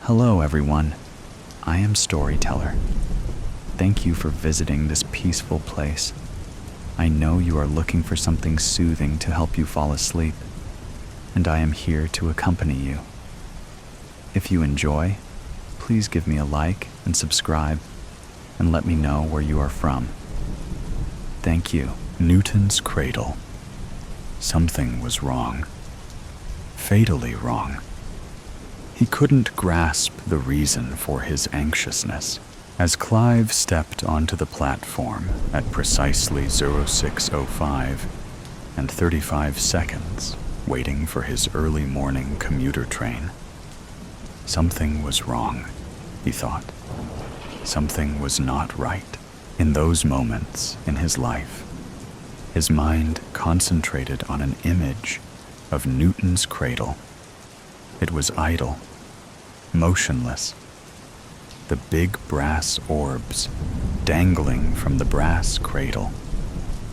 Hello, everyone. I am Storyteller. Thank you for visiting this peaceful place. I know you are looking for something soothing to help you fall asleep, and I am here to accompany you. If you enjoy, please give me a like and subscribe, and let me know where you are from. Thank you. Newton's cradle. Something was wrong. Fatally wrong. He couldn't grasp the reason for his anxiousness. As Clive stepped onto the platform at precisely 06:05 and 35 seconds, waiting for his early morning commuter train, something was wrong, he thought. Something was not right. In those moments in his life, his mind concentrated on an image of Newton's cradle. It was idle, motionless. The big brass orbs dangling from the brass cradle.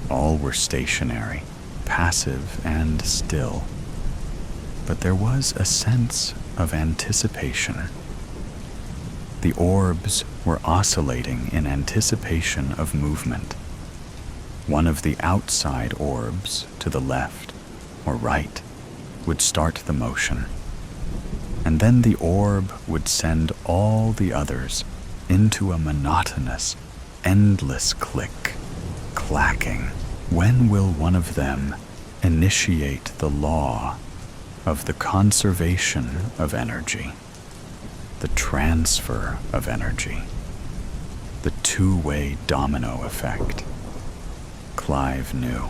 All were stationary, passive, and still. But there was a sense of anticipation. The orbs were oscillating in anticipation of movement. One of the outside orbs to the left or right would start the motion, and then the orb would send all the others into a monotonous, endless click, clacking. When will one of them initiate the law of the conservation of energy, the transfer of energy, the two-way domino effect? Clive knew.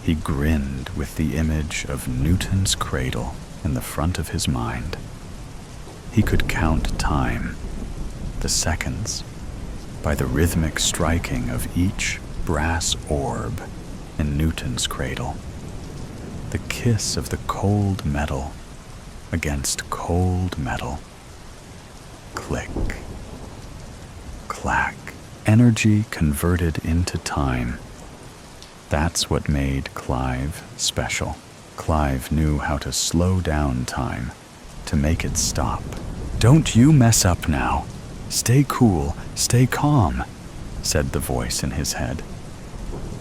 He grinned with the image of Newton's cradle in the front of his mind. He could count time, the seconds, by the rhythmic striking of each brass orb in Newton's cradle. The kiss of the cold metal against cold metal. Click, clack. Energy converted into time. That's what made Clive special. Clive knew how to slow down time, to make it stop. "Don't you mess up now. Stay cool, stay calm," said the voice in his head.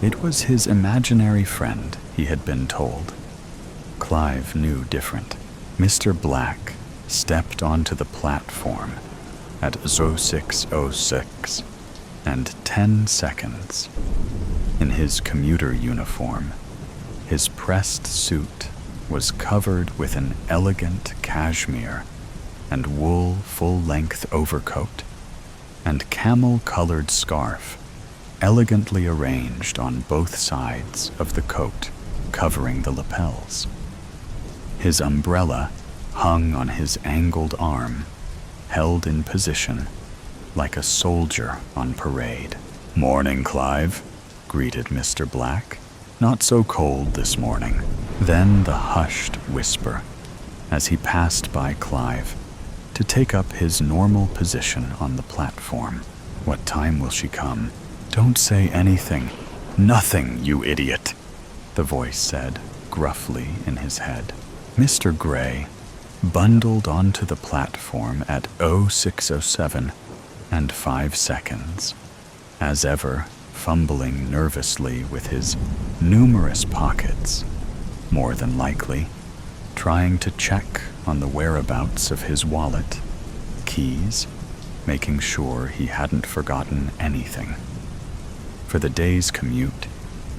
It was his imaginary friend, he had been told. Clive knew different. Mr. Black stepped onto the platform at 06:06 and 10 seconds. In his commuter uniform, his pressed suit was covered with an elegant cashmere and wool full-length overcoat and camel-colored scarf elegantly arranged on both sides of the coat, covering the lapels. His umbrella hung on his angled arm, held in position like a soldier on parade. "Morning, Clive," greeted Mr. Black. "Not so cold this morning." Then the hushed whisper as he passed by Clive to take up his normal position on the platform. "What time will she come?" "Don't say anything." "Nothing, you idiot," the voice said gruffly in his head. Mr. Gray bundled onto the platform at 06:07 and 5 seconds, as ever fumbling nervously with his numerous pockets, more than likely trying to check on the whereabouts of his wallet, keys, making sure he hadn't forgotten anything. For the day's commute,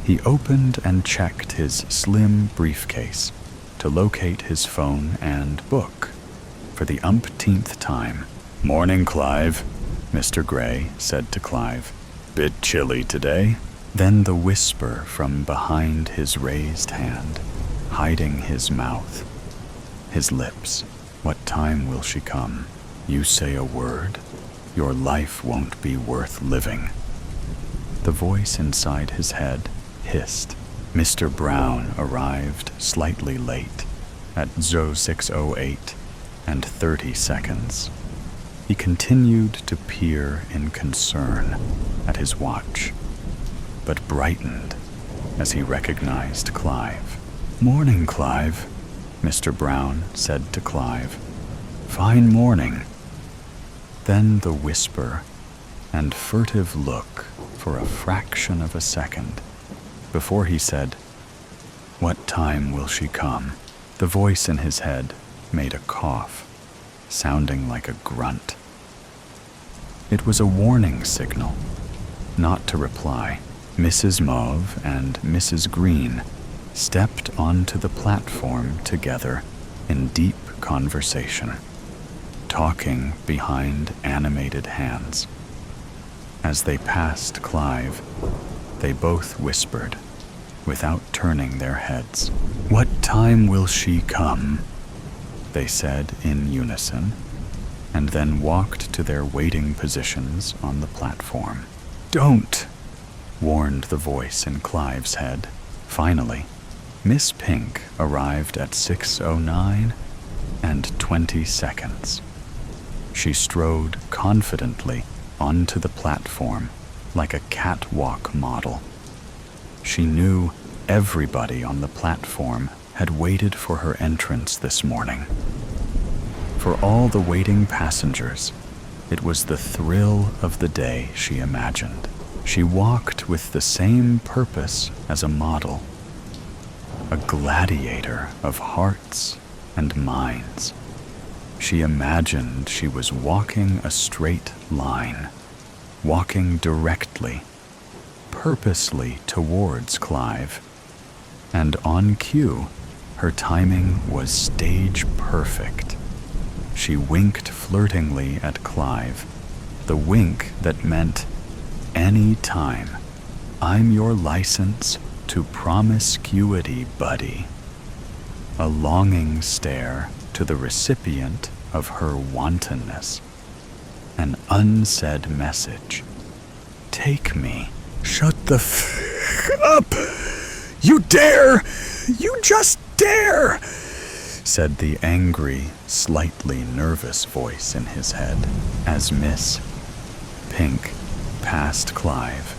he opened and checked his slim briefcase to locate his phone and book for the umpteenth time. "Morning, Clive," Mr. Gray said to Clive. "Bit chilly today?" Then the whisper from behind his raised hand, hiding his mouth, his lips. "What time will she come? You say a word, your life won't be worth living." The voice inside his head hissed. Mr. Brown arrived slightly late at 06:08 and 30 seconds. He continued to peer in concern at his watch, but brightened as he recognized Clive. "Morning, Clive," Mr. Brown said to Clive, Fine morning. Then the whisper and furtive look for a fraction of a second before he said, "What time will she come?" The voice in his head made a cough, sounding like a grunt. It was a warning signal, not to reply. Mrs. Mauve and Mrs. Green stepped onto the platform together in deep conversation, talking behind animated hands. As they passed Clive, they both whispered, without turning their heads. "What time will she come?" they said in unison, and then walked to their waiting positions on the platform. "Don't!" warned the voice in Clive's head. Finally, Miss Pink arrived at 6:09 and 20 seconds. She strode confidently onto the platform like a catwalk model. She knew everybody on the platform had waited for her entrance this morning. For all the waiting passengers, it was the thrill of the day she imagined. She walked with the same purpose as a model, a gladiator of hearts and minds. She imagined she was walking a straight line, walking directly, purposely towards Clive. And on cue, her timing was stage perfect. She winked flirtingly at Clive, the wink that meant, "Any time, I'm your license to promiscuity, buddy." A longing stare to the recipient of her wantonness. An unsaid message. "Take me." "Shut the up! You dare! You just dare!" said the angry, slightly nervous voice in his head as Miss Pink passed Clive.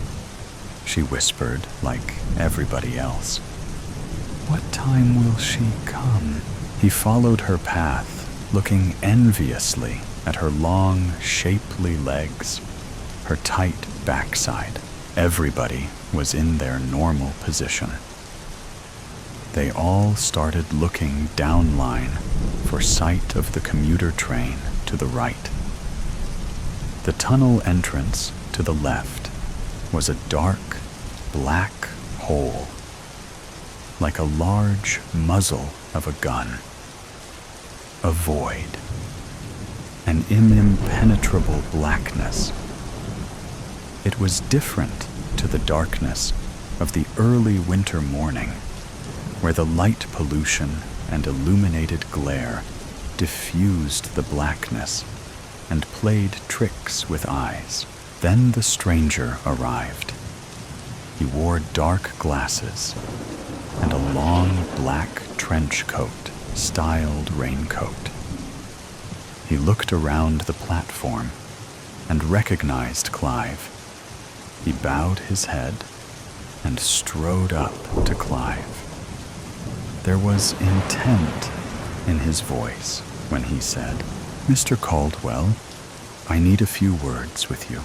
She whispered like everybody else, "What time will she come?" He followed her path, looking enviously at her long, shapely legs, her tight backside. Everybody was in their normal position. They all started looking downline for sight of the commuter train to the right. The tunnel entrance to the left was a dark, black hole, like a large muzzle of a gun. A void, an impenetrable blackness. It was different to the darkness of the early winter morning, where the light pollution and illuminated glare diffused the blackness and played tricks with eyes. Then the stranger arrived. He wore dark glasses and a long black trench coat, styled raincoat. He looked around the platform and recognized Clive. He bowed his head and strode up to Clive. There was intent in his voice when he said, "Mr. Caldwell, I need a few words with you.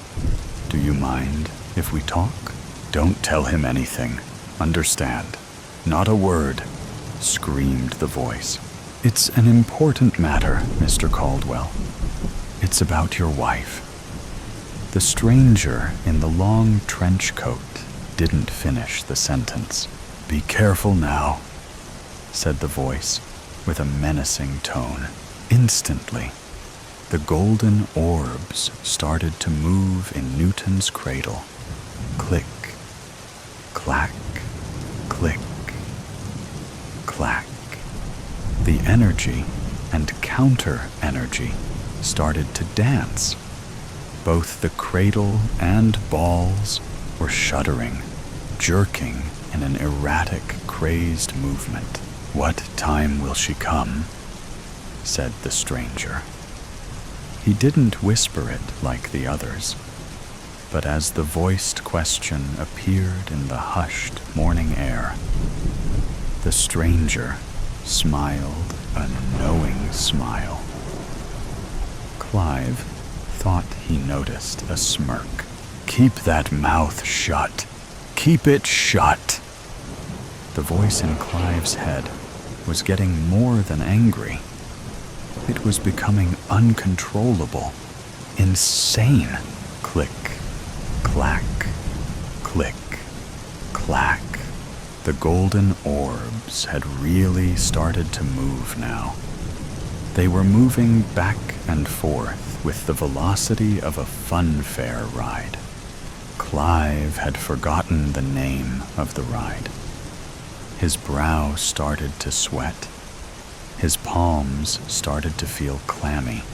Do you mind if we talk?" "Don't tell him anything. Understand? Not a word," screamed the voice. "It's an important matter, Mr. Caldwell. It's about your wife." The stranger in the long trench coat didn't finish the sentence. "Be careful now," said the voice with a menacing tone. Instantly, the golden orbs started to move in Newton's cradle. Click, clack, click, clack. The energy and counter-energy started to dance. Both the cradle and balls were shuddering, jerking in an erratic, crazed movement. "What time will she come?" said the stranger. He didn't whisper it like the others, but as the voiced question appeared in the hushed morning air, the stranger smiled a knowing smile. Clive thought he noticed a smirk. "Keep that mouth shut. Keep it shut." The voice in Clive's head was getting more than angry. It was becoming uncontrollable, insane. Click, clack, click, clack. The golden orbs had really started to move now. They were moving back and forth with the velocity of a funfair ride. Clive had forgotten the name of the ride. His brow started to sweat. His palms started to feel clammy.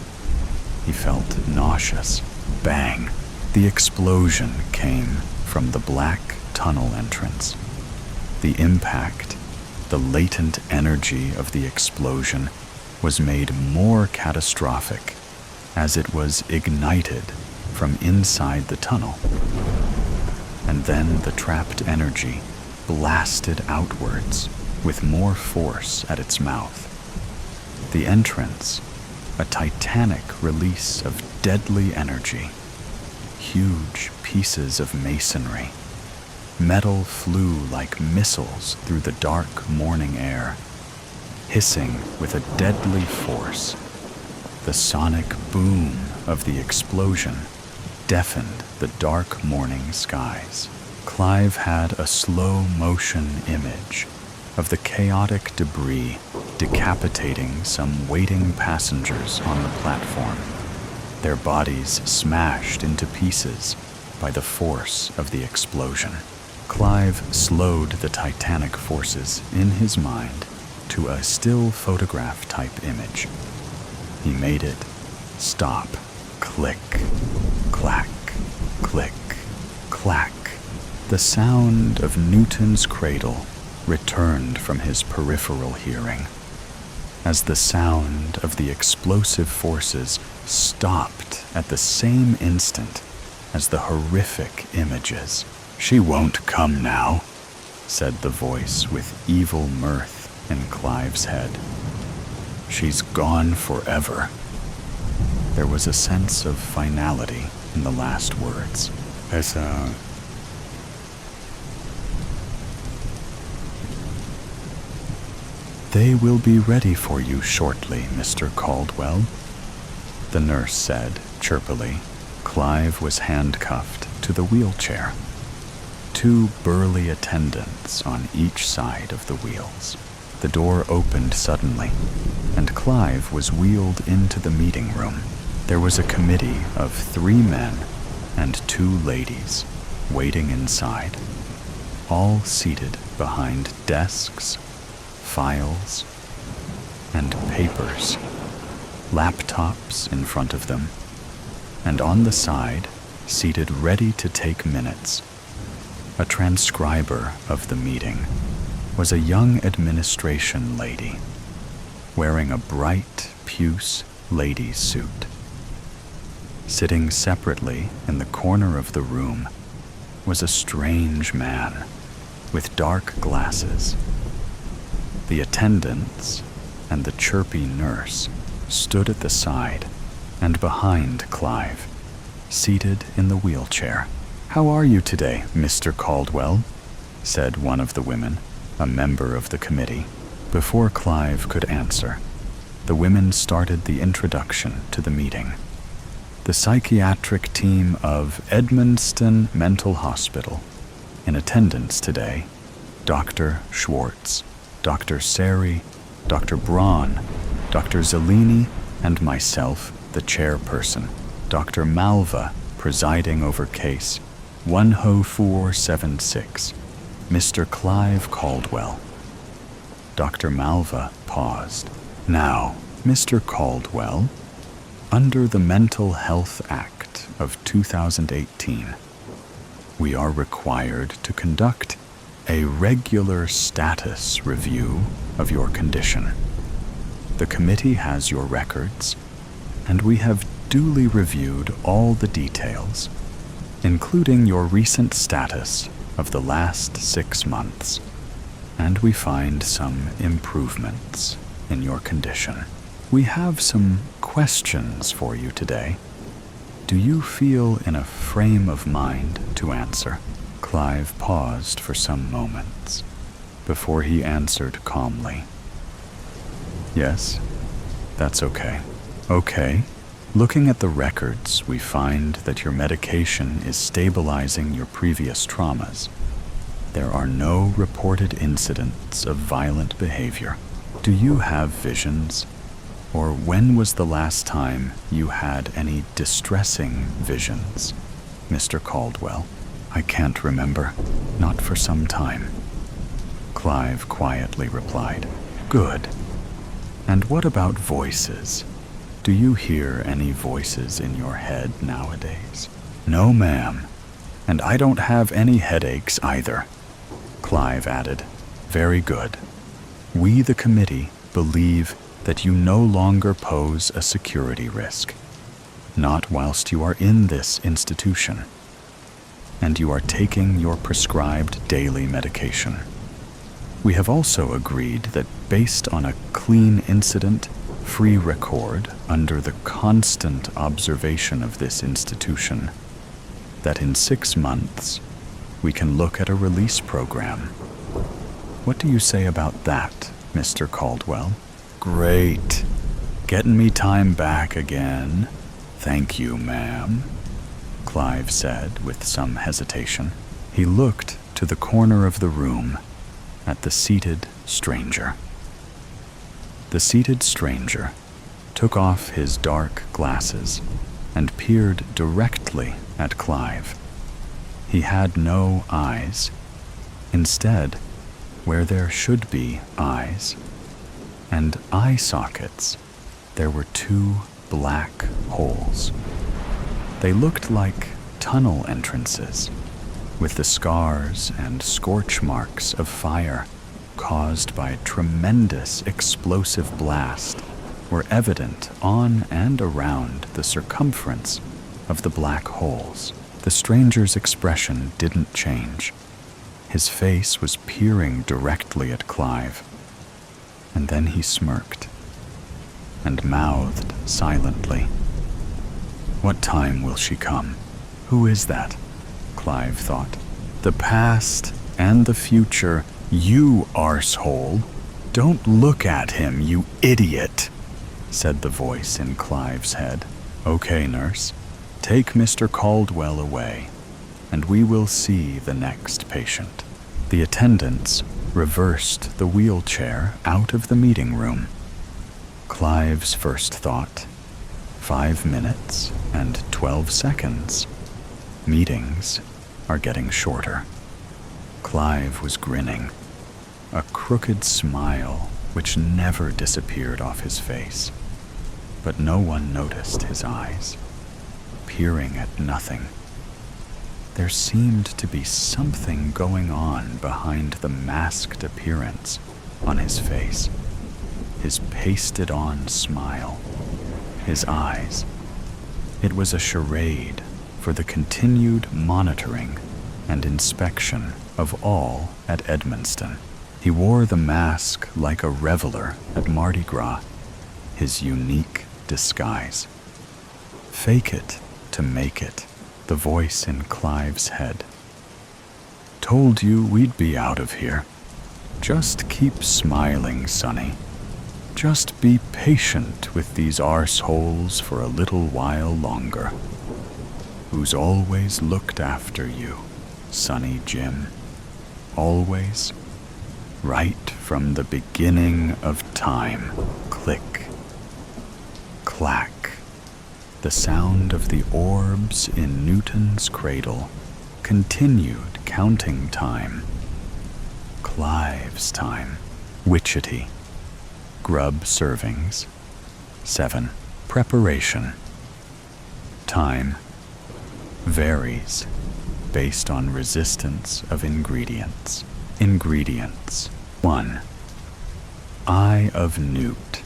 He felt nauseous. Bang! The explosion came from the black tunnel entrance. The impact, the latent energy of the explosion, was made more catastrophic as it was ignited from inside the tunnel. And then the trapped energy blasted outwards with more force at its mouth. The entrance, a titanic release of deadly energy. Huge pieces of masonry. Metal flew like missiles through the dark morning air, hissing with a deadly force. The sonic boom of the explosion deafened the dark morning skies. Clive had a slow-motion image of the chaotic debris decapitating some waiting passengers on the platform, their bodies smashed into pieces by the force of the explosion. Clive slowed the titanic forces in his mind to a still photograph type image. He made it stop. Click, clack, click, clack. The sound of Newton's cradle returned from his peripheral hearing as the sound of the explosive forces stopped at the same instant as the horrific images. "She won't come now," said the voice with evil mirth in Clive's head. "She's gone forever." There was a sense of finality in the last words. "They will be ready for you shortly, Mr. Caldwell," the nurse said chirpily. Clive was handcuffed to the wheelchair. 2 burly attendants on each side of the wheels. The door opened suddenly, and Clive was wheeled into the meeting room. There was a committee of 3 men and 2 ladies waiting inside, all seated behind desks, files, and papers, laptops in front of them, and on the side, seated ready to take minutes. A transcriber of the meeting was a young administration lady, wearing a bright puce lady's suit. Sitting separately in the corner of the room was a strange man with dark glasses. The attendants and the chirpy nurse stood at the side and behind Clive, seated in the wheelchair. "How are you today, Mr. Caldwell?" said one of the women, a member of the committee. Before Clive could answer, the women started the introduction to the meeting. The psychiatric team of Edmundston Mental Hospital. In attendance today, Dr. Schwartz, Dr. Sari, Dr. Braun, Dr. Zellini, and myself, the chairperson, Dr. Malva, presiding over case 10476, Mr. Clive Caldwell. Dr. Malva paused. "Now, Mr. Caldwell, under the Mental Health Act of 2018, we are required to conduct a regular status review of your condition. The committee has your records, and we have duly reviewed all the details, including your recent status of the last 6 months, and we find some improvements in your condition. We have some questions for you today. Do you feel in a frame of mind to answer?" Clive paused for some moments before he answered calmly. "Yes, that's okay." "Okay. Looking at the records, we find that your medication is stabilizing your previous traumas. There are no reported incidents of violent behavior. Do you have visions? Or when was the last time you had any distressing visions, Mr. Caldwell?" "I can't remember. Not for some time," Clive quietly replied. "Good. And what about voices? Do you hear any voices in your head nowadays?" "No, ma'am. And I don't have any headaches either," Clive added. "Very good. We, the committee, believe that you no longer pose a security risk, not whilst you are in this institution, and you are taking your prescribed daily medication. We have also agreed that based on a clean incident-free record under the constant observation of this institution, that in 6 months we can look at a release program. What do you say about that, Mr. Caldwell?" "Great. Getting me time back again. Thank you, ma'am," Clive said with some hesitation. He looked to the corner of the room at the seated stranger. The seated stranger took off his dark glasses and peered directly at Clive. He had no eyes. Instead, where there should be eyes and eye sockets, there were 2 black holes. They looked like tunnel entrances, with the scars and scorch marks of fire caused by tremendous explosive blast were evident on and around the circumference of the black holes. The stranger's expression didn't change. His face was peering directly at Clive, and then he smirked and mouthed silently, "What time will she come? Who is that?" Clive thought. "The past and the future, you arsehole. Don't look at him, you idiot," said the voice in Clive's head. "Okay, nurse, take Mr. Caldwell away, and we will see the next patient." The attendants reversed the wheelchair out of the meeting room. Clive's first thought, 5 minutes and 12 seconds. Meetings are getting shorter. Clive was grinning, a crooked smile which never disappeared off his face. But no one noticed his eyes, peering at nothing. There seemed to be something going on behind the masked appearance on his face, his pasted-on smile, his eyes. It was a charade for the continued monitoring and inspection of all at Edmonston. He wore the mask like a reveler at Mardi Gras, his unique disguise. "Fake it to make it," the voice in Clive's head. "Told you we'd be out of here. Just keep smiling, Sonny. Just be patient with these arseholes for a little while longer. Who's always looked after you, Sonny Jim. Always. Right from the beginning of time." Click. Clack. The sound of the orbs in Newton's cradle continued counting time. Clive's time. Witchetty Grub servings. 7. Preparation. Time varies based on resistance of ingredients. Ingredients. 1. Eye of newt.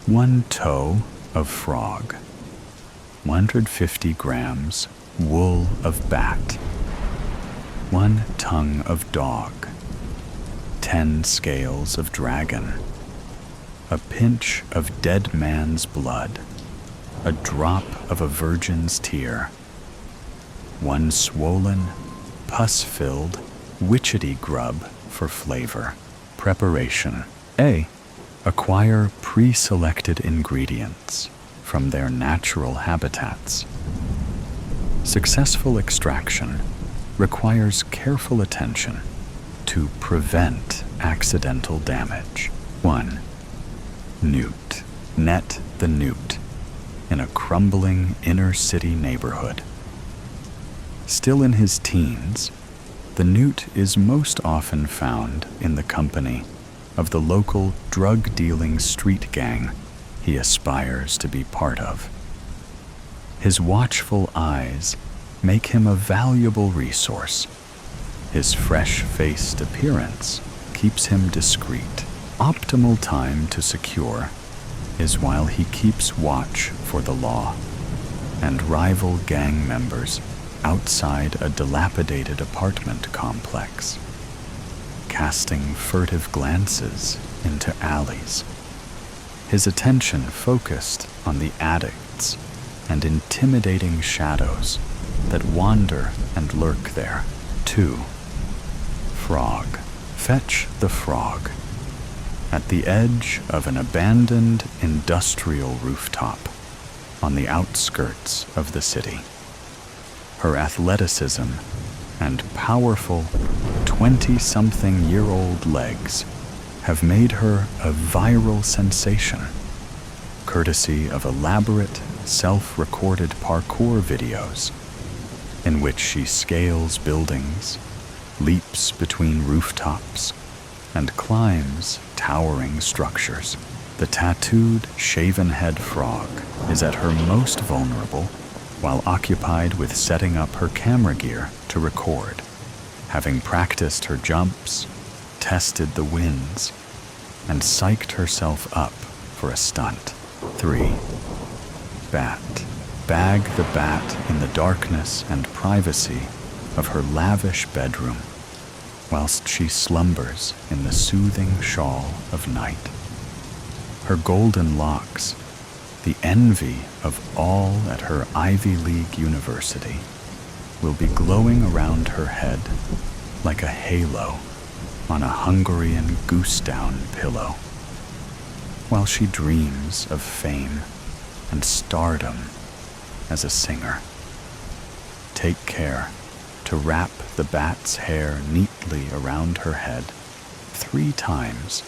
1 toe of frog. 150 grams wool of bat. 1 tongue of dog. 10 scales of dragon. a pinch of dead man's blood, a drop of a virgin's tear, one swollen, pus-filled, witchetty grub for flavor. Preparation. A. Acquire pre-selected ingredients from their natural habitats. Successful extraction requires careful attention to prevent accidental damage. 1. Newt. Net the newt in a crumbling inner-city neighborhood. Still in his teens, the newt is most often found in the company of the local drug-dealing street gang he aspires to be part of. His watchful eyes make him a valuable resource. His fresh-faced appearance keeps him discreet. Optimal time to secure is while he keeps watch for the law and rival gang members outside a dilapidated apartment complex, casting furtive glances into alleys, his attention focused on the addicts and intimidating shadows that wander and lurk there. 2. Frog. Fetch the frog. At the edge of an abandoned industrial rooftop on the outskirts of the city. Her athleticism and powerful 20-something-year-old legs have made her a viral sensation, courtesy of elaborate, self-recorded parkour videos in which she scales buildings, leaps between rooftops, and climbs towering structures. The tattooed, shaven-head frog is at her most vulnerable while occupied with setting up her camera gear to record, having practiced her jumps, tested the winds, and psyched herself up for a stunt. 3. Bat. Bag the bat in the darkness and privacy of her lavish bedroom, whilst she slumbers in the soothing shawl of night. Her golden locks, the envy of all at her Ivy League university, will be glowing around her head like a halo on a Hungarian goose-down pillow, while she dreams of fame and stardom as a singer. Take care to wrap the bat's hair neatly around her head 3 times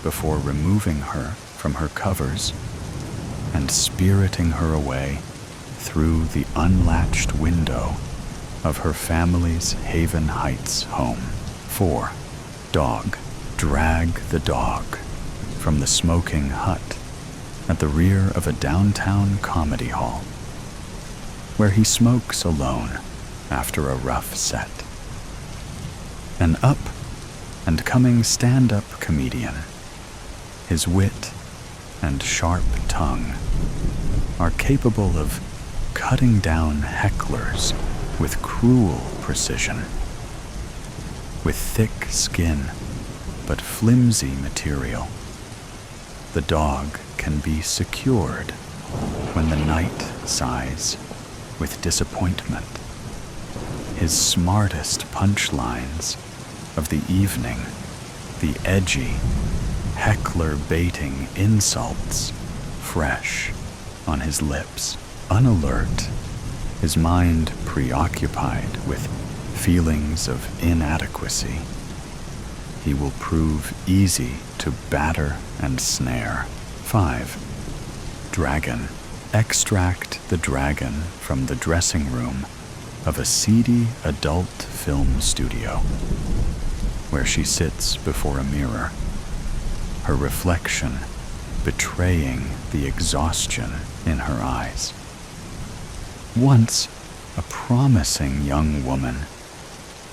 before removing her from her covers and spiriting her away through the unlatched window of her family's Haven Heights home. 4. Dog. Drag the dog from the smoking hut at the rear of a downtown comedy hall, where he smokes alone after a rough set. An up-and-coming stand-up comedian, his wit and sharp tongue are capable of cutting down hecklers with cruel precision. With thick skin but flimsy material, the dog can be secured when the night sighs with disappointment. His smartest punchlines of the evening, the edgy, heckler-baiting insults fresh on his lips. Unalert, his mind preoccupied with feelings of inadequacy, he will prove easy to batter and snare. 5. Dragon. Extract the dragon from the dressing room of a seedy adult film studio, where she sits before a mirror, her reflection betraying the exhaustion in her eyes. Once a promising young woman,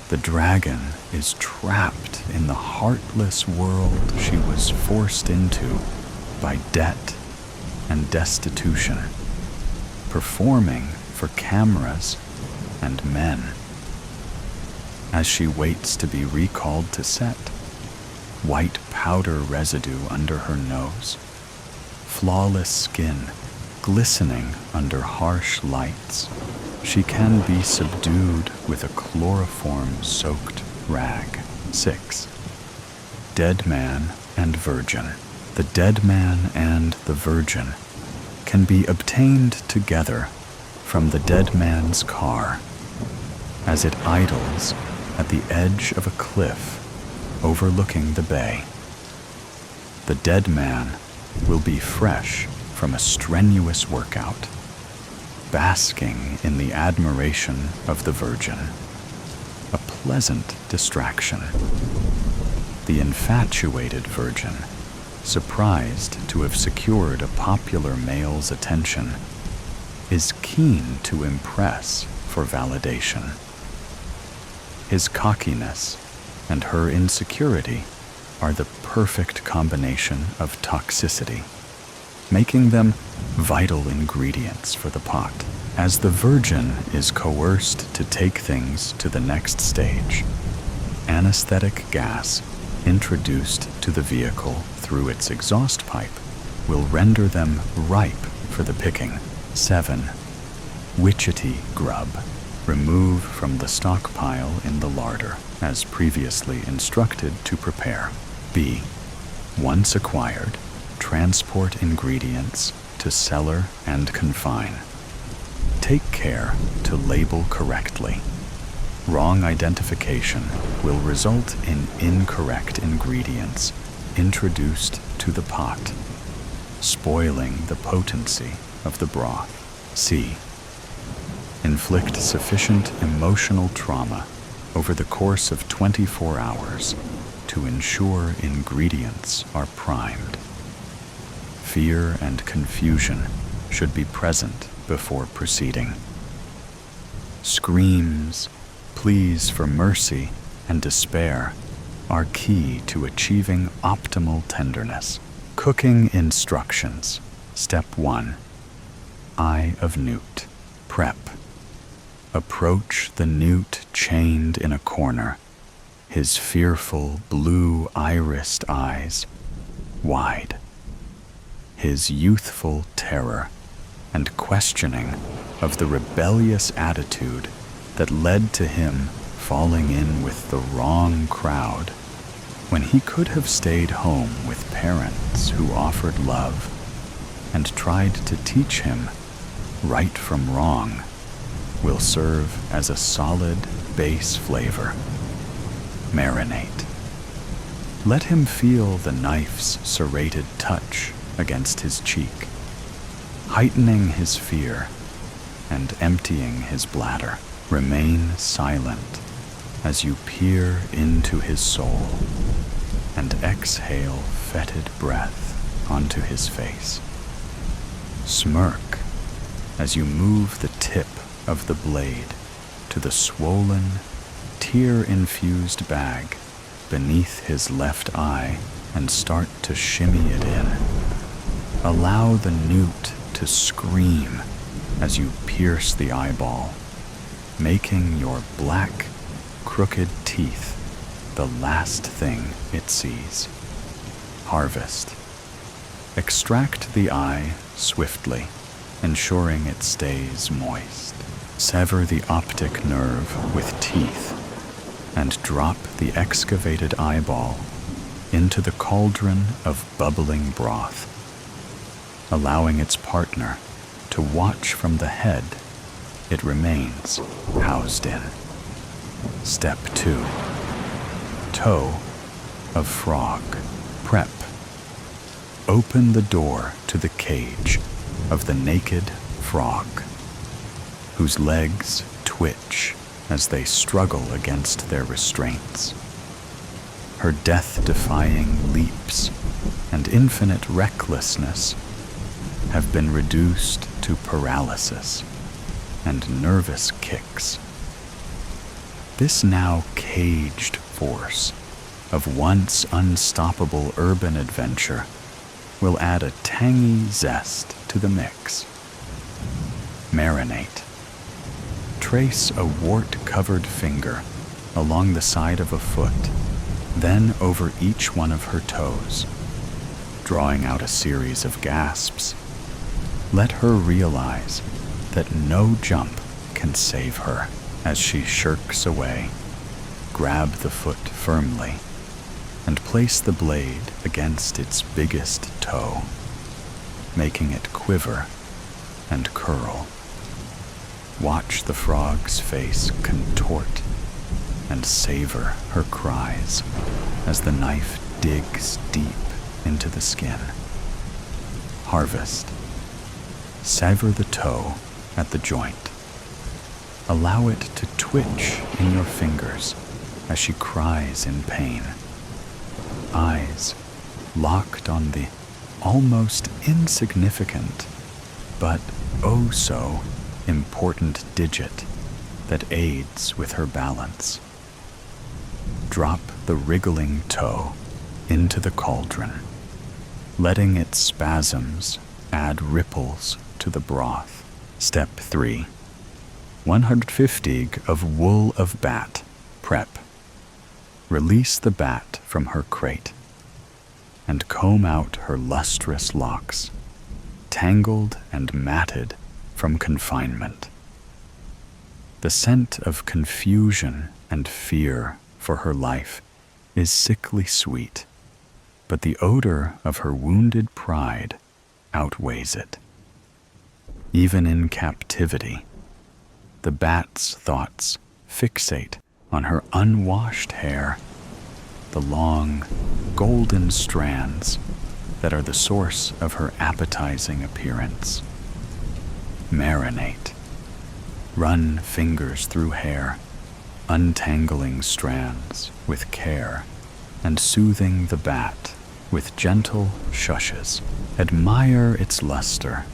the dragon is trapped in the heartless world she was forced into by debt and destitution, performing for cameras and men. As she waits to be recalled to set, white powder residue under her nose, flawless skin glistening under harsh lights. She can be subdued with a chloroform-soaked rag. 6. Dead man and virgin. The dead man and the virgin can be obtained together from the dead man's car as it idles at the edge of a cliff overlooking the bay. The dead man will be fresh from a strenuous workout, basking in the admiration of the virgin, a pleasant distraction. The infatuated virgin, surprised to have secured a popular male's attention, is keen to impress for validation. His cockiness and her insecurity are the perfect combination of toxicity, making them vital ingredients for the pot. As the virgin is coerced to take things to the next stage, anesthetic gas introduced to the vehicle through its exhaust pipe will render them ripe for the picking. 7. Witchetty grub. Remove from the stockpile in the larder, as previously instructed to prepare. B. Once acquired, transport ingredients to cellar and confine. Take care to label correctly. Wrong identification will result in incorrect ingredients introduced to the pot, spoiling the potency of the broth. C. Inflict sufficient emotional trauma over the course of 24 hours to ensure ingredients are primed. Fear and confusion should be present before proceeding. Screams, pleas for mercy, and despair are key to achieving optimal tenderness. Cooking instructions. Step 1. Eye of newt. Prep. Approach the newt chained in a corner, his fearful blue irised eyes wide. His youthful terror and questioning of the rebellious attitude that led to him falling in with the wrong crowd when he could have stayed home with parents who offered love and tried to teach him right from wrong, will serve as a solid base flavor. Marinate. Let him feel the knife's serrated touch against his cheek, heightening his fear and emptying his bladder. Remain silent as you peer into his soul and exhale fetid breath onto his face. Smirk as you move the tip of the blade to the swollen, tear-infused bag beneath his left eye and start to shimmy it in. Allow the newt to scream as you pierce the eyeball, making your black, crooked teeth the last thing it sees. Harvest. Extract the eye swiftly, ensuring it stays moist. Sever the optic nerve with teeth and drop the excavated eyeball into the cauldron of bubbling broth, allowing its partner to watch from the head it remains housed in. Step 2. Toe of frog. Prep. Open the door to the cage of the naked frog, whose legs twitch as they struggle against their restraints. Her death-defying leaps and infinite recklessness have been reduced to paralysis and nervous kicks. This now caged force of once unstoppable urban adventure will add a tangy zest to the mix. Marinate. Trace a wart-covered finger along the side of a foot then over each one of her toes, drawing out a series of gasps. Let her realize that no jump can save her as she shirks away. Grab the foot firmly and place the blade against its biggest toe, making it quiver and curl. Watch the frog's face contort and savor her cries as the knife digs deep into the skin. Harvest. Sever the toe at the joint. Allow it to twitch in your fingers as she cries in pain. Eyes locked on the almost insignificant but oh so important digit that aids with her balance. Drop the wriggling toe into the cauldron, letting its spasms add ripples to the broth. Step 3. 150 g of wool of bat prep. Release the bat from her crate and comb out her lustrous locks, tangled and matted from confinement. The scent of confusion and fear for her life is sickly sweet, but the odor of her wounded pride outweighs it. Even in captivity, the bat's thoughts fixate on her unwashed hair, the long, golden strands that are the source of her appetizing appearance. Marinate. Run fingers through hair, untangling strands with care and soothing the bat with gentle shushes. Admire its luster.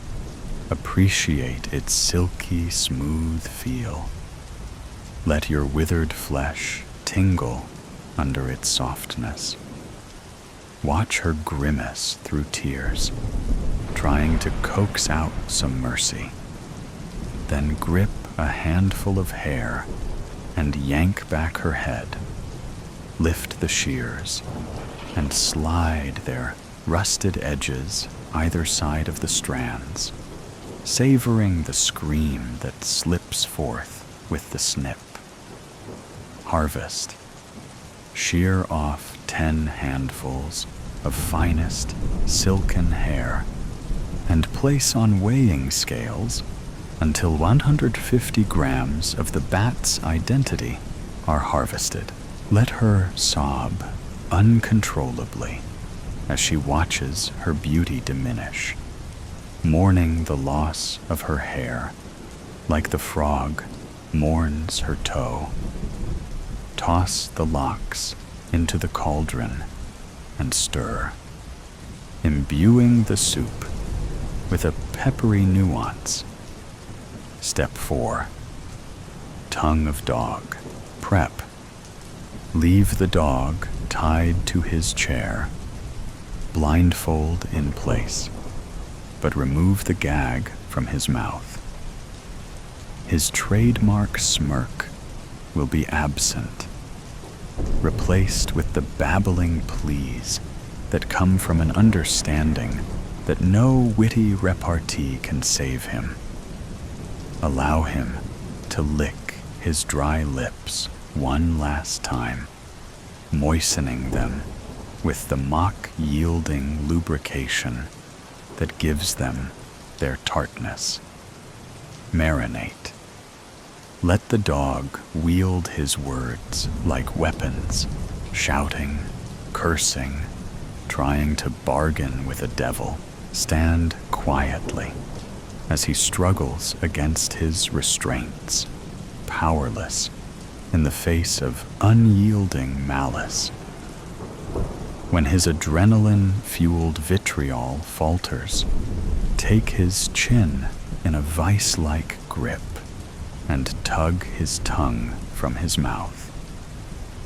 Appreciate its silky, smooth feel. Let your withered flesh tingle under its softness. Watch her grimace through tears, trying to coax out some mercy. Then grip a handful of hair and yank back her head. Lift the shears and slide their rusted edges either side of the strands, savoring the scream that slips forth with the snip. Harvest. Shear off 10 handfuls of finest silken hair and place on weighing scales until 150 grams of the bat's identity are harvested. Let her sob uncontrollably as she watches her beauty diminish, mourning the loss of her hair like the frog mourns her toe. Toss the locks into the cauldron and stir, imbuing the soup with a peppery nuance. Step 4. Tongue of dog prep. Leave the dog tied to his chair, blindfold in place, but remove the gag from his mouth. His trademark smirk will be absent, replaced with the babbling pleas that come from an understanding that no witty repartee can save him. Allow him to lick his dry lips one last time, moistening them with the mock-yielding lubrication that gives them their tartness. Marinate. Let the dog wield his words like weapons, shouting, cursing, trying to bargain with a devil. Stand quietly as he struggles against his restraints, powerless in the face of unyielding malice. When his adrenaline-fueled vitriol falters, take his chin in a vice-like grip and tug his tongue from his mouth.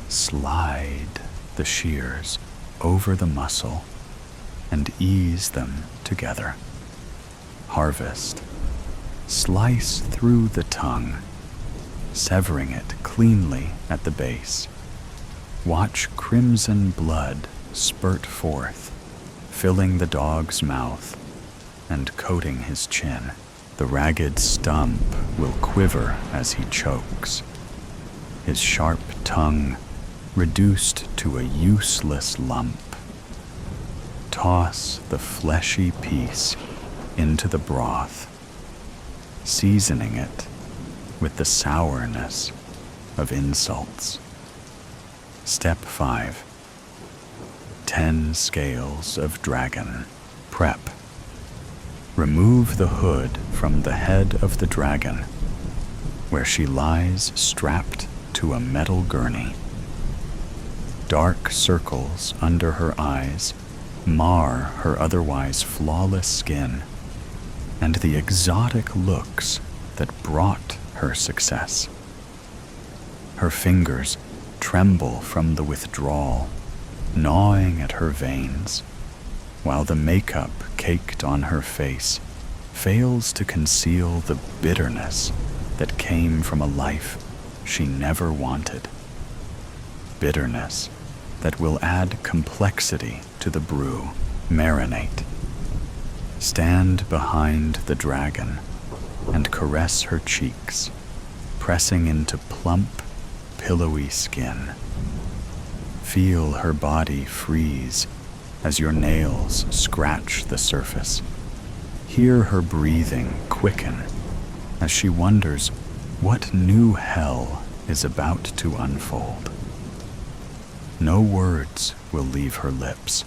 Slide the shears over the muscle and ease them together. Harvest. Slice through the tongue, severing it cleanly at the base. Watch crimson blood spurt forth, filling the dog's mouth and coating his chin. The ragged stump will quiver as he chokes, his sharp tongue reduced to a useless lump. Toss the fleshy piece into the broth, seasoning it with the sourness of insults. Step 5. 10 scales of dragon. Prep. Remove the hood from the head of the dragon, where she lies strapped to a metal gurney. Dark circles under her eyes mar her otherwise flawless skin and the exotic looks that brought her success. Her fingers tremble from the withdrawal, gnawing at her veins, while the makeup caked on her face fails to conceal the bitterness that came from a life she never wanted. Bitterness that will add complexity to the brew. Marinate. Stand behind the dragon and caress her cheeks, pressing into plump, pillowy skin. Feel her body freeze as your nails scratch the surface. Hear her breathing quicken as she wonders what new hell is about to unfold. No words will leave her lips,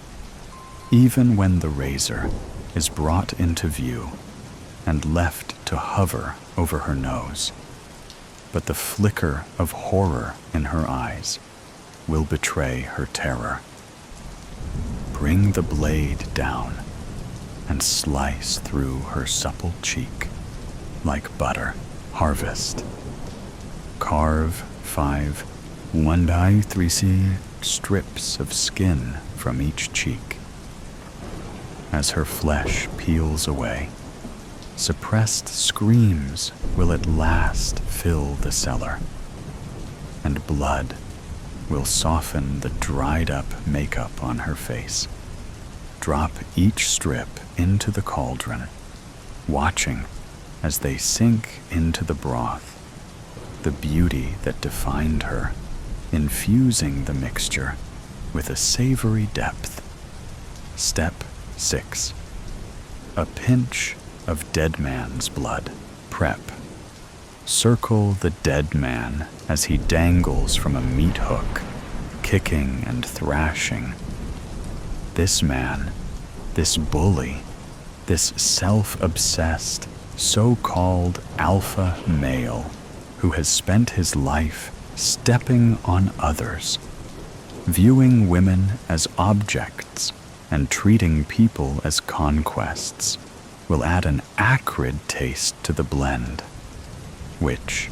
even when the razor is brought into view and left to hover over her nose. But the flicker of horror in her eyes will betray her terror. Bring the blade down and slice through her supple cheek like butter. Harvest. Carve 5 1/3 strips of skin from each cheek. As her flesh peels away, suppressed screams will at last fill the cellar, and blood will soften the dried-up makeup on her face. Drop each strip into the cauldron, watching as they sink into the broth, the beauty that defined her, infusing the mixture with a savory depth. Step 6. A pinch of dead man's blood. Prep. Circle the dead man as he dangles from a meat hook, kicking and thrashing. This man, this bully, this self-obsessed, so-called alpha male who has spent his life stepping on others, viewing women as objects and treating people as conquests, will add an acrid taste to the blend, which,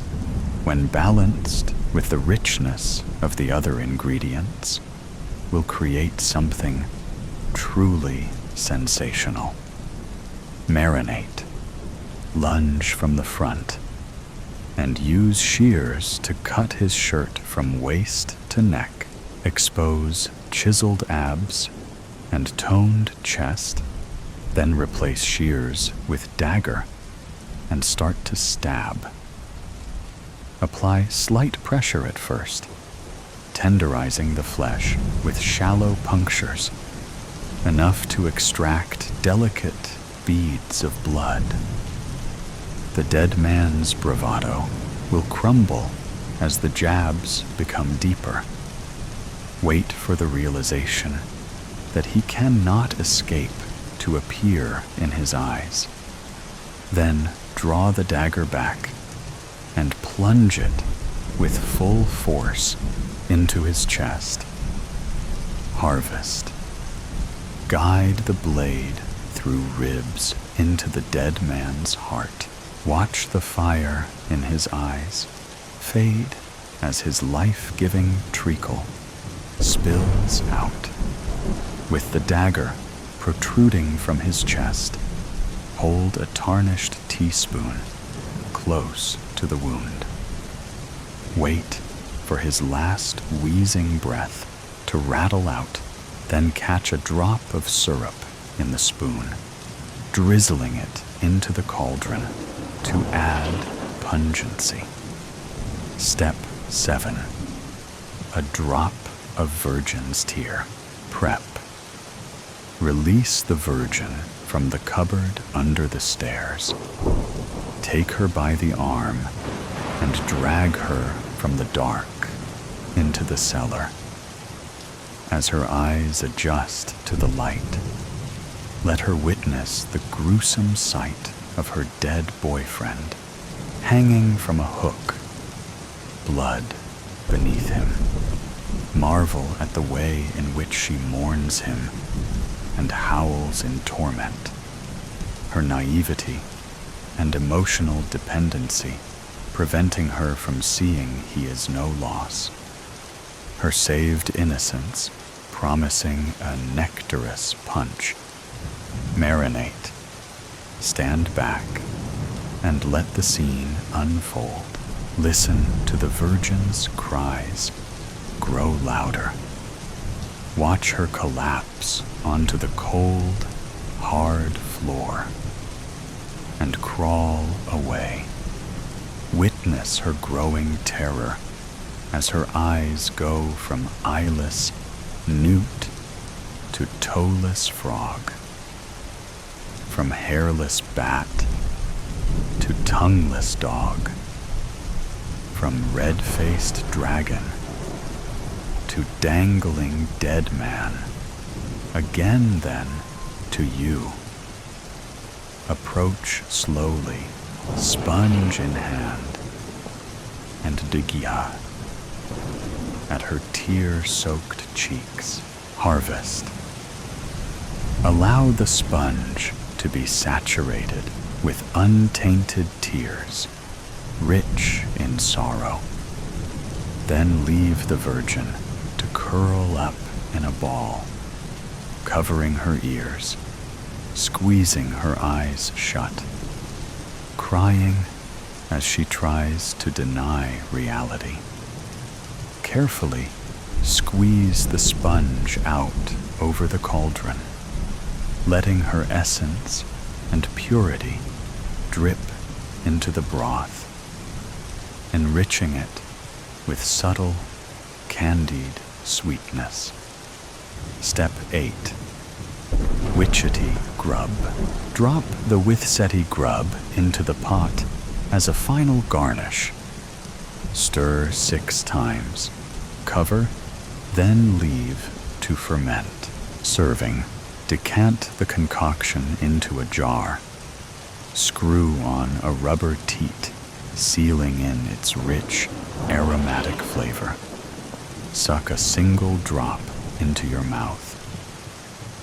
when balanced with the richness of the other ingredients, will create something truly sensational. Marinate. Lunge from the front and use shears to cut his shirt from waist to neck. Expose chiseled abs and toned chest, then replace shears with dagger and start to stab. Apply slight pressure at first, tenderizing the flesh with shallow punctures, enough to extract delicate beads of blood. The dead man's bravado will crumble as the jabs become deeper. Wait for the realization that he cannot escape to appear in his eyes. Then draw the dagger back and plunge it with full force into his chest. Harvest. Guide the blade through ribs into the dead man's heart. Watch the fire in his eyes fade as his life-giving treacle spills out. With the dagger protruding from his chest, hold a tarnished teaspoon close to the wound. Wait for his last wheezing breath to rattle out, then catch a drop of syrup in the spoon, drizzling it into the cauldron to add pungency. Step 7. A drop of virgin's tear. Prep. Release the virgin from the cupboard under the stairs. Take her by the arm and drag her from the dark into the cellar. As her eyes adjust to the light, let her witness the gruesome sight of her dead boyfriend hanging from a hook, blood beneath him. Marvel at the way in which she mourns him and howls in torment, her naivety and emotional dependency preventing her from seeing he is no loss, her saved innocence promising a nectarous punch. Marinate, stand back, and let the scene unfold. Listen to the virgin's cries grow louder. Watch her collapse onto the cold, hard floor and crawl away. Witness her growing terror as her eyes go from eyeless newt to toeless frog, from hairless bat to tongueless dog, from red-faced dragon to dangling dead man, again then to you. Approach slowly, sponge in hand, and digia at her tear-soaked cheeks. Harvest. Allow the sponge to be saturated with untainted tears, rich in sorrow. Then leave the virgin to curl up in a ball, covering her ears, squeezing her eyes shut, crying as she tries to deny reality. Carefully squeeze the sponge out over the cauldron, letting her essence and purity drip into the broth, enriching it with subtle, candied sweetness. Step 8. Witchetty Grub. Drop the Witchetty Grub into the pot as a final garnish. Stir 6 times. Cover, then leave to ferment. Serving. Decant the concoction into a jar. Screw on a rubber teat, sealing in its rich, aromatic flavor. Suck a single drop into your mouth.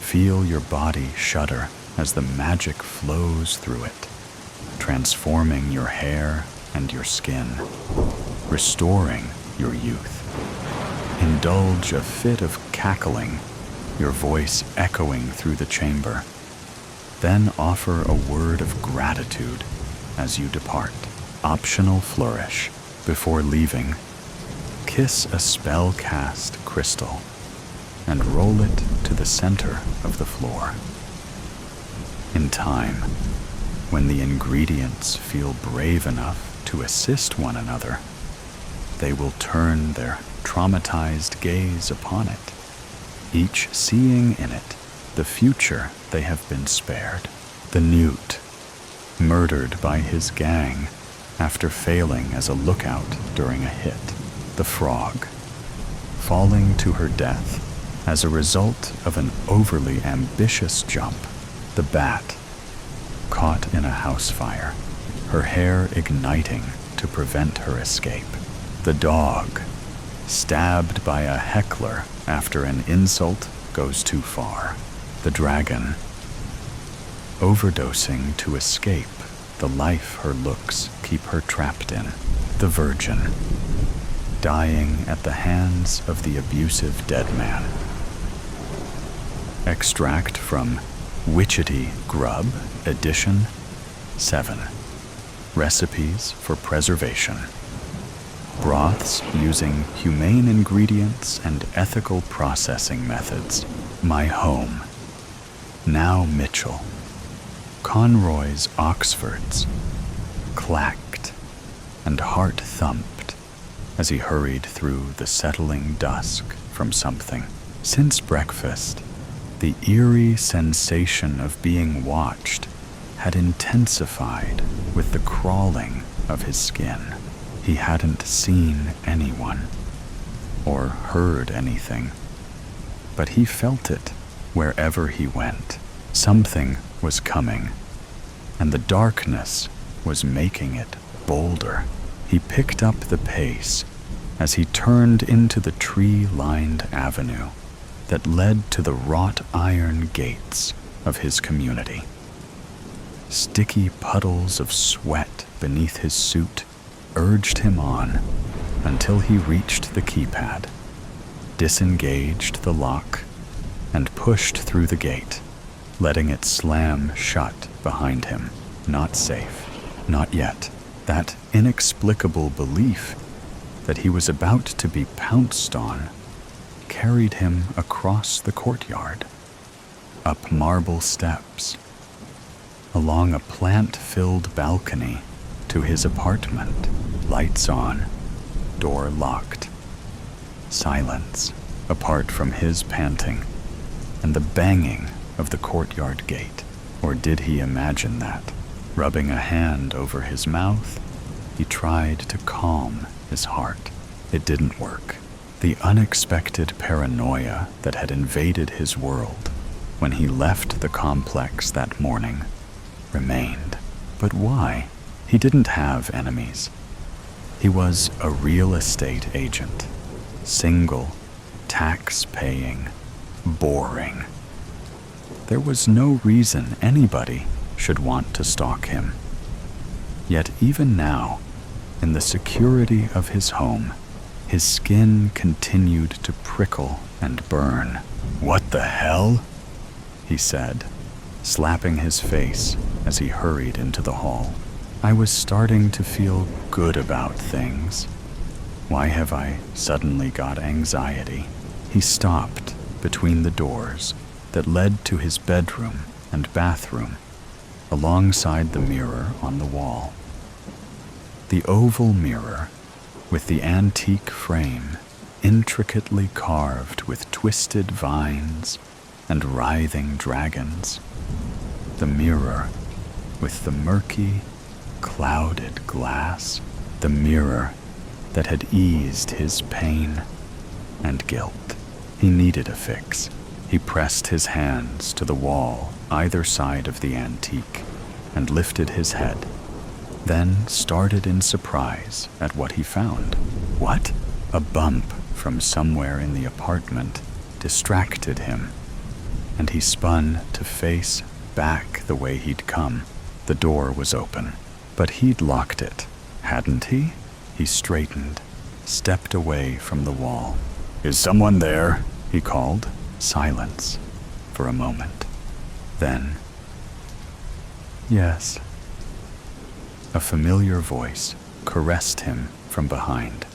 Feel your body shudder as the magic flows through it, transforming your hair and your skin, restoring your youth. Indulge a fit of cackling, your voice echoing through the chamber. Then offer a word of gratitude as you depart. Optional flourish. Before leaving, kiss a spell-cast crystal and roll it to the center of the floor. In time, when the ingredients feel brave enough to assist one another, they will turn their traumatized gaze upon it, each seeing in it the future they have been spared. The newt, murdered by his gang after failing as a lookout during a hit. The frog, falling to her death as a result of an overly ambitious jump. The bat, caught in a house fire, her hair igniting to prevent her escape. The dog, stabbed by a heckler after an insult goes too far. The dragon, overdosing to escape the life her looks keep her trapped in. The virgin, dying at the hands of the abusive dead man. Extract from Witchetty Grub, Edition 7. Recipes for Preservation. broths using humane ingredients and ethical processing methods. My home. Now Mitchell. Conroy's Oxfords. Clacked and heart thumped as he hurried through the settling dusk from something. Since breakfast, the eerie sensation of being watched had intensified with the crawling of his skin. He hadn't seen anyone or heard anything, but he felt it wherever he went. Something was coming, and the darkness was making it bolder. He picked up the pace as he turned into the tree-lined avenue that led to the wrought iron gates of his community. Sticky puddles of sweat beneath his suit urged him on until he reached the keypad, disengaged the lock, and pushed through the gate, letting it slam shut behind him. Not safe. Not yet. That inexplicable belief that he was about to be pounced on carried him across the courtyard, up marble steps, along a plant-filled balcony to his apartment. Lights on, door locked. Silence, apart from his panting and the banging of the courtyard gate. Or did he imagine that? Rubbing a hand over his mouth, he tried to calm his heart. It didn't work. The unexpected paranoia that had invaded his world when he left the complex that morning remained. But why? He didn't have enemies. He was a real estate agent, single, tax-paying, boring. There was no reason anybody should want to stalk him. Yet even now, in the security of his home, his skin continued to prickle and burn. "What the hell?" he said, slapping his face as he hurried into the hall. I was starting to feel good about things. Why have I suddenly got anxiety? He stopped between the doors that led to his bedroom and bathroom, alongside the mirror on the wall. The oval mirror, with the antique frame intricately carved with twisted vines and writhing dragons. The mirror with the murky, clouded glass. The mirror that had eased his pain and guilt. He needed a fix. He pressed his hands to the wall either side of the antique and lifted his head, then started in surprise at what he found. What? A bump from somewhere in the apartment distracted him, and he spun to face back the way he'd come. The door was open, but he'd locked it, hadn't he? He straightened, stepped away from the wall. "Is someone there?" he called. Silence for a moment. Then, "Yes." A familiar voice caressed him from behind,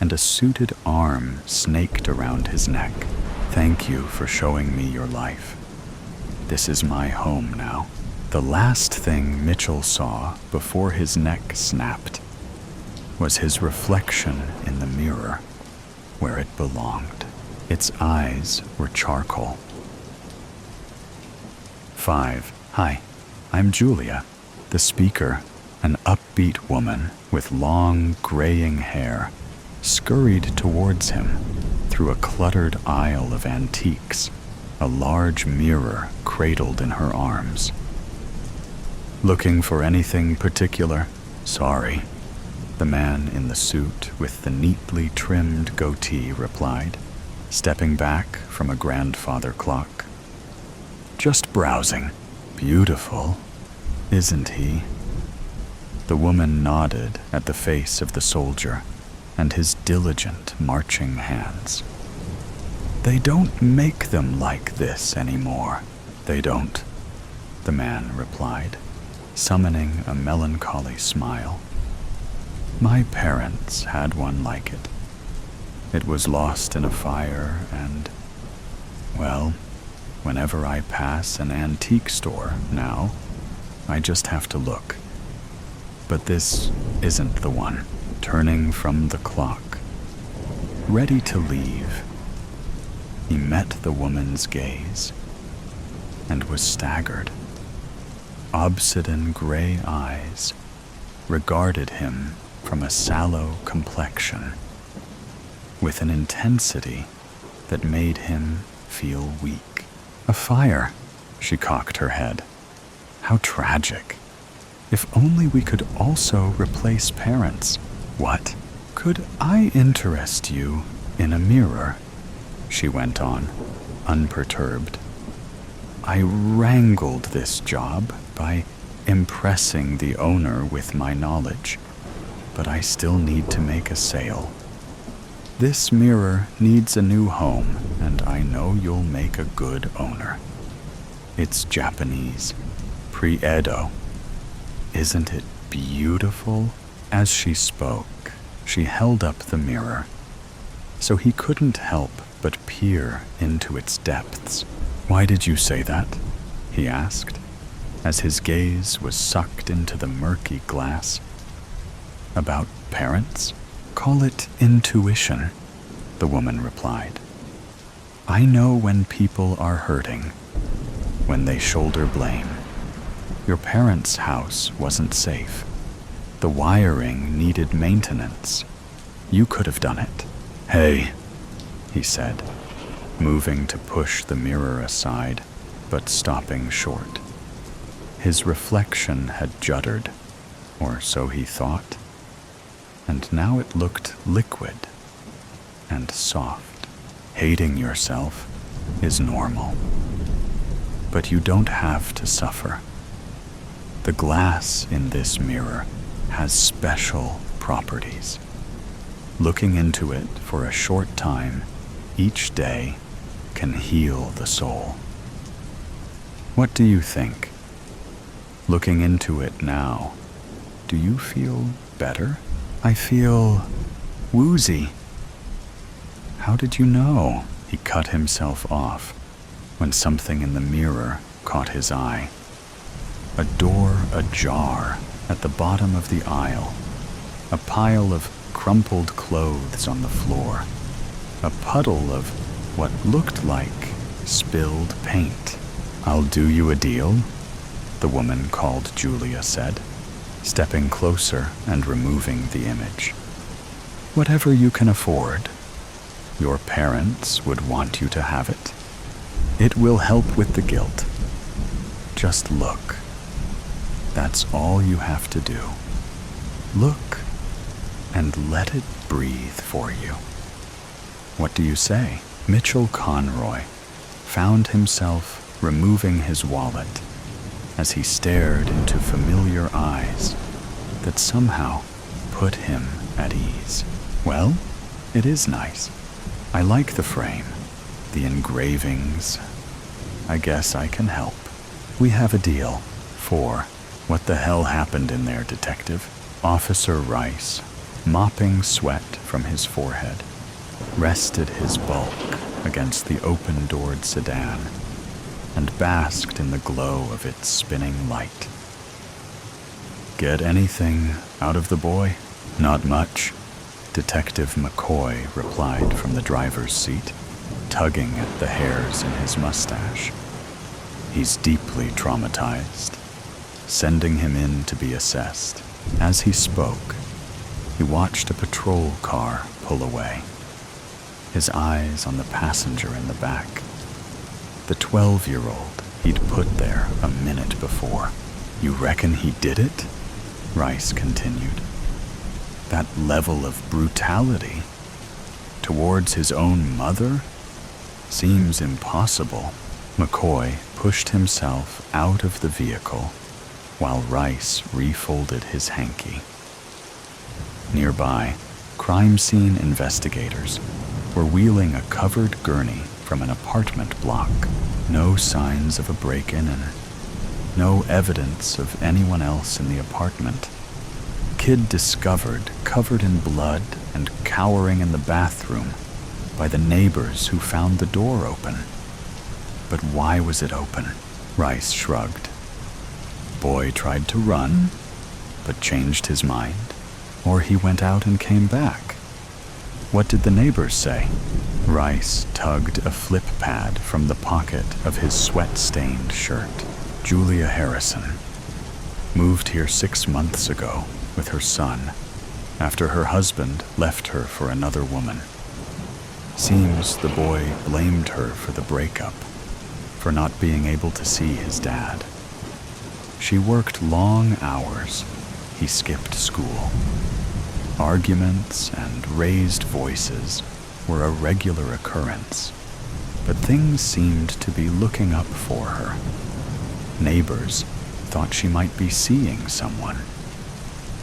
and a suited arm snaked around his neck. "Thank you for showing me your life. This is my home now." The last thing Mitchell saw before his neck snapped was his reflection in the mirror where it belonged. Its eyes were charcoal. 5. Hi, I'm Julia. The speaker, an upbeat woman with long, graying hair, scurried towards him through a cluttered aisle of antiques, a large mirror cradled in her arms. "Looking for anything particular?" "Sorry," the man in the suit with the neatly trimmed goatee replied, stepping back from a grandfather clock. "Just browsing." "Beautiful, isn't he?" The woman nodded at the face of the soldier and his diligent marching hands. "They don't make them like this anymore." "They don't," the man replied, summoning a melancholy smile. My parents had one like it. It was lost in a fire and, well, whenever I pass an antique store now, I just have to look. But this isn't the one. Turning from the clock, ready to leave, he met the woman's gaze and was staggered. Obsidian gray eyes regarded him from a sallow complexion with an intensity that made him feel weak. A fire, she cocked her head. How tragic. If only we could also replace parents. What? Could I interest you in a mirror? She went on, unperturbed. I wrangled this job by impressing the owner with my knowledge, but I still need to make a sale. This mirror needs a new home, and I know you'll make a good owner. It's Japanese, pre-Edo. Isn't it beautiful? As she spoke, she held up the mirror, so he couldn't help but peer into its depths. Why did you say that? He asked, as his gaze was sucked into the murky glass. About parents? Call it intuition, the woman replied. I know when people are hurting, when they shoulder blame. Your parents' house wasn't safe. The wiring needed maintenance. You could have done it. Hey, he said, moving to push the mirror aside, but stopping short. His reflection had juddered, or so he thought, and now it looked liquid and soft. Hating yourself is normal, but you don't have to suffer. The glass in this mirror has special properties. Looking into it for a short time each day can heal the soul. What do you think? Looking into it now, do you feel better? I feel woozy. How did you know? He cut himself off when something in the mirror caught his eye. A door ajar at the bottom of the aisle, a pile of crumpled clothes on the floor, a puddle of what looked like spilled paint. I'll do you a deal, the woman called Julia said, stepping closer and removing the image. Whatever you can afford. Your parents would want you to have it. It will help with the guilt. Just look. That's all you have to do. Look and let it breathe for you. What do you say? Mitchell Conroy found himself removing his wallet as he stared into familiar eyes that somehow put him at ease. Well, it is nice. I like the frame, the engravings. I guess I can help. We have a deal. For what the hell happened in there, Detective? Officer Rice, mopping sweat from his forehead, rested his bulk against the open-doored sedan and basked in the glow of its spinning light. Get anything out of the boy? Not much, Detective McCoy replied from the driver's seat, tugging at the hairs in his mustache. He's deeply traumatized, sending him in to be assessed. As he spoke, he watched a patrol car pull away, his eyes on the passenger in the back, the 12-year-old he'd put there a minute before. You reckon he did it? Rice continued. That level of brutality towards his own mother seems impossible. McCoy pushed himself out of the vehicle while Rice refolded his hanky. Nearby, crime scene investigators were wheeling a covered gurney from an apartment block. No signs of a break-in and no evidence of anyone else in the apartment. kid discovered covered in blood and cowering in the bathroom by the neighbors who found the door open. But why was it open? Rice shrugged. Boy tried to run, but changed his mind, or he went out and came back. What did the neighbors say? Rice tugged a flip pad from the pocket of his sweat-stained shirt. Julia Harrison moved here 6 months ago with her son after her husband left her for another woman. Seems the boy blamed her for the breakup, for not being able to see his dad. She worked long hours. He skipped school. Arguments and raised voices were a regular occurrence, but things seemed to be looking up for her. Neighbors thought she might be seeing someone.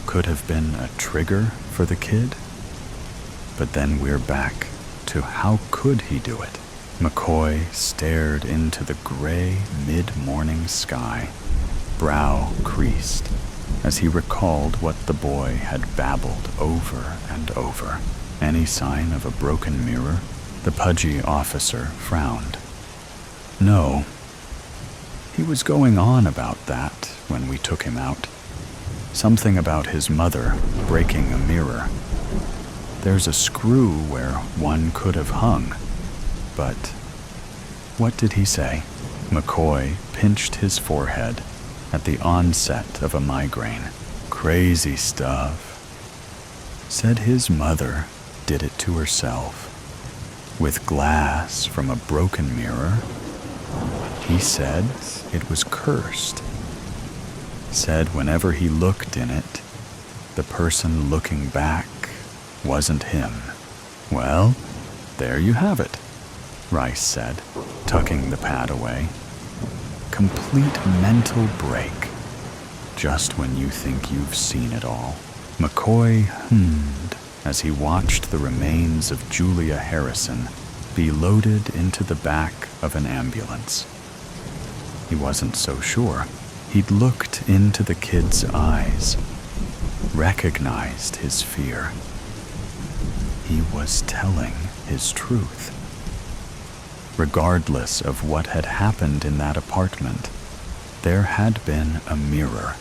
Could have been a trigger for the kid. But then we're back to how could he do it? McCoy stared into the gray mid-morning sky, brow creased, as he recalled what the boy had babbled over and over. Any sign of a broken mirror? The pudgy officer frowned. No. He was going on about that when we took him out. Something about his mother breaking a mirror. There's a screw where one could have hung, but what did he say? McCoy pinched his forehead at the onset of a migraine. Crazy stuff. Said his mother did it to herself, with glass from a broken mirror. He said it was cursed. Said whenever he looked in it, the person looking back wasn't him. Well, there you have it, Rice said, tucking the pad away. Complete mental break, just when you think you've seen it all. McCoy hummed as he watched the remains of Julia Harrison be loaded into the back of an ambulance. He wasn't so sure. He'd looked into the kid's eyes, recognized his fear. He was telling his truth. Regardless of what had happened in that apartment, there had been a mirror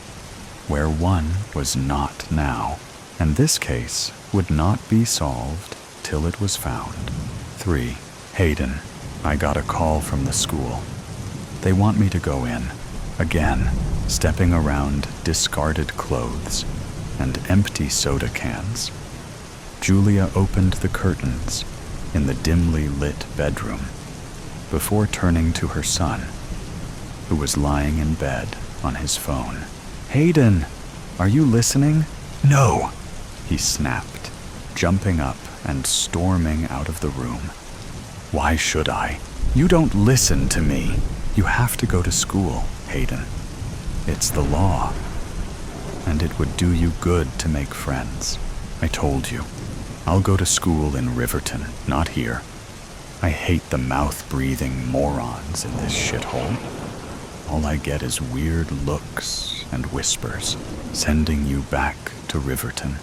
where one was not now, and this case would not be solved till it was found. 3. Hayden, I got a call from the school. They want me to go in, again, stepping around discarded clothes and empty soda cans. Julia opened the curtains in the dimly lit bedroom before turning to her son, who was lying in bed on his phone. Hayden, are you listening? No, he snapped, jumping up and storming out of the room. Why should I? You don't listen to me. You have to go to school, Hayden. It's the law. And it would do you good to make friends. I told you. I'll go to school in Riverton, not here. I hate the mouth-breathing morons in this shithole. All I get is weird looks and whispers. Sending you back to Riverton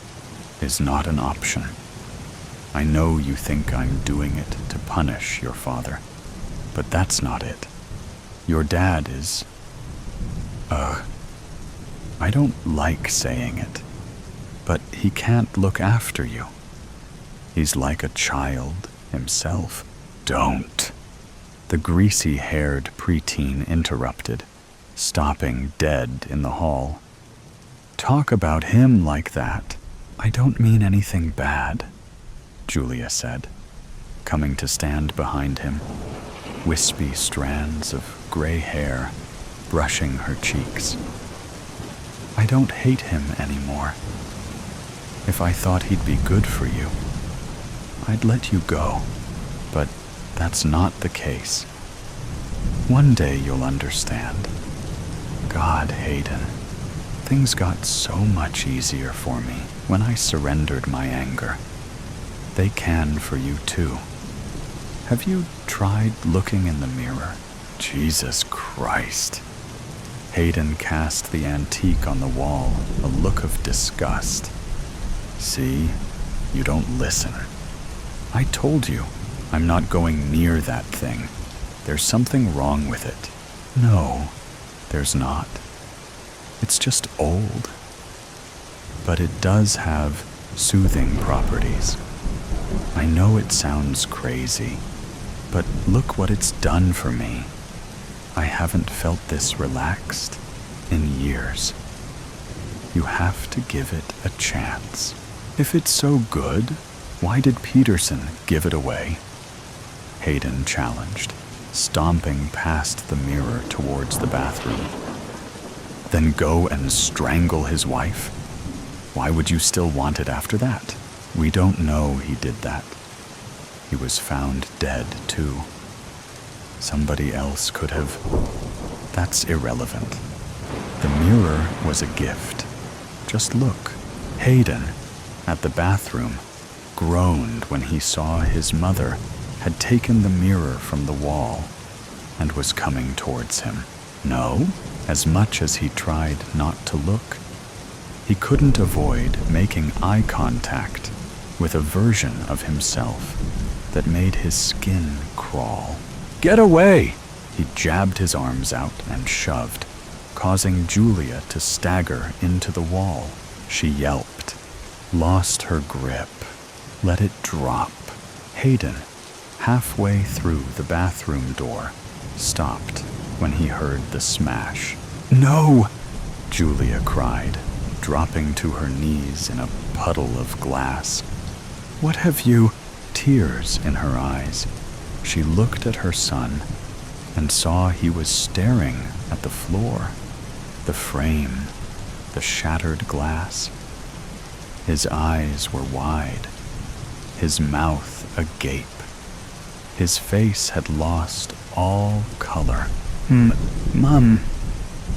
is not an option. I know you think I'm doing it to punish your father, but that's not it. Your dad is... I don't like saying it, but he can't look after you. He's like a child himself. Don't. The greasy-haired preteen interrupted, stopping dead in the hall. Talk about him like that. I don't mean anything bad, Julia said, coming to stand behind him, wispy strands of gray hair brushing her cheeks. I don't hate him anymore. If I thought he'd be good for you, I'd let you go, but that's not the case. One day you'll understand. God, Hayden, things got so much easier for me when I surrendered my anger. They can for you too. Have you tried looking in the mirror? Jesus Christ. Hayden cast the antique on the wall, a look of disgust. See? You don't listen. I told you, I'm not going near that thing. There's something wrong with it. No, there's not. It's just old. But it does have soothing properties. I know it sounds crazy, but look what it's done for me. I haven't felt this relaxed in years. You have to give it a chance. If it's so good, why did Peterson give it away? Hayden challenged, stomping past the mirror towards the bathroom. Then go and strangle his wife? Why would you still want it after that? We don't know he did that. He was found dead, too. Somebody else could have. That's irrelevant. The mirror was a gift. Just look. Hayden, at the bathroom, groaned when he saw his mother had taken the mirror from the wall and was coming towards him. No, as much as he tried not to look, he couldn't avoid making eye contact with a version of himself that made his skin crawl. Get away! He jabbed his arms out and shoved, causing Julia to stagger into the wall. She yelped, lost her grip, let it drop. Hayden, halfway through the bathroom door, stopped when he heard the smash. No! Julia cried, dropping to her knees in a puddle of glass. What have you? Tears in her eyes. She looked at her son and saw he was staring at the floor, the frame, the shattered glass. His eyes were wide, his mouth agape. His face had lost all color. Mum,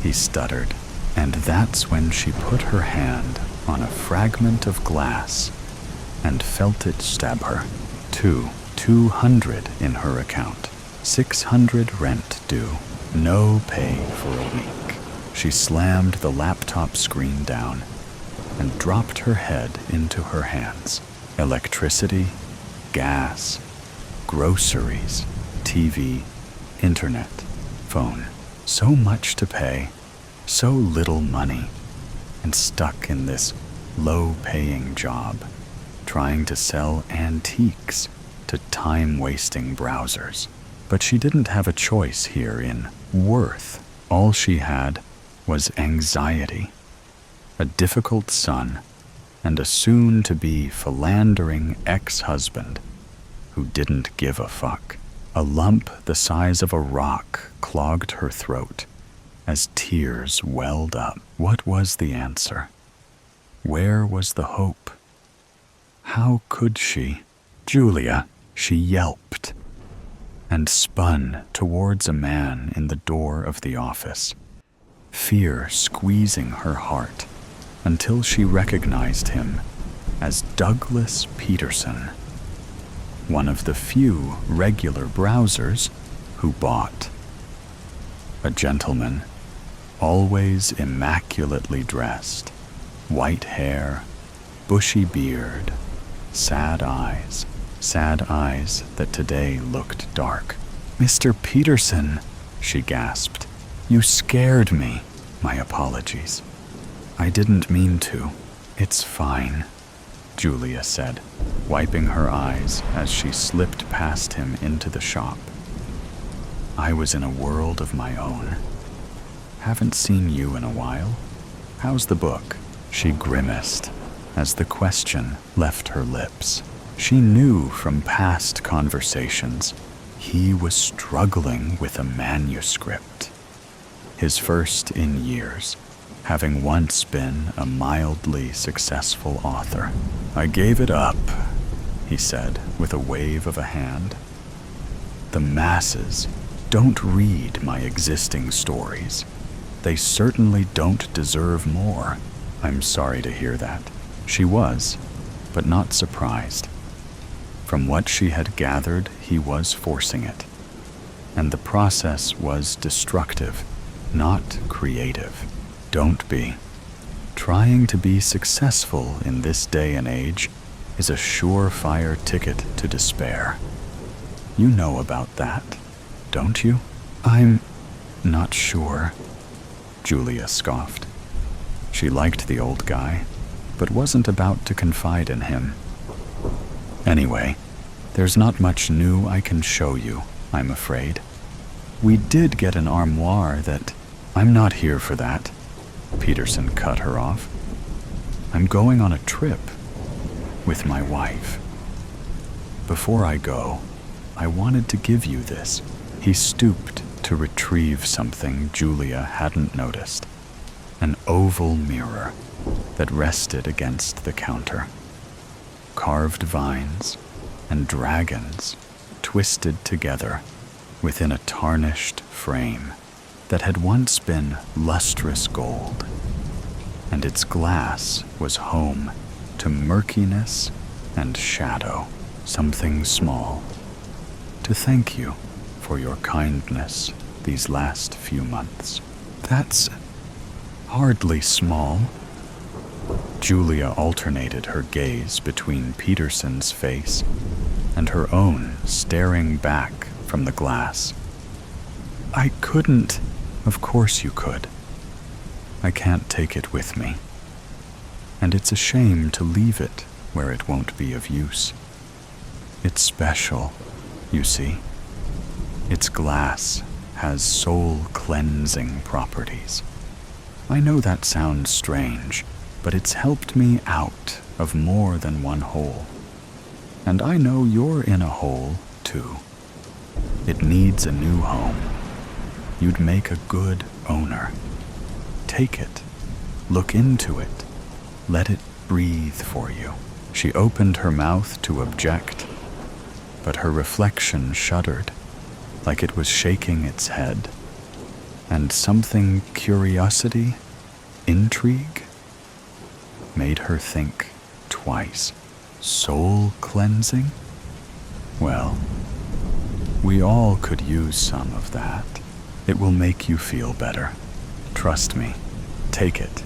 he stuttered, and that's when she put her hand on a fragment of glass and felt it stab her. 200 in her account, 600 rent due, no pay for a week. She slammed the laptop screen down and dropped her head into her hands. Electricity, gas, groceries, TV, internet, phone. So much to pay, so little money, and stuck in this low-paying job, trying to sell antiques to time-wasting browsers. But she didn't have a choice here in worth. All she had was anxiety, a difficult son, and a soon-to-be philandering ex-husband who didn't give a fuck. A lump the size of a rock clogged her throat as tears welled up. What was the answer? Where was the hope? How could she? Julia, she yelped, and spun towards a man in the door of the office, fear squeezing her heart until she recognized him as Douglas Peterson, one of the few regular browsers who bought. A gentleman, always immaculately dressed, white hair, bushy beard, sad eyes that today looked dark. Mr. Peterson, she gasped. You scared me. My apologies. I didn't mean to. It's fine, Julia said, wiping her eyes as she slipped past him into the shop. I was in a world of my own. Haven't seen you in a while. How's the book? She grimaced as the question left her lips. She knew from past conversations he was struggling with a manuscript. His first in years, having once been a mildly successful author. I gave it up, he said with a wave of a hand. The masses don't read my existing stories. They certainly don't deserve more. I'm sorry to hear that. She was, but not surprised. From what she had gathered, he was forcing it, and the process was destructive not creative. Don't be. Trying to be successful in this day and age is a surefire ticket to despair. You know about that, don't you? I'm not sure, Julia scoffed. She liked the old guy, but wasn't about to confide in him. Anyway, there's not much new I can show you, I'm afraid. We did get an armoire that... I'm not here for that, Peterson cut her off. I'm going on a trip with my wife. Before I go, I wanted to give you this. He stooped to retrieve something Julia hadn't noticed. An oval mirror that rested against the counter. Carved vines and dragons twisted together within a tarnished frame that had once been lustrous gold, and its glass was home to murkiness and shadow, something small, to thank you for your kindness these last few months. That's hardly small. Julia alternated her gaze between Peterson's face and her own, staring back from the glass. I couldn't. Of course you could. I can't take it with me. And it's a shame to leave it where it won't be of use. It's special, you see. Its glass has soul-cleansing properties. I know that sounds strange, but it's helped me out of more than one hole. And I know you're in a hole, too. It needs a new home. You'd make a good owner. Take it. Look into it. Let it breathe for you. She opened her mouth to object, but her reflection shuddered, like it was shaking its head. And something curiosity, intrigue, made her think twice. Soul cleansing? Well, we all could use some of that. It will make you feel better. Trust me. Take it.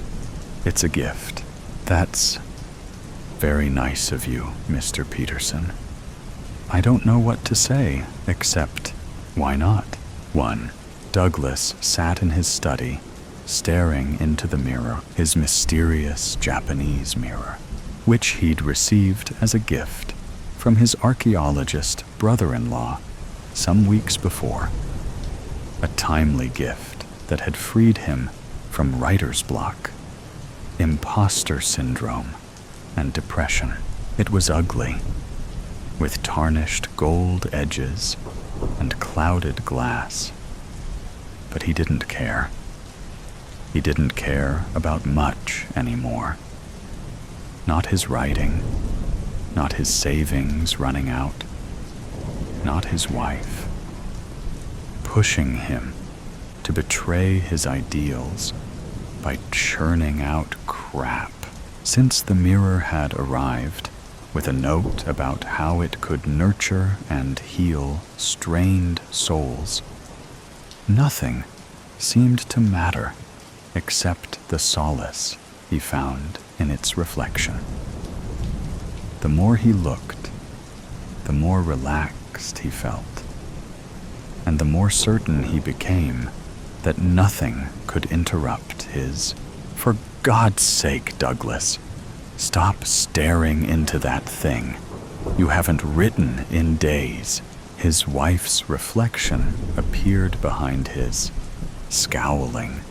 It's a gift. That's very nice of you, Mr. Peterson. I don't know what to say, except, why not? 1. Douglas sat in his study, staring into the mirror, his mysterious Japanese mirror, which he'd received as a gift from his archaeologist brother-in-law some weeks before. A timely gift that had freed him from writer's block, imposter syndrome, and depression. It was ugly, with tarnished gold edges and clouded glass. But he didn't care. He didn't care about much anymore. Not his writing, not his savings running out, not his wife, pushing him to betray his ideals by churning out crap. Since the mirror had arrived with a note about how it could nurture and heal strained souls, nothing seemed to matter except the solace he found in its reflection. The more he looked, the more relaxed he felt, and the more certain he became that nothing could interrupt his... For God's sake, Douglas, stop staring into that thing. You haven't written in days. His wife's reflection appeared behind his, scowling,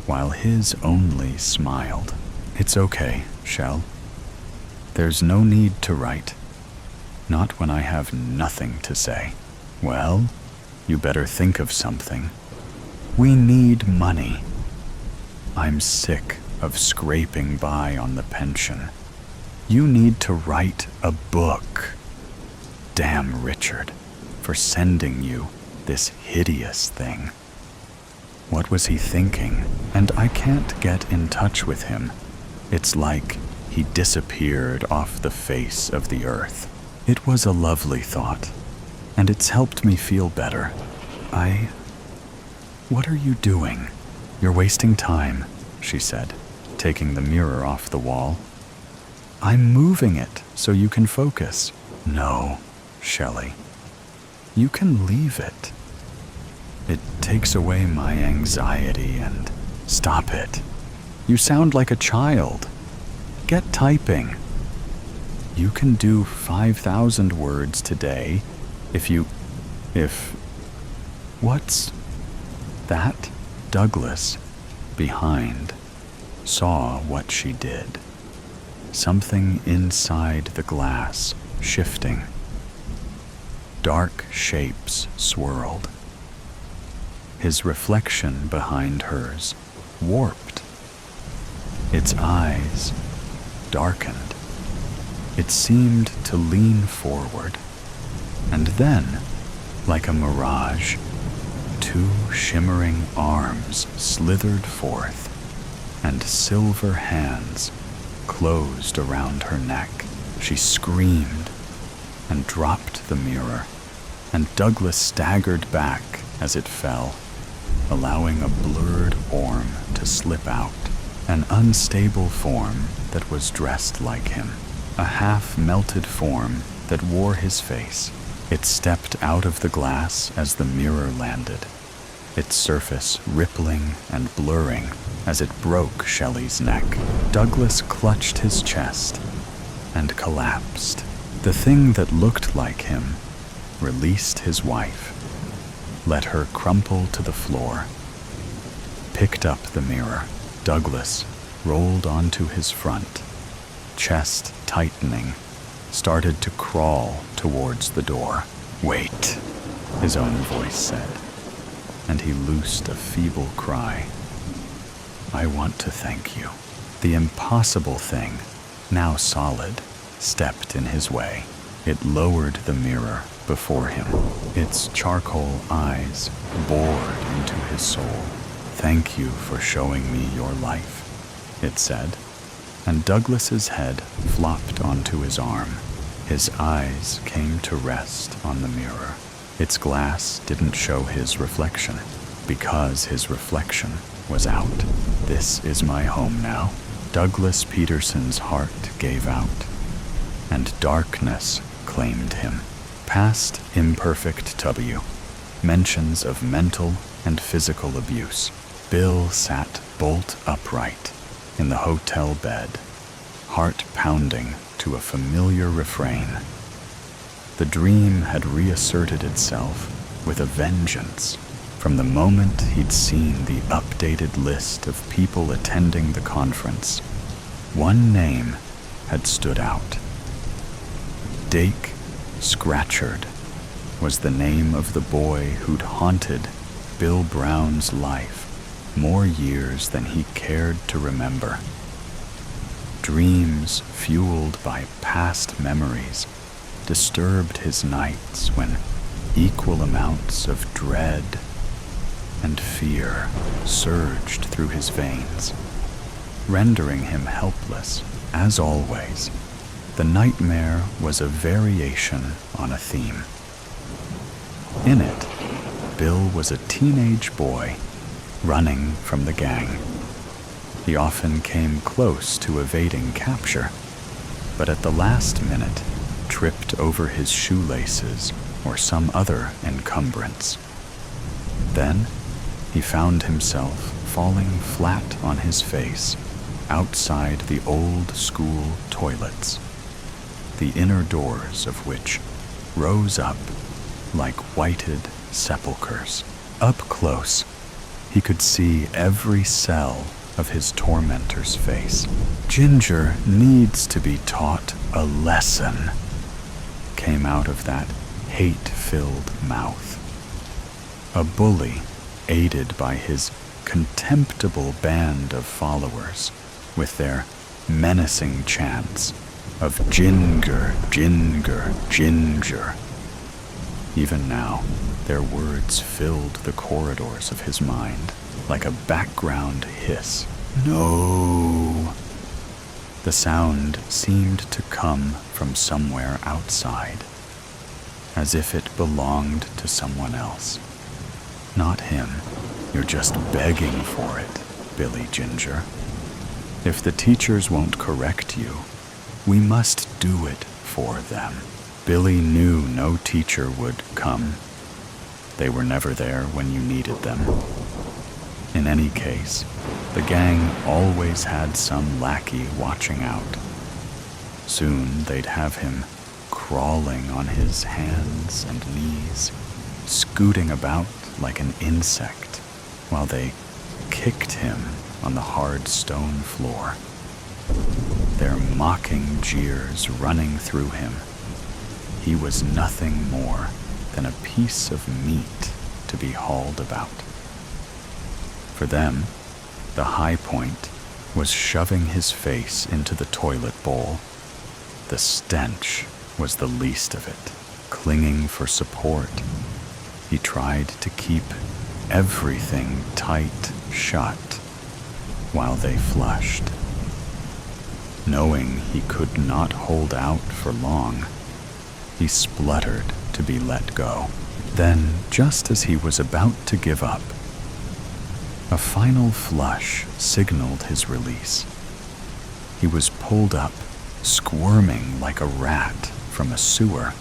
while his only smiled. It's okay, Shell. There's no need to write. Not when I have nothing to say. Well, you better think of something. We need money. I'm sick of scraping by on the pension. You need to write a book. Damn Richard for sending you this hideous thing. What was he thinking? And I can't get in touch with him. It's like he disappeared off the face of the earth. It was a lovely thought, and it's helped me feel better. What are you doing? You're wasting time, she said, taking the mirror off the wall. I'm moving it so you can focus. No, Shelley. You can leave it. It takes away my anxiety and... Stop it. You sound like a child. Get typing. You can do 5,000 words today if... What's that? Douglas, behind, saw what she did. Something inside the glass shifting. Dark shapes swirled. His reflection behind hers warped. Its eyes darkened. It seemed to lean forward, and then, like a mirage, two shimmering arms slithered forth, and silver hands closed around her neck. She screamed and dropped the mirror, and Douglas staggered back as it fell, allowing a blurred form to slip out, an unstable form that was dressed like him, a half-melted form that wore his face. It stepped out of the glass as the mirror landed, its surface rippling and blurring as it broke Shelley's neck. Douglas clutched his chest and collapsed. The thing that looked like him released his wife, let her crumple to the floor, picked up the mirror. Douglas rolled onto his front, chest tightening, started to crawl towards the door. Wait, his own voice said, and he loosed a feeble cry. I want to thank you. The impossible thing, now solid, stepped in his way. It lowered the mirror before him, its charcoal eyes bored into his soul. Thank you for showing me your life, it said, and Douglas's head flopped onto his arm. His eyes came to rest on the mirror. Its glass didn't show his reflection, because his reflection was out. This is my home now. Douglas Peterson's heart gave out, and darkness claimed him. Past Imperfect W. Mentions of mental and physical abuse. Bill sat bolt upright in the hotel bed, heart pounding to a familiar refrain. The dream had reasserted itself with a vengeance from the moment he'd seen the updated list of people attending the conference. One name had stood out. Dake Scratchard was the name of the boy who'd haunted Bill Brown's life more years than he cared to remember. Dreams fueled by past memories disturbed his nights when equal amounts of dread and fear surged through his veins, rendering him helpless. As always, the nightmare was a variation on a theme. In it, Bill was a teenage boy running from the gang. He often came close to evading capture, but at the last minute tripped over his shoelaces or some other encumbrance. Then he found himself falling flat on his face outside the old school toilets, the inner doors of which rose up like whited sepulchres. Up close, he could see every cell of his tormentor's face. Ginger needs to be taught a lesson, came out of that hate-filled mouth. A bully, aided by his contemptible band of followers, with their menacing chants of Ginger, Ginger, Ginger. Even now, their words filled the corridors of his mind like a background hiss. No! The sound seemed to come from somewhere outside, as if it belonged to someone else. Not him. You're just begging for it, Billy Ginger. If the teachers won't correct you, we must do it for them. Billy knew no teacher would come. They were never there when you needed them. In any case, the gang always had some lackey watching out. Soon they'd have him crawling on his hands and knees, scooting about like an insect, while they kicked him on the hard stone floor. Their mocking jeers running through him. He was nothing more than a piece of meat to be hauled about. For them, the high point was shoving his face into the toilet bowl. The stench was the least of it. Clinging for support, he tried to keep everything tight shut while they flushed. Knowing he could not hold out for long, he spluttered to be let go. Then, just as he was about to give up, a final flush signaled his release. He was pulled up, squirming like a rat from a sewer,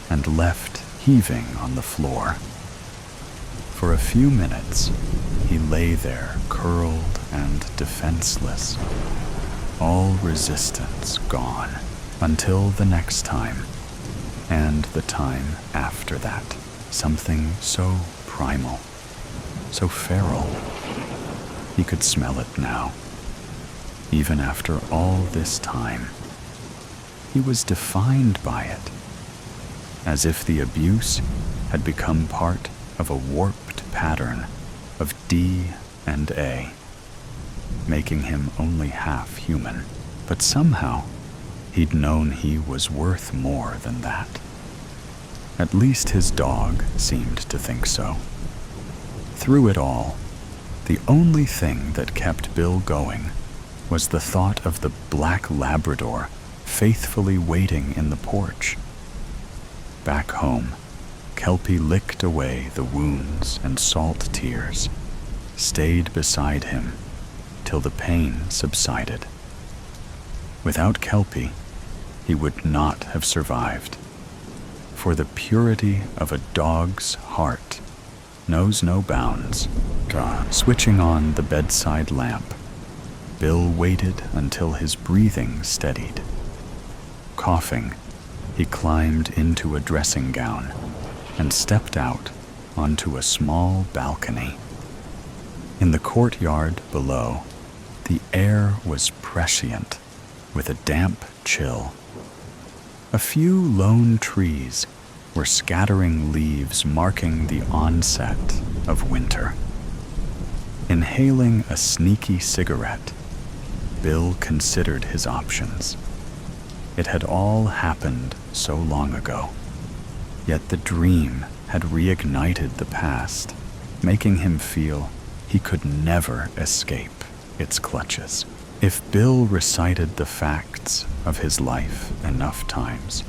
and left heaving on the floor. For a few minutes, he lay there curled and defenseless, all resistance gone, until the next time, and the time after that. Something so primal, so feral. He could smell it now. Even after all this time, he was defined by it, as if the abuse had become part of a warped pattern of D and A, making him only half human. But somehow, he'd known he was worth more than that. At least his dog seemed to think so. Through it all, the only thing that kept Bill going was the thought of the black Labrador faithfully waiting in the porch. Back home, Kelpie licked away the wounds and salt tears, stayed beside him till the pain subsided. Without Kelpie, he would not have survived, for the purity of a dog's heart knows no bounds. Switching on the bedside lamp, Bill waited until his breathing steadied. Coughing, he climbed into a dressing gown and stepped out onto a small balcony. In the courtyard below, the air was prescient with a damp chill. A few lone trees were scattering leaves marking the onset of winter. Inhaling a sneaky cigarette, Bill considered his options. It had all happened so long ago, yet the dream had reignited the past, making him feel he could never escape its clutches. If Bill recited the facts of his life enough times,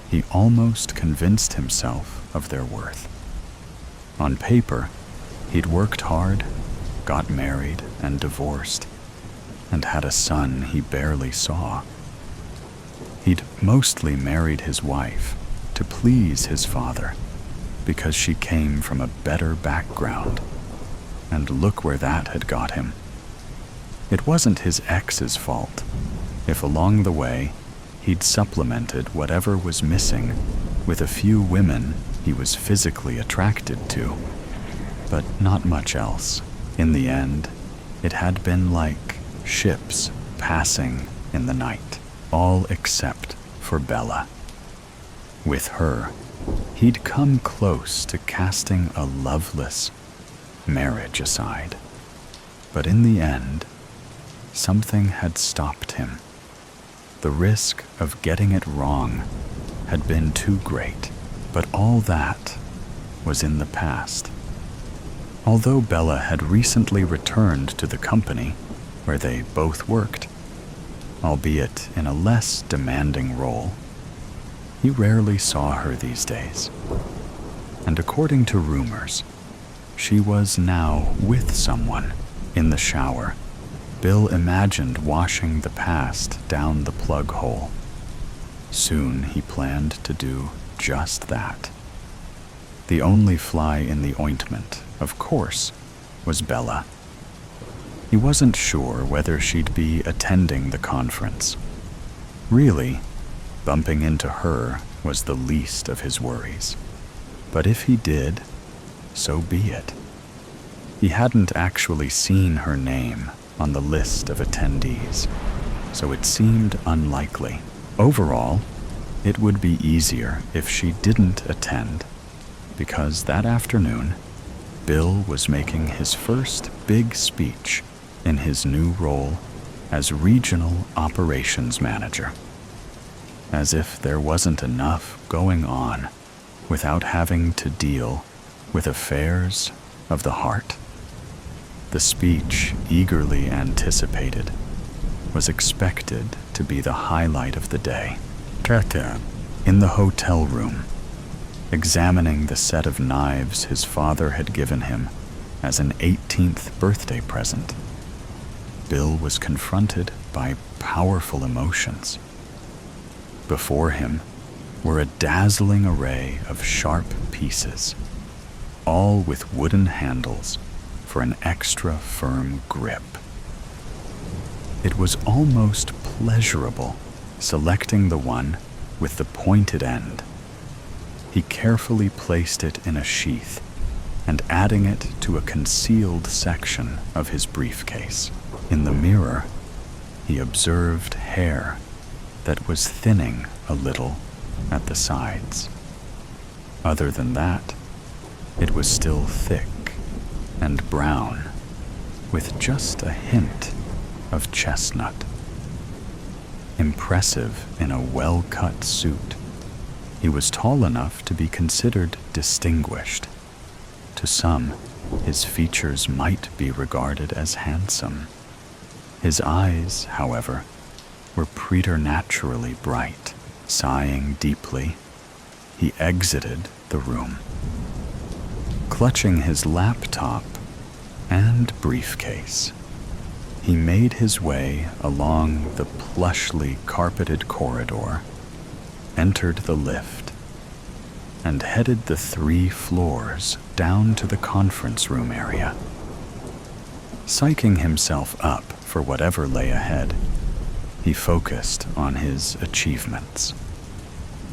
he almost convinced himself of their worth. On paper, he'd worked hard, got married and divorced, and had a son he barely saw. He'd mostly married his wife to please his father because she came from a better background, and look where that had got him. It wasn't his ex's fault if along the way he'd supplemented whatever was missing with a few women he was physically attracted to, but not much else. In the end, it had been like ships passing in the night, all except for Bella. With her, he'd come close to casting a loveless marriage aside. But in the end, something had stopped him. The risk of getting it wrong had been too great, but all that was in the past. Although Bella had recently returned to the company where they both worked, albeit in a less demanding role, he rarely saw her these days. And according to rumors, She was now with someone in the shower. Bill imagined washing the past down the plug hole. Soon he planned to do just that. The only fly in the ointment, of course, was Bella. He wasn't sure whether she'd be attending the conference. Really, bumping into her was the least of his worries. But if he did, so be it. He hadn't actually seen her name on the list of attendees, so it seemed unlikely. Overall, it would be easier if she didn't attend, because that afternoon, Bill was making his first big speech in his new role as Regional Operations Manager. As if there wasn't enough going on without having to deal with affairs of the heart. The speech, eagerly anticipated, was expected to be the highlight of the day. In the hotel room, examining the set of knives his father had given him as an 18th birthday present, Bill was confronted by powerful emotions. Before him were a dazzling array of sharp pieces, all with wooden handles for an extra firm grip. It was almost pleasurable selecting the one with the pointed end. He carefully placed it in a sheath and adding it to a concealed section of his briefcase. In the mirror, he observed hair that was thinning a little at the sides. Other than that, it was still thick and brown, with just a hint of chestnut. Impressive in a well-cut suit, he was tall enough to be considered distinguished. To some, his features might be regarded as handsome. His eyes, however, were preternaturally bright. Sighing deeply, he exited the room. Clutching his laptop and briefcase, he made his way along the plushly carpeted corridor, entered the lift, and headed the 3 floors down to the conference room area. Psyching himself up for whatever lay ahead, he focused on his achievements.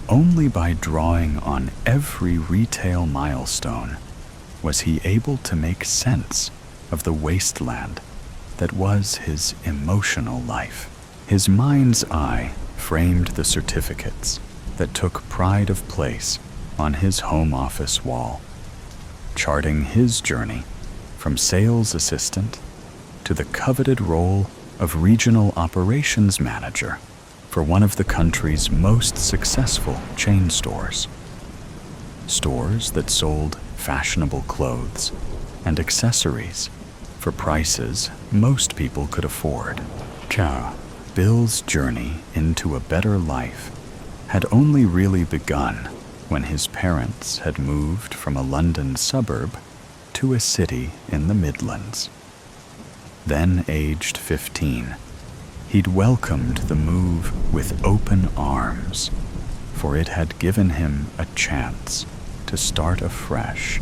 Only by drawing on every retail milestone was he able to make sense of the wasteland that was his emotional life. His mind's eye framed the certificates that took pride of place on his home office wall, charting his journey from sales assistant to the coveted role of Regional Operations Manager for one of the country's most successful chain stores. Stores that sold fashionable clothes and accessories for prices most people could afford. Bill's journey into a better life had only really begun when his parents had moved from a London suburb to a city in the Midlands. Then aged 15, he'd welcomed the move with open arms, for it had given him a chance to start afresh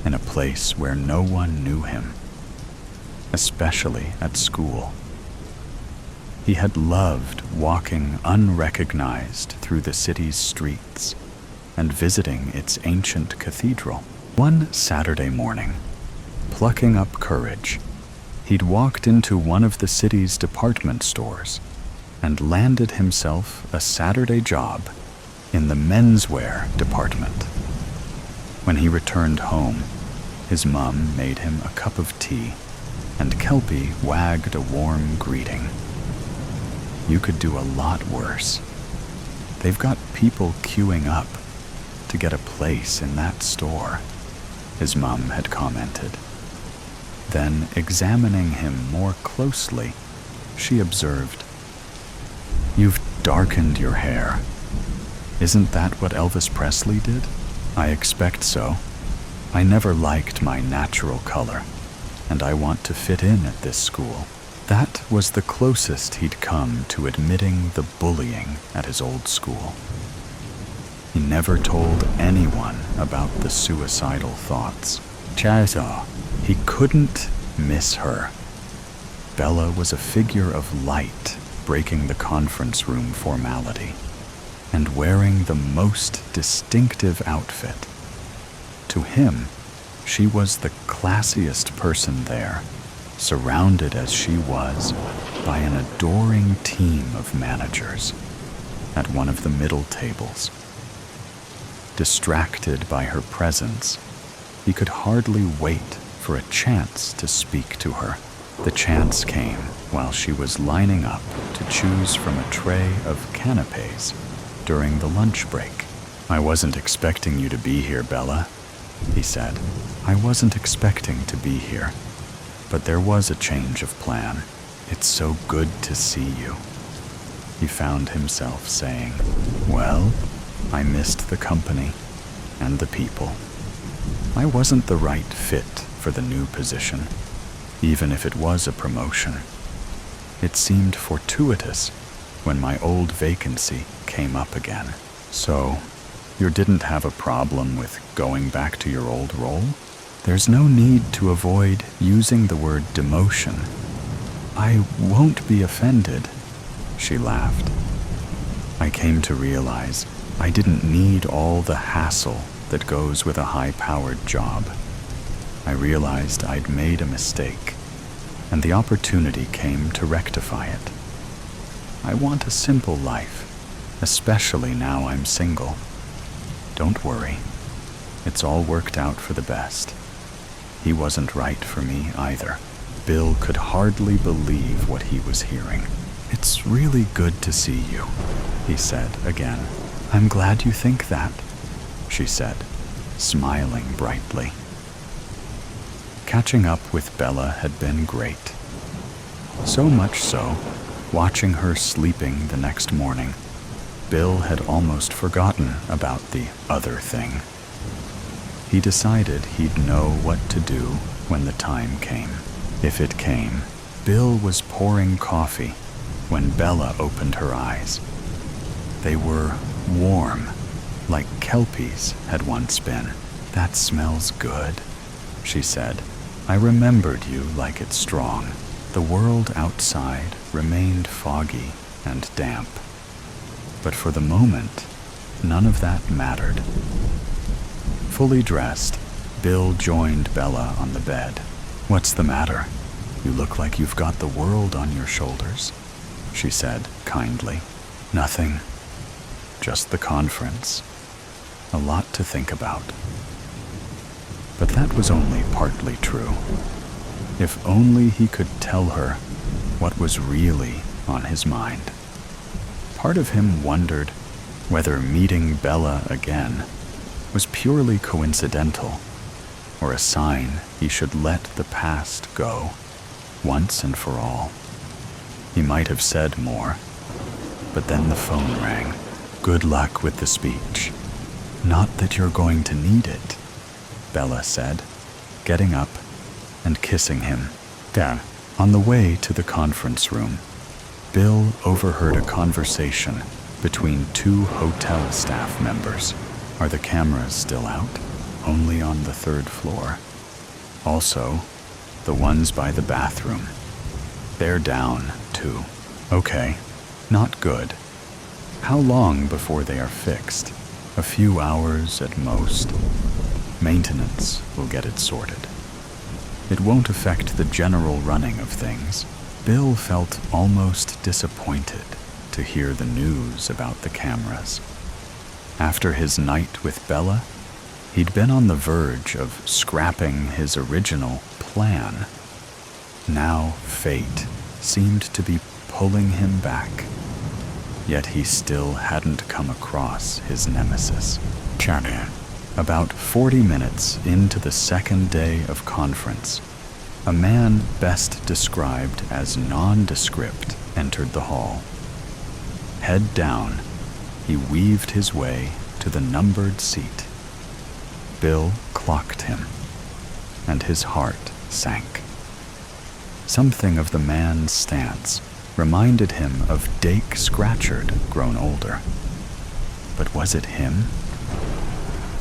in a place where no one knew him, especially at school. He had loved walking unrecognized through the city's streets and visiting its ancient cathedral. One Saturday morning, plucking up courage, he'd walked into one of the city's department stores and landed himself a Saturday job in the menswear department. When he returned home, his mum made him a cup of tea, and Kelpie wagged a warm greeting. You could do a lot worse. They've got people queuing up to get a place in that store, his mum had commented. Then, examining him more closely, she observed, "You've darkened your hair. Isn't that what Elvis Presley did?" "I expect so," I never liked my natural color, and I want to fit in at this school. That was the closest he'd come to admitting the bullying at his old school. He never told anyone about the suicidal thoughts. Chazo, he couldn't miss her. Bella was a figure of light breaking the conference room formality and wearing the most distinctive outfit. To him, she was the classiest person there, surrounded as she was by an adoring team of managers at one of the middle tables. Distracted by her presence, he could hardly wait for a chance to speak to her. The chance came while she was lining up to choose from a tray of canapes during the lunch break. I wasn't expecting you to be here, Bella, he said. I wasn't expecting to be here, but there was a change of plan. It's so good to see you. He found himself saying, well, I missed the company and the people. I wasn't the right fit for the new position, even if it was a promotion. It seemed fortuitous when my old vacancy came up again. So, you didn't have a problem with going back to your old role? There's no need to avoid using the word demotion. I won't be offended, she laughed. I came to realize I didn't need all the hassle that goes with a high-powered job. I realized I'd made a mistake, and the opportunity came to rectify it. I want a simple life, especially now I'm single. Don't worry, it's all worked out for the best. He wasn't right for me either. Bill could hardly believe what he was hearing. It's really good to see you, he said again. I'm glad you think that, she said, smiling brightly. Catching up with Bella had been great. So much so, watching her sleeping the next morning, Bill had almost forgotten about the other thing. He decided he'd know what to do when the time came. If it came, Bill was pouring coffee when Bella opened her eyes. They were warm, like kelpies had once been. That smells good, she said. I remembered you like it's strong. The world outside remained foggy and damp. But for the moment, none of that mattered. Fully dressed, Bill joined Bella on the bed. What's the matter? You look like you've got the world on your shoulders, she said kindly. Nothing. Just the conference. A lot to think about. But that was only partly true. If only he could tell her what was really on his mind. Part of him wondered whether meeting Bella again was purely coincidental, or a sign he should let the past go, once and for all. He might have said more, but then the phone rang. Good luck with the speech. Not that you're going to need it, Bella said, getting up and kissing him. Down. On the way to the conference room, Bill overheard a conversation between two hotel staff members. Are the cameras still out? Only on the 3rd floor. Also, the ones by the bathroom. They're down, too. Okay, not good. How long before they are fixed? A few hours at most. Maintenance will get it sorted. It won't affect the general running of things. Bill felt almost disappointed to hear the news about the cameras. After his night with Bella, he'd been on the verge of scrapping his original plan. Now fate seemed to be pulling him back, yet he still hadn't come across his nemesis. About 40 minutes into the second day of conference, a man best described as nondescript entered the hall. Head down, he weaved his way to the numbered seat. Bill clocked him, and his heart sank. Something of the man's stance reminded him of Dake Scratchard grown older. But was it him?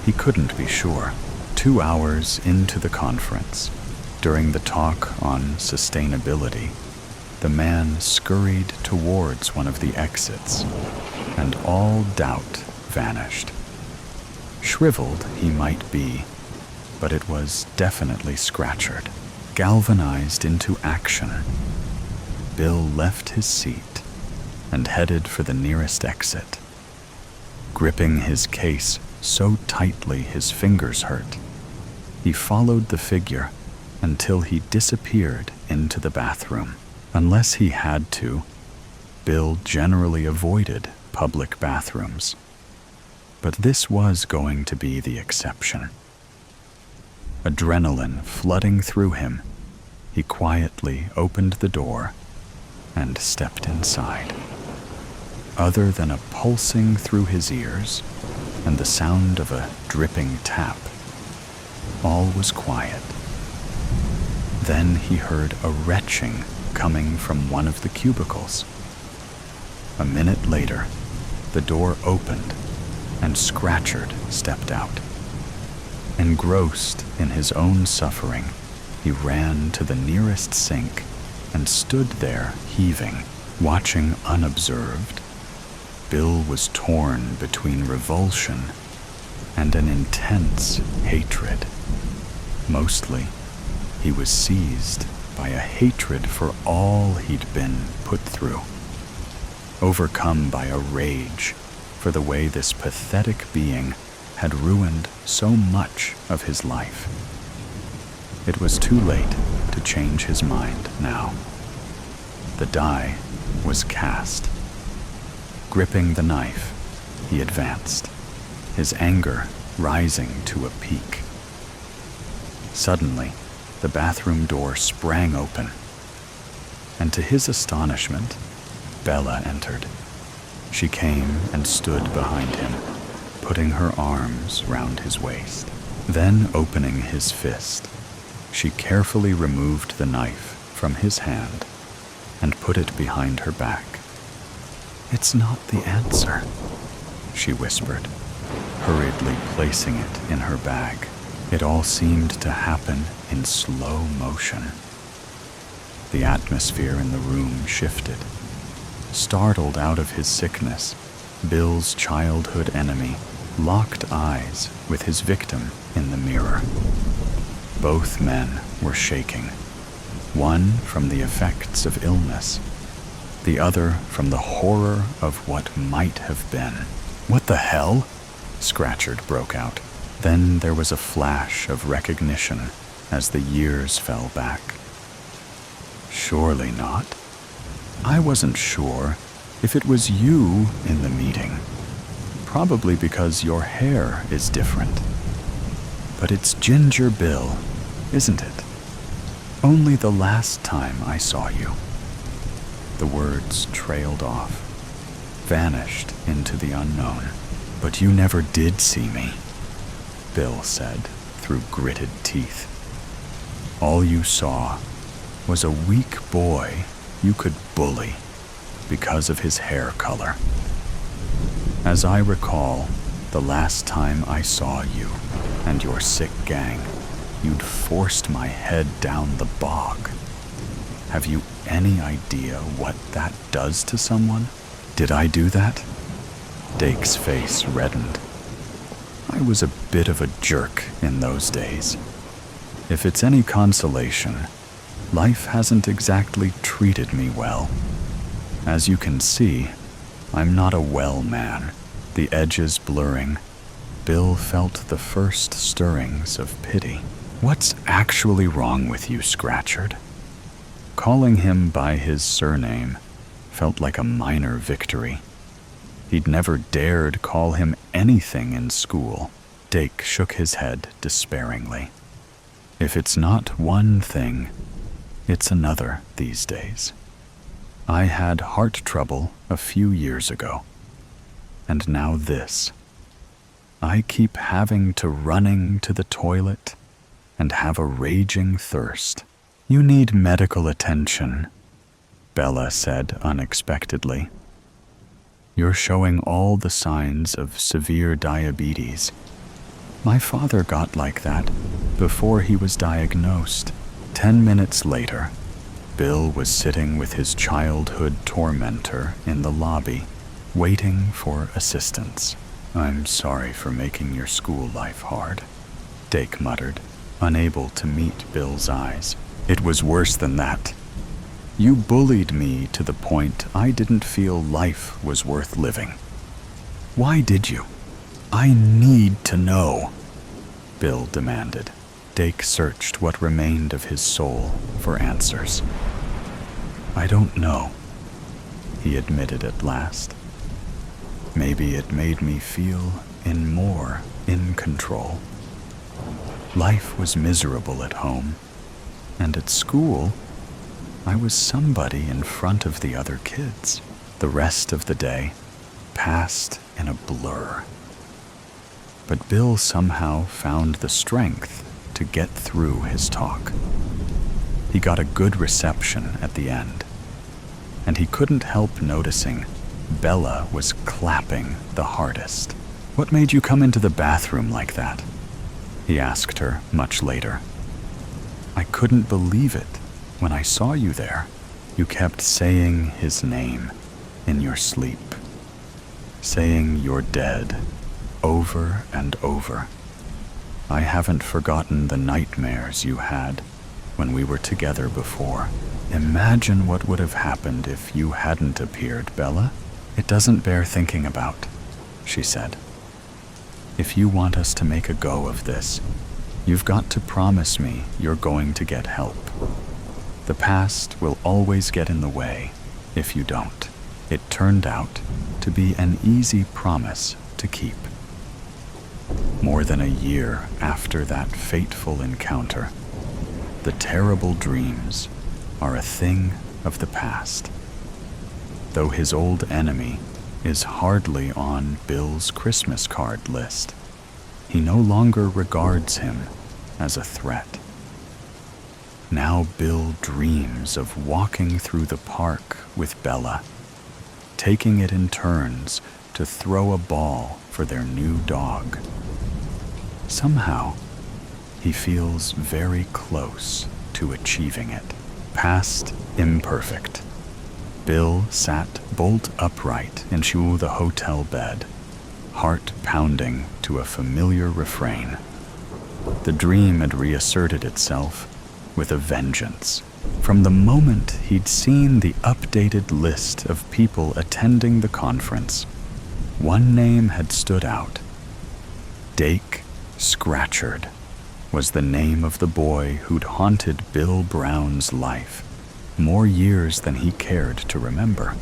He couldn't be sure. 2 hours into the conference, during the talk on sustainability, the man scurried towards one of the exits, and all doubt vanished. Shriveled he might be, but it was definitely Scratchard, galvanized into action. Bill left his seat and headed for the nearest exit. Gripping his case so tightly his fingers hurt, he followed the figure until he disappeared into the bathroom. Unless he had to, Bill generally avoided public bathrooms. But this was going to be the exception. Adrenaline flooding through him, he quietly opened the door and stepped inside. Other than a pulsing through his ears and the sound of a dripping tap, all was quiet. Then he heard a retching coming from one of the cubicles. A minute later, the door opened and Scratchard stepped out. Engrossed in his own suffering, he ran to the nearest sink and stood there heaving, watching unobserved. Bill was torn between revulsion and an intense hatred. Mostly, he was seized by a hatred for all he'd been put through, overcome by a rage for the way this pathetic being had ruined so much of his life. It was too late to change his mind now. The die was cast. Gripping the knife, he advanced, his anger rising to a peak. Suddenly, the bathroom door sprang open, and to his astonishment, Bella entered. She came and stood behind him, putting her arms round his waist. Then, opening his fist, she carefully removed the knife from his hand and put it behind her back. "It's not the answer," she whispered, hurriedly placing it in her bag. It all seemed to happen in slow motion. The atmosphere in the room shifted. Startled out of his sickness, Bill's childhood enemy locked eyes with his victim in the mirror. Both men were shaking, one from the effects of illness, the other from the horror of what might have been. "What the hell?" Scratchard broke out. Then there was a flash of recognition as the years fell back. "Surely not. I wasn't sure if it was you in the meeting. Probably because your hair is different. But it's Ginger Bill, isn't it? Only the last time I saw you." The words trailed off, vanished into the unknown. "But you never did see me," Bill said through gritted teeth. "All you saw was a weak boy you could bully because of his hair color. As I recall, the last time I saw you and your sick gang, you'd forced my head down the bog. Have you any idea what that does to someone?" "Did I do that?" Dake's face reddened. "I was a bit of a jerk in those days. If it's any consolation, life hasn't exactly treated me well. As you can see, I'm not a well man." The edges blurring, Bill felt the first stirrings of pity. "What's actually wrong with you, Scratchard?" Calling him by his surname felt like a minor victory. He'd never dared call him anything in school. Dake shook his head despairingly. "If it's not one thing, it's another these days. I had heart trouble a few years ago, and now this. I keep having to running to the toilet and have a raging thirst. You need medical attention, Bella said unexpectedly. You're showing all the signs of severe diabetes. My father got like that before he was diagnosed. 10 minutes later, Bill was sitting with his childhood tormentor in the lobby, waiting for assistance. I'm sorry for making your school life hard, Dake muttered, unable to meet Bill's eyes. It was worse than that. You bullied me to the point I didn't feel life was worth living. Why did you? I need to know, Bill demanded. Dake searched what remained of his soul for answers. I don't know, he admitted at last. Maybe it made me feel more in control. Life was miserable at home, and at school, I was somebody in front of the other kids. The rest of the day passed in a blur. But Bill somehow found the strength to get through his talk. He got a good reception at the end, and he couldn't help noticing Bella was clapping the hardest. What made you come into the bathroom like that? He asked her much later. I couldn't believe it when I saw you there. You kept saying his name in your sleep, saying you're dead over and over. I haven't forgotten the nightmares you had when we were together before. Imagine what would have happened if you hadn't appeared, Bella. It doesn't bear thinking about, she said. If you want us to make a go of this, you've got to promise me you're going to get help. The past will always get in the way if you don't. It turned out to be an easy promise to keep. More than a year after that fateful encounter, the terrible dreams are a thing of the past. Though his old enemy is hardly on Bill's Christmas card list, he no longer regards him as a threat. Now Bill dreams of walking through the park with Bella, taking it in turns to throw a ball for their new dog. Somehow, he feels very close to achieving it. Past Imperfect, Bill sat bolt upright into the hotel bed, heart pounding to a familiar refrain. The dream had reasserted itself with a vengeance. From the moment he'd seen the updated list of people attending the conference, one name had stood out. Dake Scratchard was the name of the boy who'd haunted Bill Brown's life more years than he cared to remember.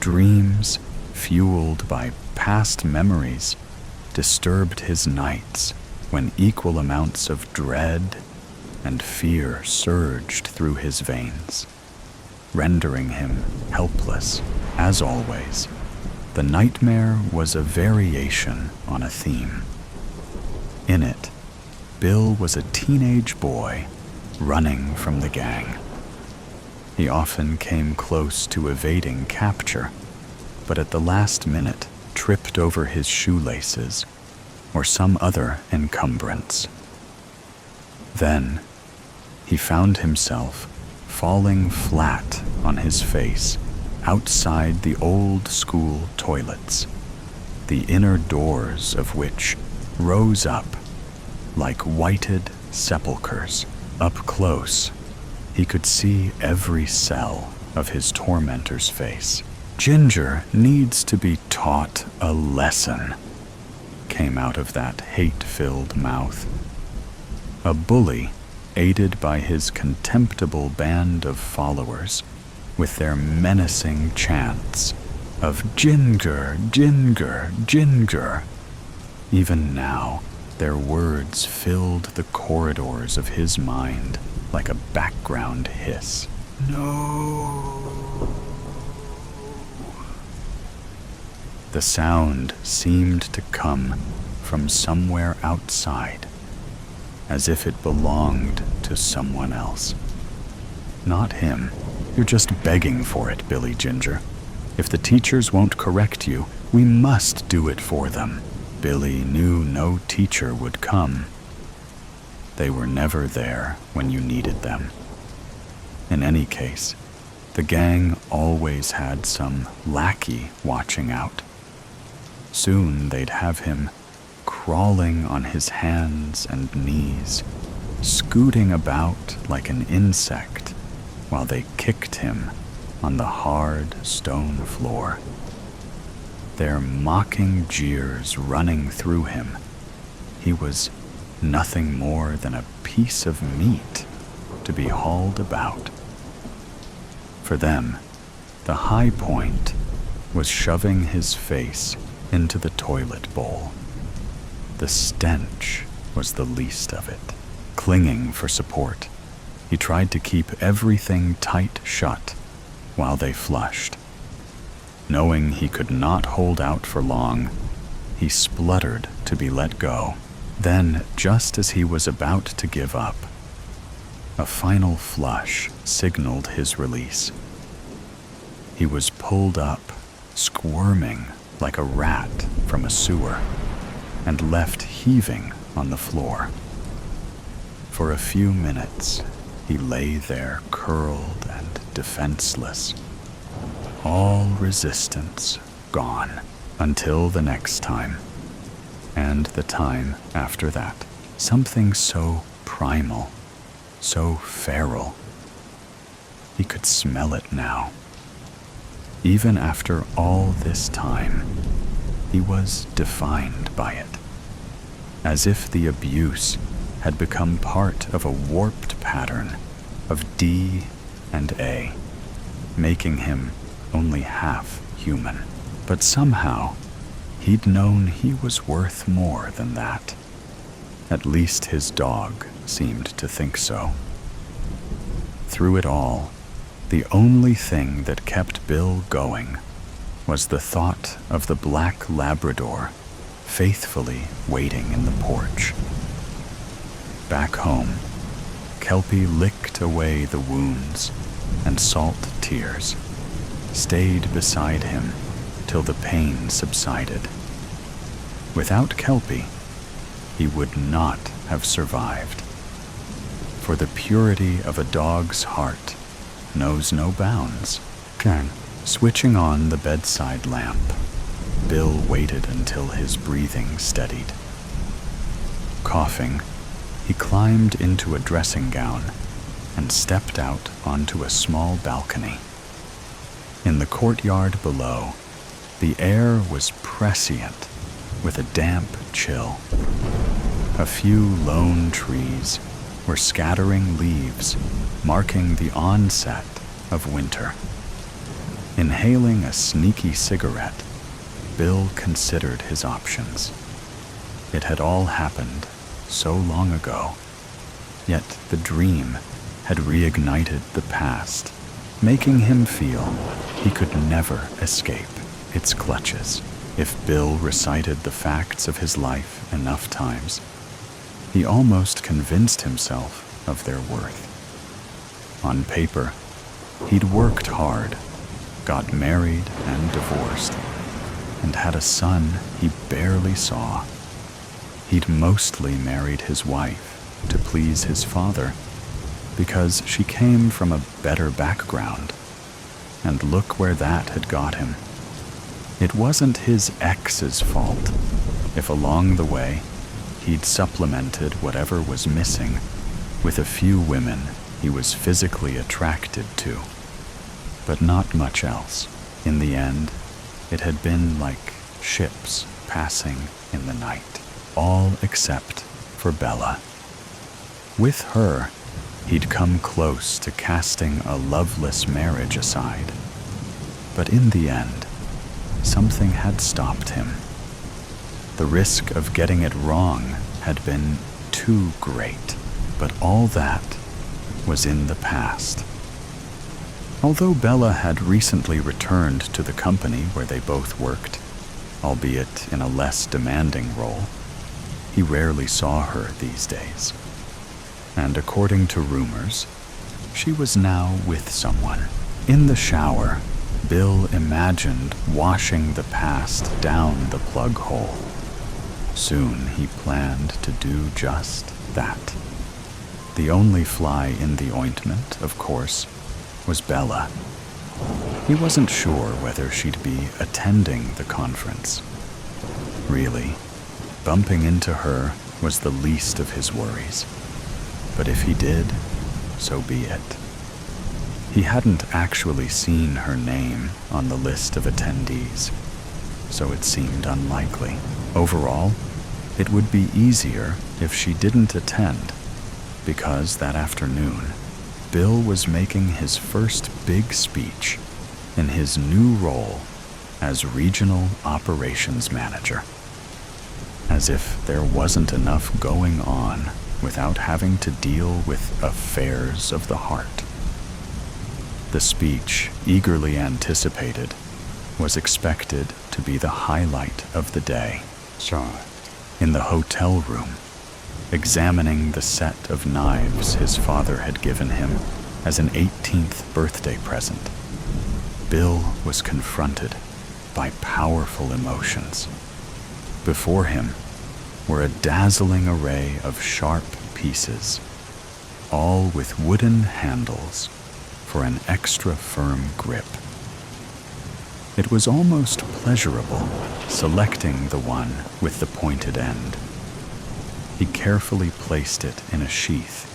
Dreams, fueled by past memories, disturbed his nights when equal amounts of dread and fear surged through his veins, rendering him helpless. As always, the nightmare was a variation on a theme. In it, Bill was a teenage boy running from the gang. He often came close to evading capture, but at the last minute tripped over his shoelaces or some other encumbrance. Then, he found himself falling flat on his face outside the old school toilets, the inner doors of which rose up like whited sepulchres. Up close, he could see every cell of his tormentor's face. Ginger needs to be taught a lesson, came out of that hate-filled mouth. A bully, aided by his contemptible band of followers, with their menacing chants of Ginger, Ginger, Ginger. Even now, their words filled the corridors of his mind like a background hiss. No. The sound seemed to come from somewhere outside, as if it belonged to someone else. Not him. You're just begging for it, Billy Ginger. If the teachers won't correct you, we must do it for them. Billy knew no teacher would come. They were never there when you needed them. In any case, the gang always had some lackey watching out. Soon they'd have him crawling on his hands and knees, scooting about like an insect while they kicked him on the hard stone floor. Their mocking jeers running through him. He was nothing more than a piece of meat to be hauled about. For them, the high point was shoving his face into the toilet bowl. The stench was the least of it. Clinging for support, he tried to keep everything tight shut while they flushed. Knowing he could not hold out for long, he spluttered to be let go. Then, just as he was about to give up, a final flush signaled his release. He was pulled up, squirming like a rat from a sewer, and left heaving on the floor. For a few minutes, he lay there curled and defenseless, all resistance gone, until the next time, and the time after that. Something so primal, so feral. He could smell it now. Even after all this time, he was defined by it, as if the abuse had become part of a warped pattern of D and A, making him only half human. But somehow, he'd known he was worth more than that. At least his dog seemed to think so. Through it all, the only thing that kept Bill going was the thought of the black Labrador faithfully waiting in the porch. Back home, Kelpie licked away the wounds and salt tears, stayed beside him till the pain subsided. Without Kelpie, he would not have survived. For the purity of a dog's heart knows no bounds. Switching on the bedside lamp, Bill waited until his breathing steadied. Coughing, he climbed into a dressing gown and stepped out onto a small balcony. In the courtyard below, the air was prescient with a damp chill. A few lone trees were scattering leaves, marking the onset of winter. Inhaling a sneaky cigarette, Bill considered his options. It had all happened so long ago, yet the dream had reignited the past, making him feel he could never escape its clutches. If Bill recited the facts of his life enough times, he almost convinced himself of their worth. On paper, he'd worked hard, got married and divorced, and had a son he barely saw. He'd mostly married his wife to please his father, because she came from a better background, and look where that had got him. It wasn't his ex's fault if along the way he'd supplemented whatever was missing with a few women he was physically attracted to, but not much else. In the end, it had been like ships passing in the night, all except for Bella. With her, he'd come close to casting a loveless marriage aside, but in the end, something had stopped him. The risk of getting it wrong had been too great, but all that was in the past. Although Bella had recently returned to the company where they both worked, albeit in a less demanding role. He rarely saw her these days. And according to rumors, she was now with someone. In the shower, Bill imagined washing the past down the plug hole. Soon he planned to do just that. The only fly in the ointment, of course, was Bella. He wasn't sure whether she'd be attending the conference. Really, bumping into her was the least of his worries. But if he did, so be it. He hadn't actually seen her name on the list of attendees, so it seemed unlikely. Overall, it would be easier if she didn't attend, because that afternoon, Bill was making his first big speech in his new role as Regional Operations Manager. As if there wasn't enough going on without having to deal with affairs of the heart. The speech, eagerly anticipated, was expected to be the highlight of the day. In the hotel room, examining the set of knives his father had given him as an 18th birthday present, Bill was confronted by powerful emotions. Before him were a dazzling array of sharp pieces, all with wooden handles for an extra firm grip. It was almost pleasurable selecting the one with the pointed end. He carefully placed it in a sheath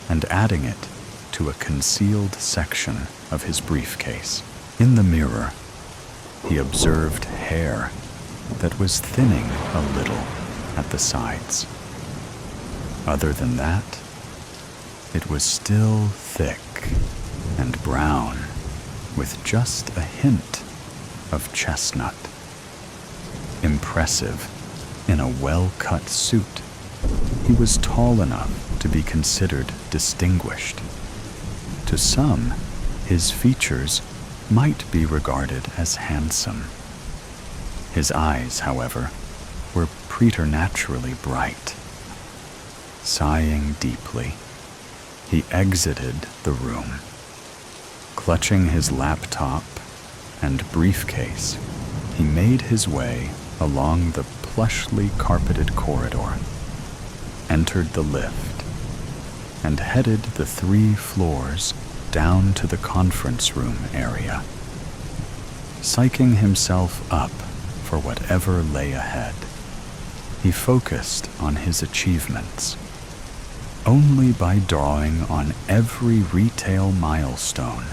and adding it to a concealed section of his briefcase. In the mirror, he observed hair that was thinning a little at the sides. Other than that, it was still thick and brown with just a hint of chestnut. Impressive in a well-cut suit, he was tall enough to be considered distinguished. To some, his features might be regarded as handsome. His eyes, however, were preternaturally bright. Sighing deeply, he exited the room. Clutching his laptop and briefcase, he made his way along the plushly carpeted corridor, entered the lift, and headed the 3 floors down to the conference room area. Psyching himself up for whatever lay ahead, he focused on his achievements. Only by drawing on every retail milestone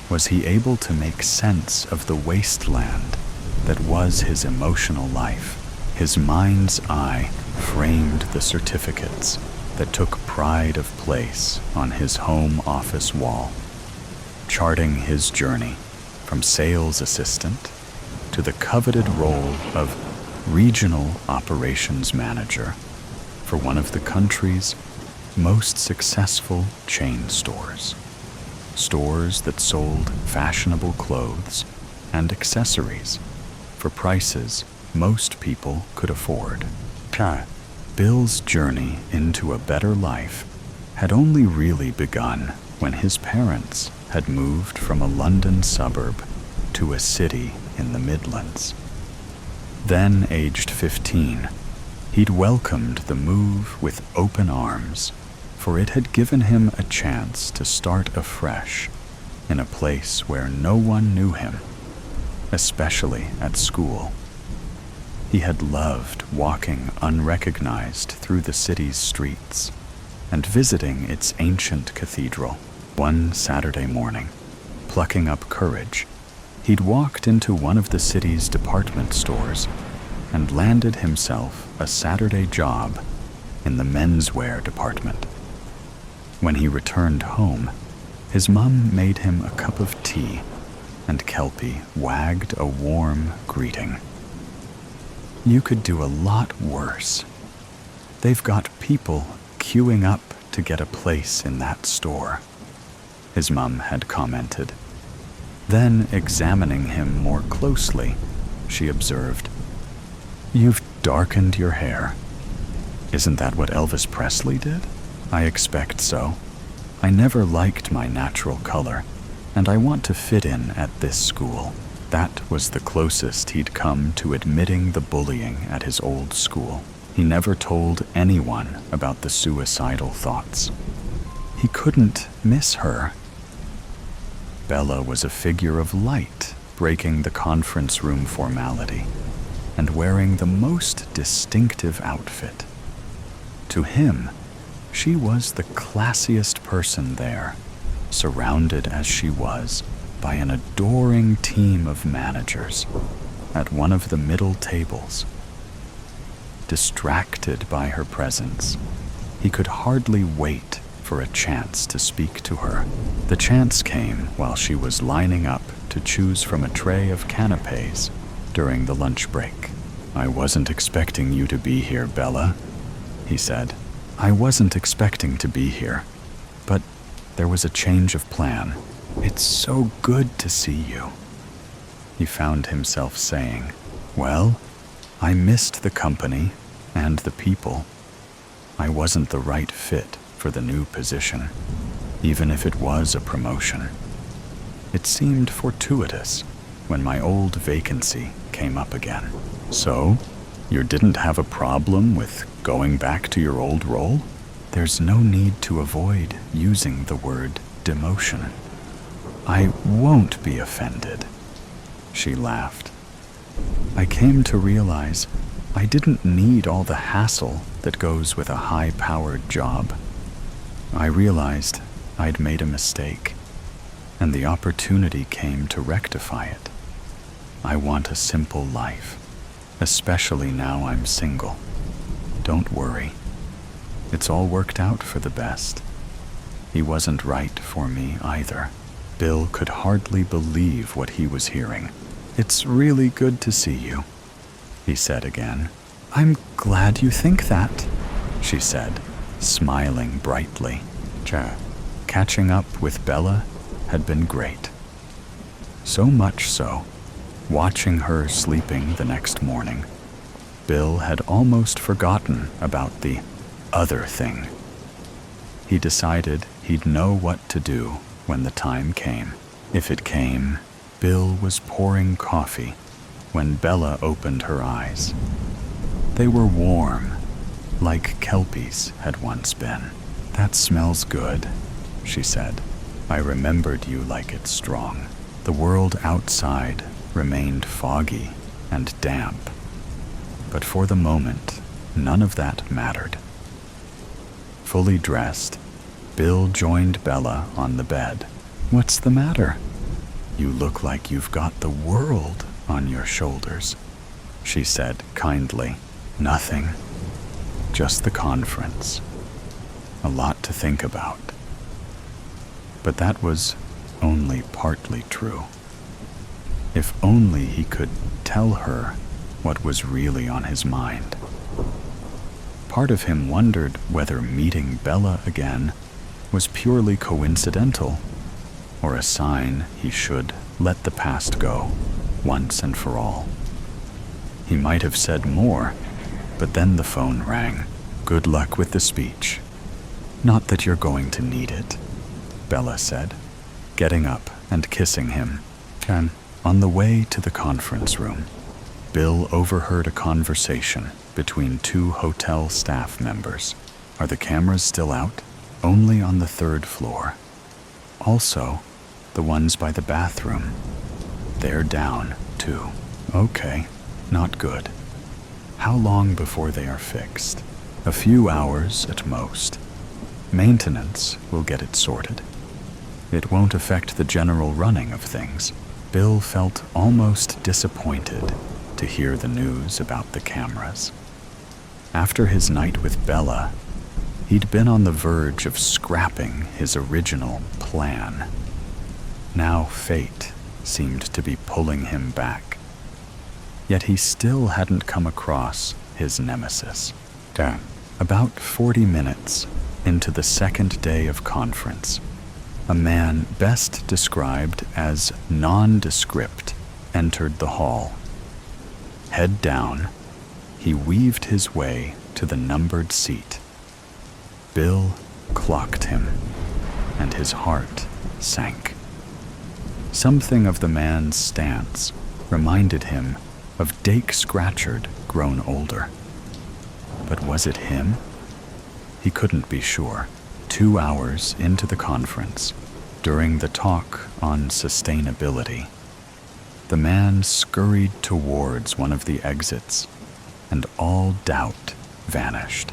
was he able to make sense of the wasteland that was his emotional life. His mind's eye framed the certificates that took pride of place on his home office wall, charting his journey from sales assistant to the coveted role of Regional Operations Manager for one of the country's most successful chain stores. Stores that sold fashionable clothes and accessories for prices most people could afford. Bill's journey into a better life had only really begun when his parents had moved from a London suburb to a city in the Midlands. Then, aged 15, he'd welcomed the move with open arms, for it had given him a chance to start afresh in a place where no one knew him, especially at school. He had loved walking unrecognized through the city's streets and visiting its ancient cathedral. One Saturday morning, plucking up courage, he'd walked into one of the city's department stores and landed himself a Saturday job in the menswear department. When he returned home, his mum made him a cup of tea, and Kelpie wagged a warm greeting. You could do a lot worse. They've got people queuing up to get a place in that store, his mum had commented. Then, examining him more closely, she observed, You've darkened your hair. Isn't that what Elvis Presley did? I expect so. I never liked my natural color, and I want to fit in at this school. That was the closest he'd come to admitting the bullying at his old school. He never told anyone about the suicidal thoughts. He couldn't miss her. Bella was a figure of light, breaking the conference room formality and wearing the most distinctive outfit. To him, she was the classiest person there, surrounded as she was by an adoring team of managers at one of the middle tables. Distracted by her presence, he could hardly wait for a chance to speak to her. The chance came while she was lining up to choose from a tray of canapes during the lunch break. I wasn't expecting you to be here, Bella, he said. I wasn't expecting to be here, but there was a change of plan. It's so good to see you, he found himself saying. Well, I missed the company and the people. I wasn't the right fit for the new position, even if it was a promotion. It seemed fortuitous when my old vacancy came up again. So, you didn't have a problem with going back to your old role? There's no need to avoid using the word demotion. I won't be offended, she laughed. I came to realize I didn't need all the hassle that goes with a high-powered job. I realized I'd made a mistake, and the opportunity came to rectify it. I want a simple life, especially now I'm single. Don't worry. It's all worked out for the best. He wasn't right for me either. Bill could hardly believe what he was hearing. It's really good to see you, he said again. I'm glad you think that, she said, smiling brightly. Catching up with Bella had been great. So much so, watching her sleeping the next morning, Bill had almost forgotten about the other thing. He decided he'd know what to do when the time came. If it came, Bill was pouring coffee when Bella opened her eyes. They were warm, like kelpies had once been. That smells good, she said. I remembered you like it strong. The world outside remained foggy and damp, but for the moment, none of that mattered. Fully dressed, Bill joined Bella on the bed. What's the matter? You look like you've got the world on your shoulders, she said kindly. Nothing, just the conference. A lot to think about. But that was only partly true. If only he could tell her what was really on his mind. Part of him wondered whether meeting Bella again was purely coincidental, or a sign he should let the past go, once and for all. He might have said more, but then the phone rang. Good luck with the speech. Not that you're going to need it, Bella said, getting up and kissing him. On the way to the conference room, Bill overheard a conversation between two hotel staff members. Are the cameras still out? Only on the 3rd floor. Also, the ones by the bathroom. They're down, too. Okay, not good. How long before they are fixed? A few hours at most. Maintenance will get it sorted. It won't affect the general running of things. Bill felt almost disappointed to hear the news about the cameras. After his night with Bella, he'd been on the verge of scrapping his original plan. Now fate seemed to be pulling him back. Yet he still hadn't come across his nemesis. About 40 minutes into the second day of conference, a man best described as nondescript entered the hall. Head down, he weaved his way to the numbered seat. Bill clocked him, and his heart sank. Something of the man's stance reminded him of Dake Scratchard grown older. But was it him? He couldn't be sure. 2 hours into the conference, during the talk on sustainability, the man scurried towards one of the exits, and all doubt vanished.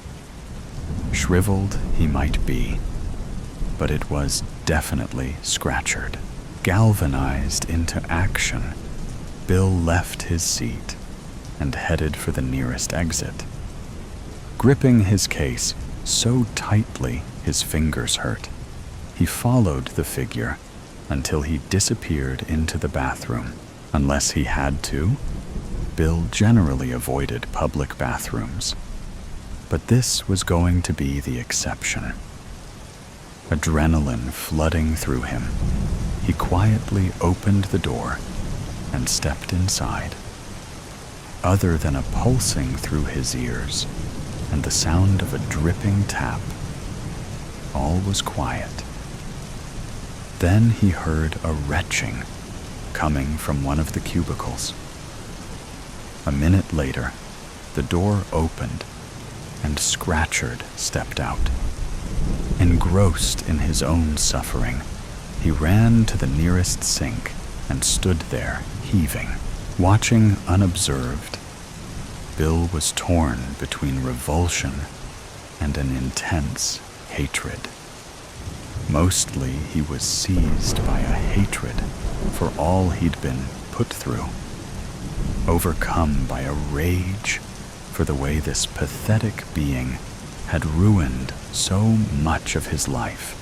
Shriveled he might be, but it was definitely Scratchard. Galvanized into action, Bill left his seat and headed for the nearest exit. Gripping his case so tightly his fingers hurt, he followed the figure until he disappeared into the bathroom. Unless he had to, Bill generally avoided public bathrooms. But this was going to be the exception. Adrenaline flooding through him, he quietly opened the door and stepped inside. Other than a pulsing through his ears and the sound of a dripping tap, all was quiet. Then he heard a retching coming from one of the cubicles. A minute later, the door opened and Scratchard stepped out. Engrossed in his own suffering, he ran to the nearest sink and stood there, heaving. Watching unobserved, Bill was torn between revulsion and an intense hatred. Mostly he was seized by a hatred for all he'd been put through, overcome by a rage for the way this pathetic being had ruined so much of his life.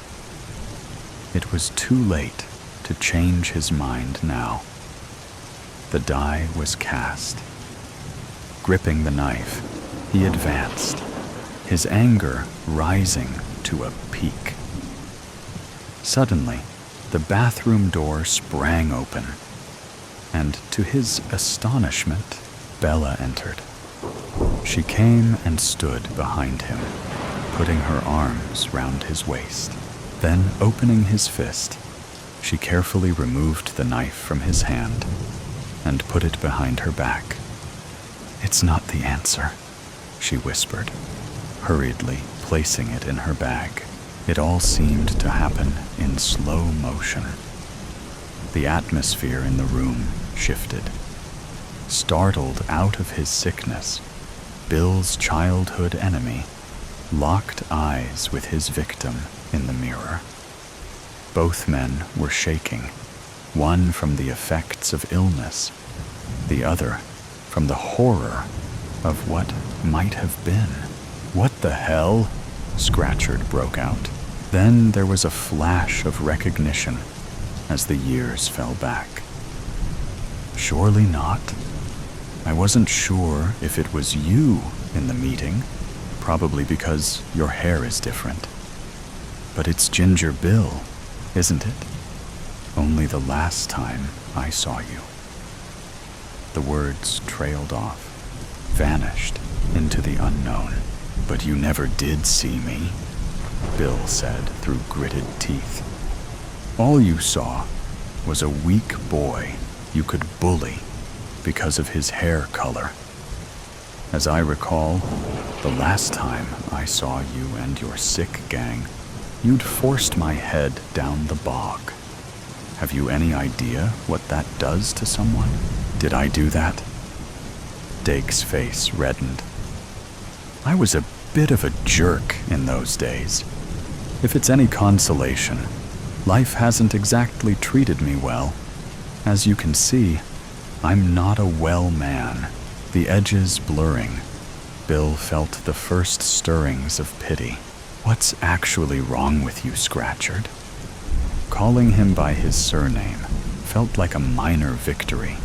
It was too late to change his mind now. The die was cast. Gripping the knife, he advanced, his anger rising to a peak. Suddenly, the bathroom door sprang open, and to his astonishment, Bella entered. She came and stood behind him, putting her arms round his waist. Then, opening his fist, she carefully removed the knife from his hand and put it behind her back. "It's not the answer," she whispered, hurriedly placing it in her bag. It all seemed to happen in slow motion. The atmosphere in the room shifted. Startled out of his sickness, Bill's childhood enemy locked eyes with his victim in the mirror. Both men were shaking, one from the effects of illness, the other from the horror of what might have been. "What the hell?" Scratchard broke out. Then there was a flash of recognition as the years fell back. "Surely not. I wasn't sure if it was you in the meeting, probably because your hair is different. But it's Ginger Bill, isn't it? Only the last time I saw you." The words trailed off, vanished into the unknown. "But you never did see me," Bill said through gritted teeth. "All you saw was a weak boy you could bully because of his hair color. As I recall, the last time I saw you and your sick gang, you'd forced my head down the bog. Have you any idea what that does to someone? Did I do that?" Dake's face reddened. "I was a bit of a jerk in those days. If it's any consolation, life hasn't exactly treated me well. As you can see, I'm not a well man." The edges blurring, Bill felt the first stirrings of pity. "What's actually wrong with you, Scratchard?" Calling him by his surname felt like a minor victory.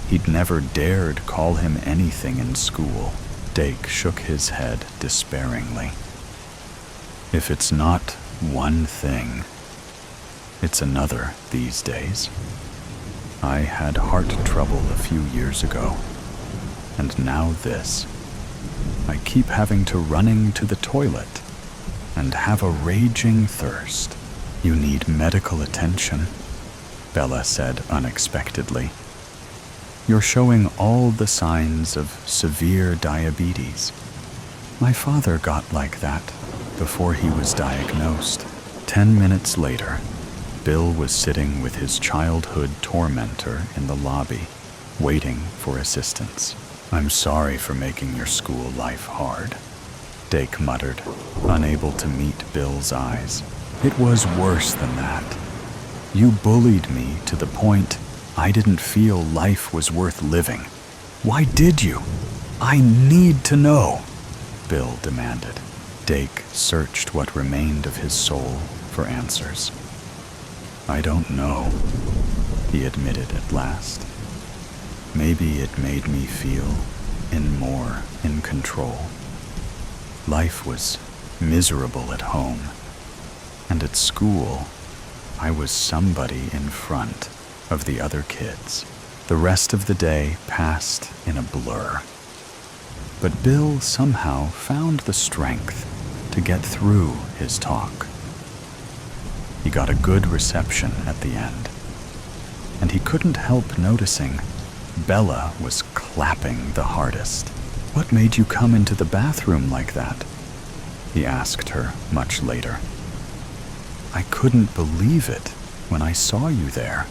He'd never dared call him anything in school. Dake shook his head despairingly. "If it's not one thing, it's another these days. I had heart trouble a few years ago, and now this. I keep having to running to the toilet and have a raging thirst. You need medical attention, Bella said unexpectedly. You're showing all the signs of severe diabetes. My father got like that before he was diagnosed. 10 minutes later, Bill was sitting with his childhood tormentor in the lobby, waiting for assistance. I'm sorry for making your school life hard, Dake muttered, unable to meet Bill's eyes. It was worse than that. You bullied me to the point I didn't feel life was worth living. Why did you? I need to know, Bill demanded. Dake searched what remained of his soul for answers. I don't know, he admitted at last. Maybe it made me feel more in control. Life was miserable at home, and at school, I was somebody in front of the other kids. The rest of the day passed in a blur. But Bill somehow found the strength to get through his talk. He got a good reception at the end, and he couldn't help noticing Bella was clapping the hardest. What made you come into the bathroom like that? He asked her much later. I couldn't believe it when I saw you there.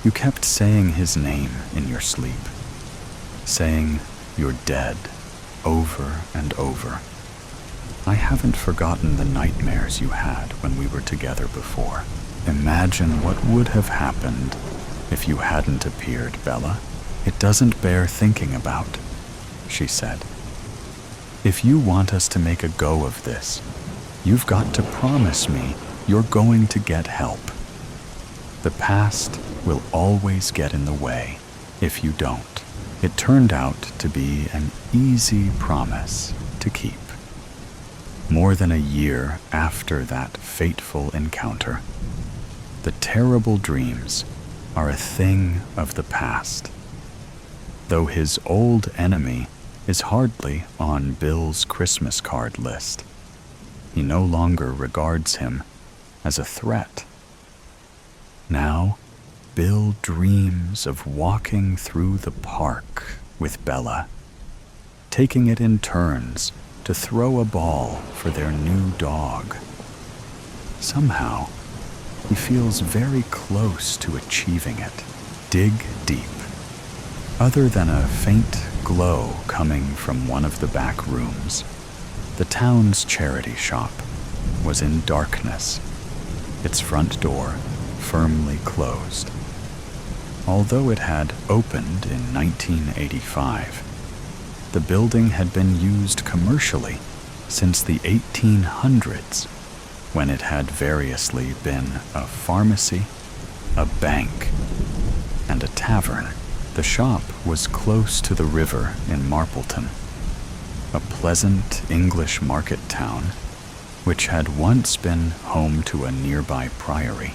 You kept saying his name in your sleep, saying you're dead over and over. I haven't forgotten the nightmares you had when we were together before. Imagine what would have happened if you hadn't appeared, Bella. It doesn't bear thinking about, she said. If you want us to make a go of this, you've got to promise me you're going to get help. The past will always get in the way if you don't. It turned out to be an easy promise to keep. More than a year after that fateful encounter, the terrible dreams are a thing of the past. Though his old enemy is hardly on Bill's Christmas card list, he no longer regards him as a threat. Now, Bill dreams of walking through the park with Bella, taking it in turns to throw a ball for their new dog. Somehow, he feels very close to achieving it. Dig deep. Other than a faint glow coming from one of the back rooms, the town's charity shop was in darkness, its front door firmly closed. Although it had opened in 1985, the building had been used commercially since the 1800s, when it had variously been a pharmacy, a bank, and a tavern. The shop was close to the river in Marpleton, a pleasant English market town which had once been home to a nearby priory.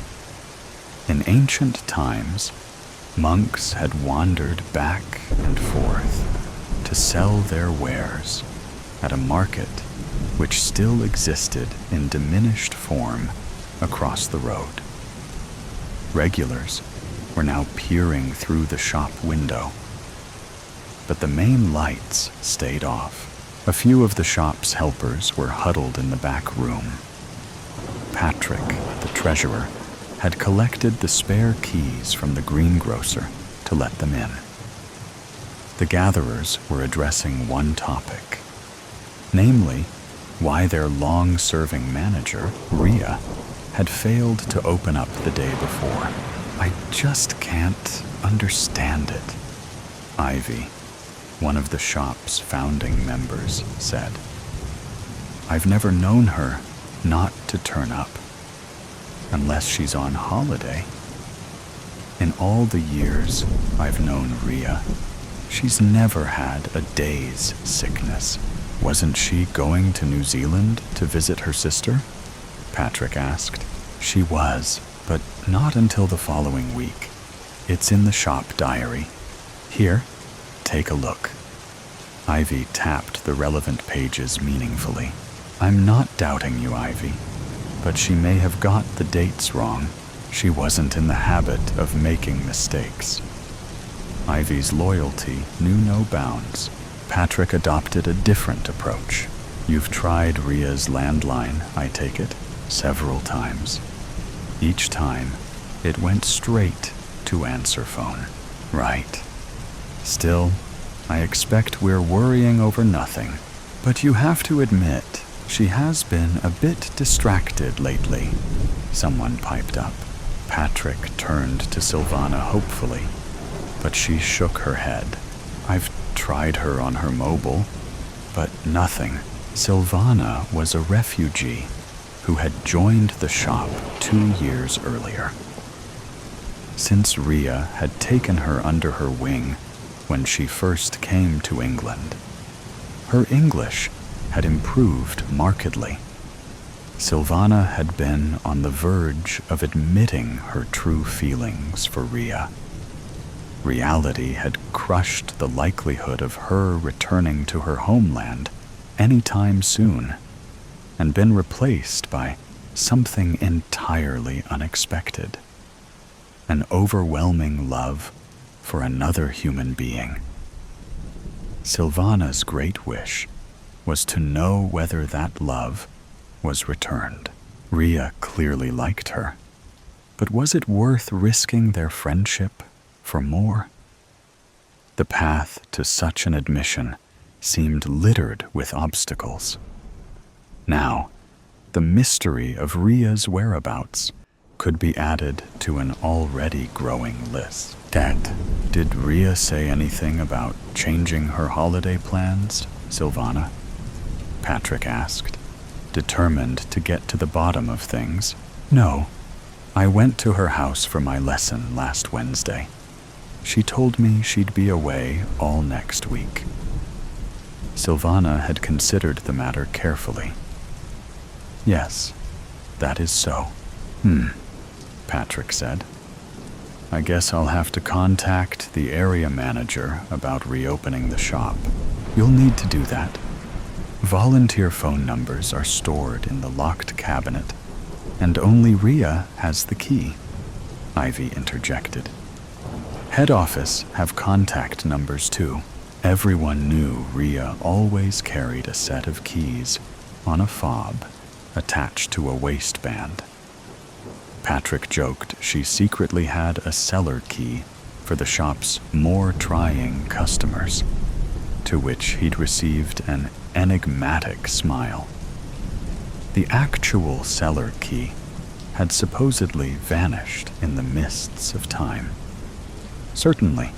In ancient times, monks had wandered back and forth to sell their wares at a market which still existed in diminished form across the road. Regulars were now peering through the shop window, but the main lights stayed off. A few of the shop's helpers were huddled in the back room. Patrick, the treasurer, had collected the spare keys from the greengrocer to let them in. The gatherers were addressing one topic, namely, why their long-serving manager, Rhea, had failed to open up the day before. I just can't understand it, Ivy, one of the shop's founding members, said. I've never known her not to turn up, unless she's on holiday. In all the years I've known Rhea, she's never had a day's sickness. Wasn't she going to New Zealand to visit her sister? Patrick asked. She was, but not until the following week. It's in the shop diary. Here, take a look. Ivy tapped the relevant pages meaningfully. I'm not doubting you, Ivy, but she may have got the dates wrong. She wasn't in the habit of making mistakes. Ivy's loyalty knew no bounds. Patrick adopted a different approach. You've tried Ria's landline, I take it, several times. Each time, it went straight to answer phone. Right. Still, I expect we're worrying over nothing. But you have to admit, she has been a bit distracted lately, someone piped up. Patrick turned to Silvana hopefully, but she shook her head. I've tried her on her mobile, but nothing. Silvana was a refugee who had joined the shop 2 years earlier. Since Ria had taken her under her wing when she first came to England, her English had improved markedly. Silvana had been on the verge of admitting her true feelings for Ria. Reality had crushed the likelihood of her returning to her homeland anytime soon, and been replaced by something entirely unexpected. An overwhelming love for another human being. Silvana's great wish was to know whether that love was returned. Ria clearly liked her, but was it worth risking their friendship for more? The path to such an admission seemed littered with obstacles. Now, the mystery of Ria's whereabouts could be added to an already growing list. Did Ria say anything about changing her holiday plans, Silvana? Patrick asked, determined to get to the bottom of things. No, I went to her house for my lesson last Wednesday. She told me she'd be away all next week. Silvana had considered the matter carefully. Yes, that is so. Patrick said. I guess I'll have to contact the area manager about reopening the shop. You'll need to do that. Volunteer phone numbers are stored in the locked cabinet, and only Ria has the key, Ivy interjected. Head office have contact numbers too. Everyone knew Ria always carried a set of keys on a fob attached to a waistband. Patrick joked she secretly had a cellar key for the shop's more trying customers, to which he'd received an enigmatic smile. The actual cellar key had supposedly vanished in the mists of time. Certainly,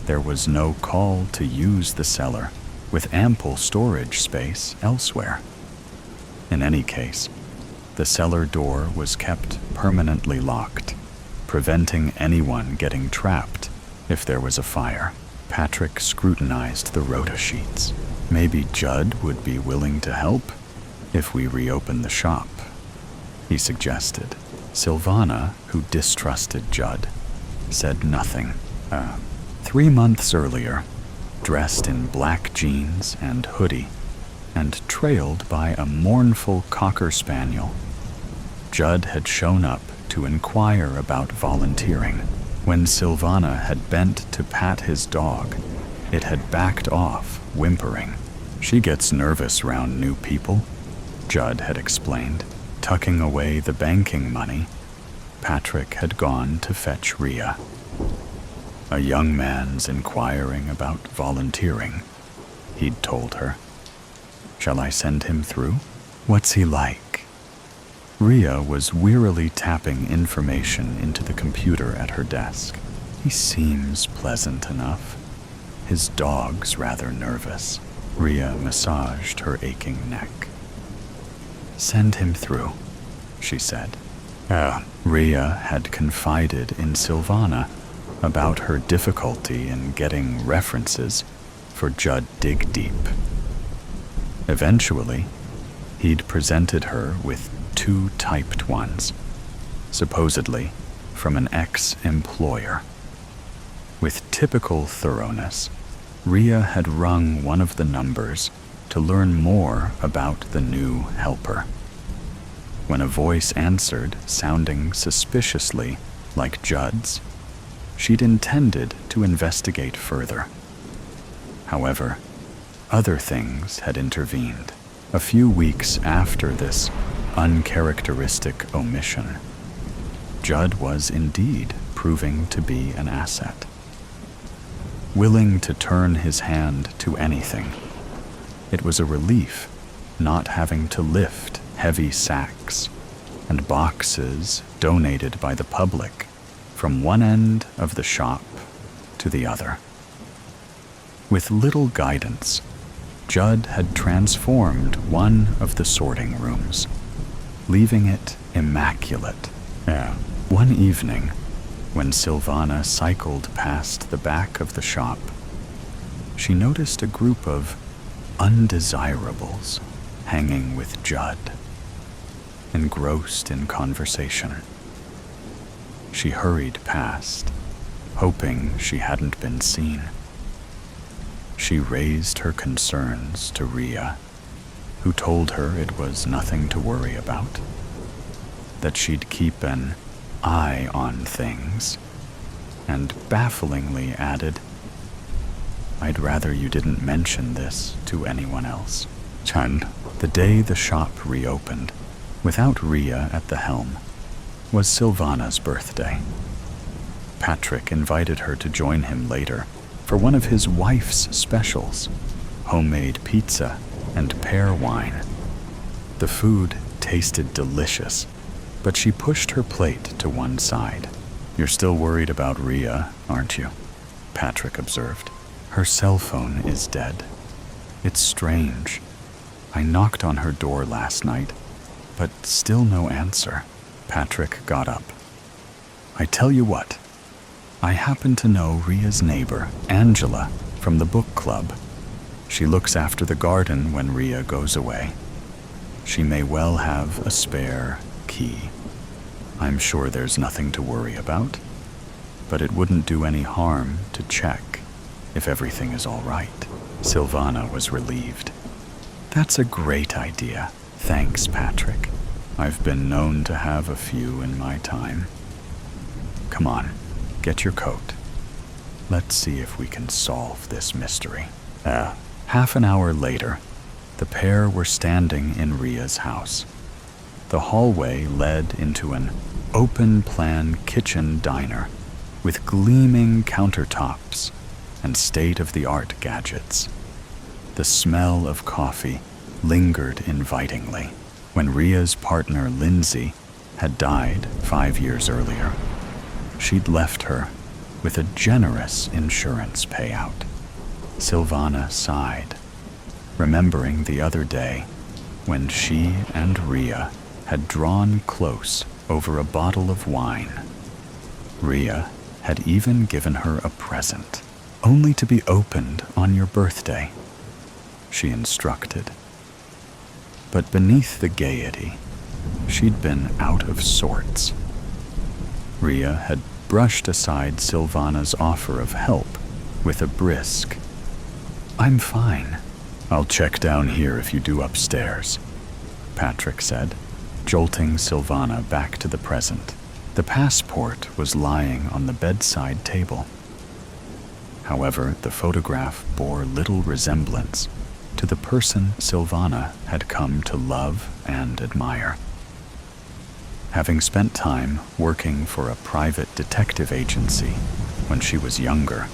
there was no call to use the cellar with ample storage space elsewhere. In any case, the cellar door was kept permanently locked, preventing anyone getting trapped if there was a fire. Patrick scrutinized the rota sheets. Maybe Judd would be willing to help if we reopen the shop, he suggested. Silvana, who distrusted Judd, said nothing. 3 months earlier, dressed in black jeans and hoodie, and trailed by a mournful cocker spaniel, Judd had shown up to inquire about volunteering. When Silvana had bent to pat his dog, it had backed off, whimpering. She gets nervous round new people, Judd had explained. Tucking away the banking money, Patrick had gone to fetch Ria. A young man's inquiring about volunteering, he'd told her. Shall I send him through? What's he like? Ria was wearily tapping information into the computer at her desk. He seems pleasant enough. His dog's rather nervous. Ria massaged her aching neck. Send him through, she said. Ria had confided in Silvana about her difficulty in getting references for Judd Dig Deep. Eventually, he'd presented her with 2 typed ones, supposedly from an ex-employer. With typical thoroughness, Ria had rung one of the numbers to learn more about the new helper. When a voice answered, sounding suspiciously like Judd's, she'd intended to investigate further. However, other things had intervened. A few weeks after this uncharacteristic omission, Judd was indeed proving to be an asset. Willing to turn his hand to anything, it was a relief not having to lift heavy sacks and boxes donated by the public from one end of the shop to the other. With little guidance, Judd had transformed one of the sorting rooms, leaving it immaculate. One evening, when Silvana cycled past the back of the shop, she noticed a group of undesirables hanging with Judd, engrossed in conversation. She hurried past, hoping she hadn't been seen. She raised her concerns to Ria, who told her it was nothing to worry about, that she'd keep an eye on things, and bafflingly added, "I'd rather you didn't mention this to anyone else." The day the shop reopened, without Ria at the helm, was Silvana's birthday. Patrick invited her to join him later for one of his wife's specials, homemade pizza and pear wine. The food tasted delicious, but she pushed her plate to one side. "You're still worried about Ria, aren't you?" Patrick observed. "Her cell phone is dead. It's strange. I knocked on her door last night, but still no answer." Patrick got up. "I tell you what, I happen to know Ria's neighbor, Angela, from the book club. She looks after the garden when Ria goes away. She may well have a spare key. I'm sure there's nothing to worry about, but it wouldn't do any harm to check if everything is all right." Silvana was relieved. "That's a great idea. Thanks, Patrick. I've been known to have a few in my time. Come on, get your coat. Let's see if we can solve this mystery." Half an hour later, the pair were standing in Ria's house. The hallway led into an open-plan kitchen diner with gleaming countertops and state-of-the-art gadgets. The smell of coffee lingered invitingly. When Ria's partner, Lindsay, had died 5 years earlier, she'd left her with a generous insurance payout. Silvana sighed, remembering the other day when she and Ria had drawn close over a bottle of wine. Ria had even given her a present, only to be opened on your birthday, she instructed. But beneath the gaiety, she'd been out of sorts. Ria had brushed aside Silvana's offer of help with a brisk, "I'm fine. I'll check down here if you do upstairs," Patrick said, jolting Silvana back to the present. The passport was lying on the bedside table. However, the photograph bore little resemblance to the person Silvana had come to love and admire. Having spent time working for a private detective agency when she was younger,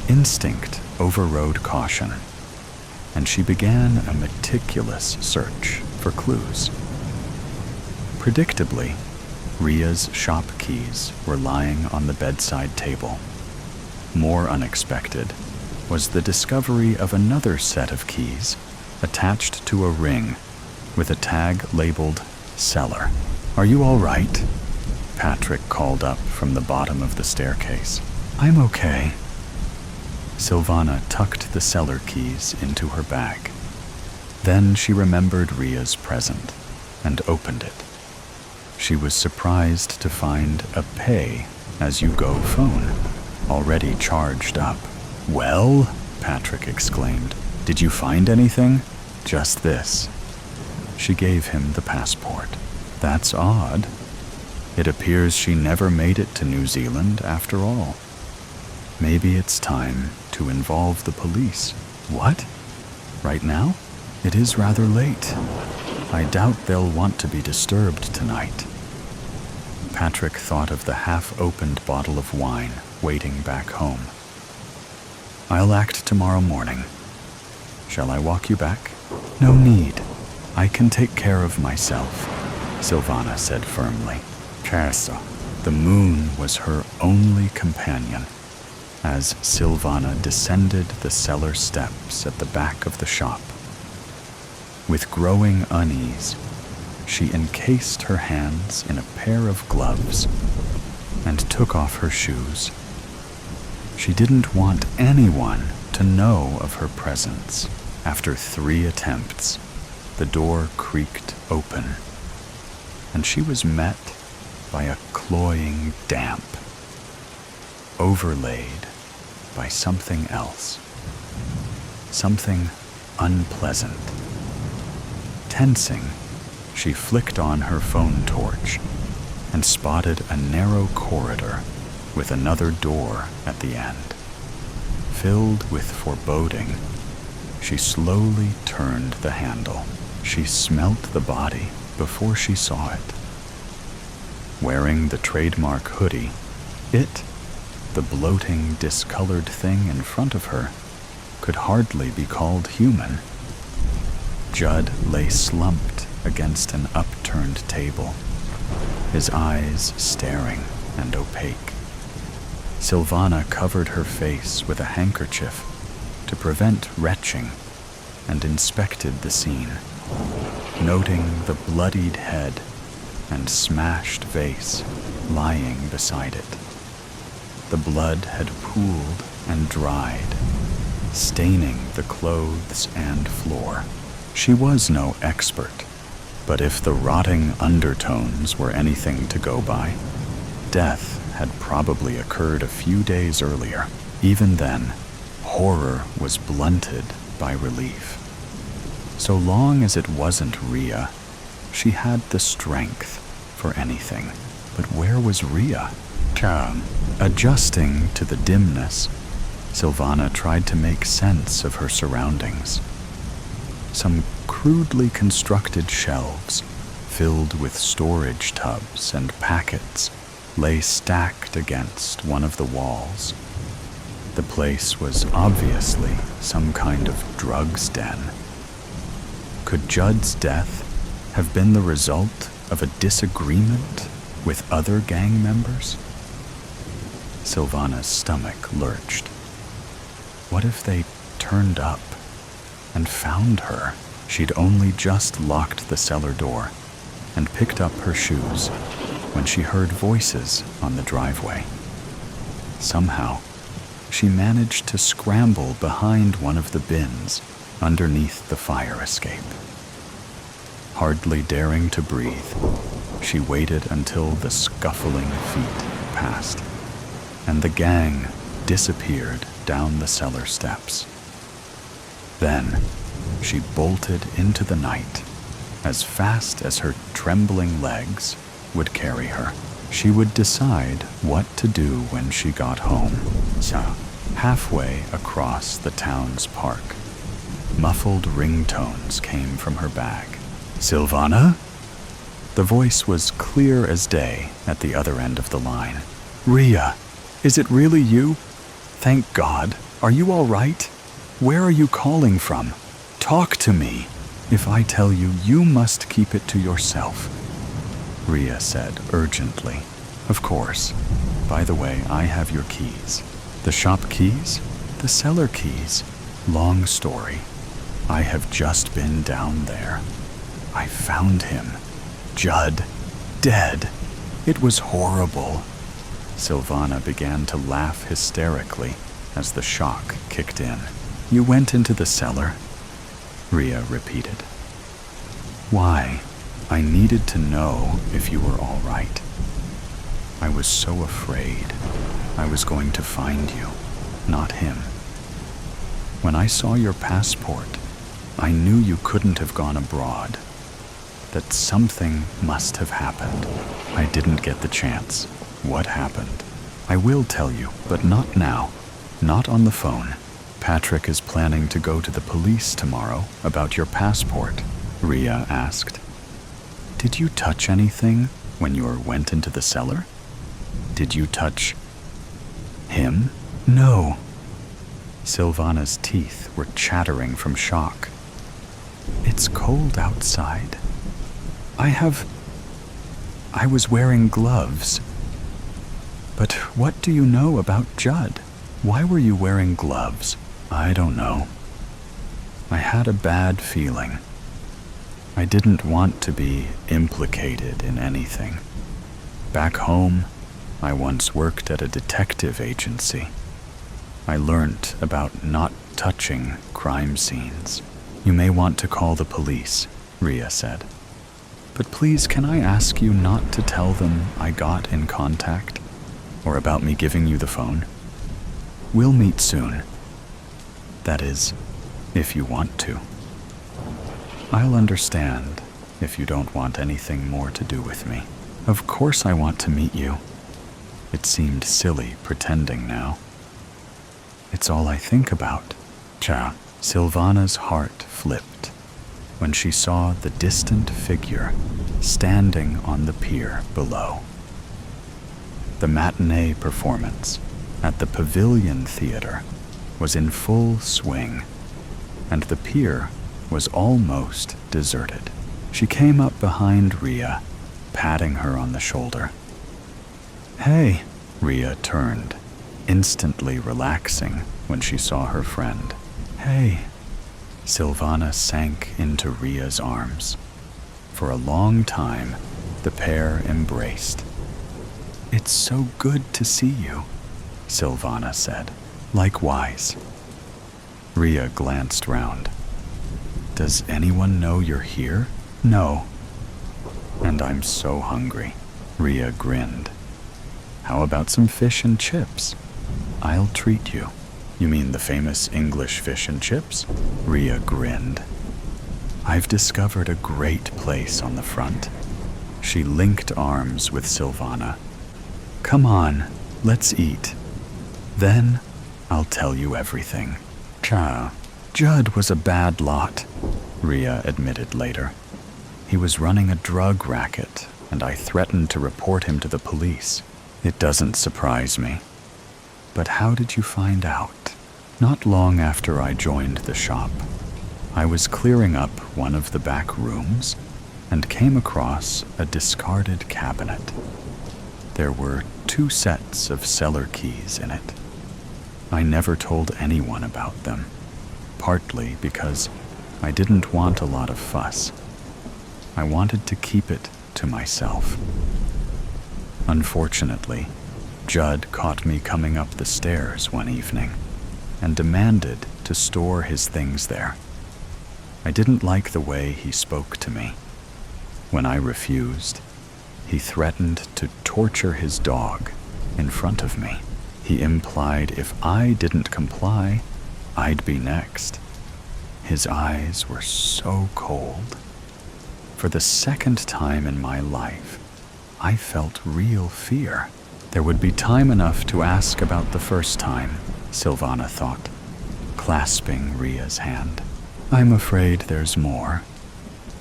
instinct overrode caution, and she began a meticulous search for clues. Predictably, Ria's shop keys were lying on the bedside table. More unexpected was the discovery of another set of keys attached to a ring with a tag labeled "Cellar." "Are you all right?" Patrick called up from the bottom of the staircase. "I'm okay." Silvana tucked the cellar keys into her bag. Then she remembered Ria's present and opened it. She was surprised to find a pay-as-you-go phone already charged up. "Well," Patrick exclaimed. "Did you find anything?" "Just this." She gave him the passport. "That's odd. It appears she never made it to New Zealand after all. Maybe it's time to involve the police." "What? Right now? It is rather late. I doubt they'll want to be disturbed tonight." Patrick thought of the half-opened bottle of wine waiting back home. "I'll act tomorrow morning. Shall I walk you back?" "No need. I can take care of myself," Silvana said firmly. Casa. The moon was her only companion as Silvana descended the cellar steps at the back of the shop. With growing unease, she encased her hands in a pair of gloves and took off her shoes. She didn't want anyone to know of her presence. After 3 attempts, the door creaked open, and she was met by a cloying damp, overlaid by something else, something unpleasant. Tensing, she flicked on her phone torch and spotted a narrow corridor with another door at the end. Filled with foreboding, she slowly turned the handle. She smelt the body before she saw it. Wearing the trademark hoodie, the bloating, discolored thing in front of her, could hardly be called human. Judd lay slumped against an upturned table, his eyes staring and opaque. Silvana covered her face with a handkerchief to prevent retching and inspected the scene, noting the bloodied head and smashed vase lying beside it. The blood had pooled and dried, staining the clothes and floor. She was no expert, but if the rotting undertones were anything to go by, death had probably occurred a few days earlier. Even then, horror was blunted by relief. So long as it wasn't Rhea, she had the strength for anything. But where was Rhea? Adjusting to the dimness, Silvana tried to make sense of her surroundings. Some crudely constructed shelves, filled with storage tubs and packets, lay stacked against one of the walls. The place was obviously some kind of drugs den. Could Judd's death have been the result of a disagreement with other gang members? Silvana's stomach lurched. What if they turned up and found her? She'd only just locked the cellar door and picked up her shoes when she heard voices on the driveway. Somehow, she managed to scramble behind one of the bins underneath the fire escape. Hardly daring to breathe, she waited until the scuffling feet passed, and the gang disappeared down the cellar steps. Then, she bolted into the night as fast as her trembling legs would carry her. She would decide what to do when she got home. So, halfway across the town's park, muffled ringtones came from her bag. "Silvana?" The voice was clear as day at the other end of the line. "Rhea, is it really you? Thank God. Are you all right? Where are you calling from? Talk to me. If I tell you, you must keep it to yourself," Rhea said urgently. "Of course. By the way, I have your keys." "The shop keys? The cellar keys? Long story. I have just been down there. I found him. Judd. Dead. It was horrible." Silvana began to laugh hysterically as the shock kicked in. "You went into the cellar?" Rhea repeated. "Why? I needed to know if you were all right. I was so afraid I was going to find you, not him." When I saw your passport, I knew you couldn't have gone abroad. That something must have happened. I didn't get the chance. What happened? I will tell you, but not now. Not on the phone. Patrick is planning to go to the police tomorrow about your passport, Ria asked. Did you touch anything when you went into the cellar? Did you touch him? No. Silvana's teeth were chattering from shock. It's cold outside. I was wearing gloves. But what do you know about Judd? Why were you wearing gloves? I don't know. I had a bad feeling. I didn't want to be implicated in anything. Back home, I once worked at a detective agency. I learned about not touching crime scenes. You may want to call the police, Ria said. But please, can I ask you not to tell them I got in contact? Or about me giving you the phone? We'll meet soon. That is, if you want to. I'll understand if you don't want anything more to do with me. Of course I want to meet you. It seemed silly pretending now. It's all I think about. Cha. Silvana's heart flipped when she saw the distant figure standing on the pier below. The matinee performance at the Pavilion Theater was in full swing, and the pier was almost deserted. She came up behind Ria, patting her on the shoulder. Hey, Ria turned, instantly relaxing when she saw her friend. Hey. Silvana sank into Ria's arms. For a long time, the pair embraced. It's so good to see you, Silvana said. Likewise. Ria glanced round. Does anyone know you're here? No. And I'm so hungry. Ria grinned. How about some fish and chips? I'll treat you. You mean the famous English fish and chips? Ria grinned. I've discovered a great place on the front. She linked arms with Silvana. Come on, let's eat. Then I'll tell you everything. Cha. Judd was a bad lot, Ria admitted later. He was running a drug racket, and I threatened to report him to the police. It doesn't surprise me. But how did you find out? Not long after I joined the shop, I was clearing up one of the back rooms and came across a discarded cabinet. There were 2 sets of cellar keys in it. I never told anyone about them, partly because I didn't want a lot of fuss. I wanted to keep it to myself. Unfortunately, Judd caught me coming up the stairs one evening and demanded to store his things there. I didn't like the way he spoke to me. When I refused, he threatened to torture his dog in front of me. He implied if I didn't comply, I'd be next. His eyes were so cold. For the second time in my life, I felt real fear. There would be time enough to ask about the first time, Silvana thought, clasping Ria's hand. I'm afraid there's more,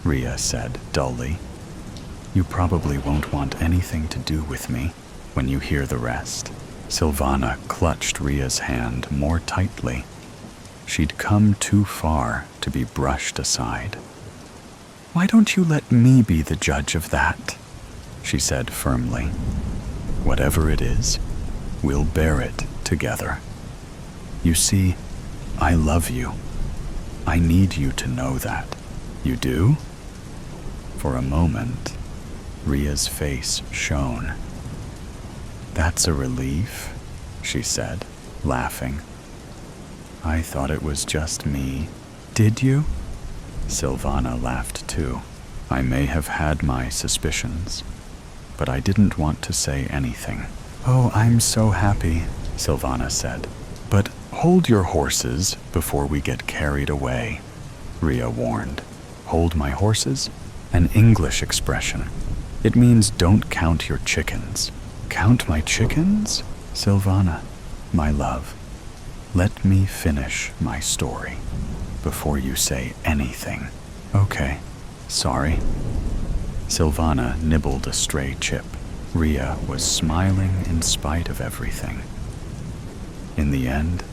Ria said dully. You probably won't want anything to do with me when you hear the rest. Silvana clutched Ria's hand more tightly. She'd come too far to be brushed aside. Why don't you let me be the judge of that? She said firmly. Whatever it is, we'll bear it together. You see, I love you. I need you to know that. You do? For a moment, Ria's face shone. That's a relief, she said, laughing. I thought it was just me. Did you? Silvana laughed too. I may have had my suspicions, but I didn't want to say anything. Oh, I'm so happy, Silvana said. But Hold your horses before we get carried away, Rhea warned. Hold my horses? An English expression. It means don't count your chickens. Count my chickens? Silvana, my love, let me finish my story before you say anything. Okay, sorry. Silvana nibbled a stray chip. Rhea was smiling in spite of everything. In the end,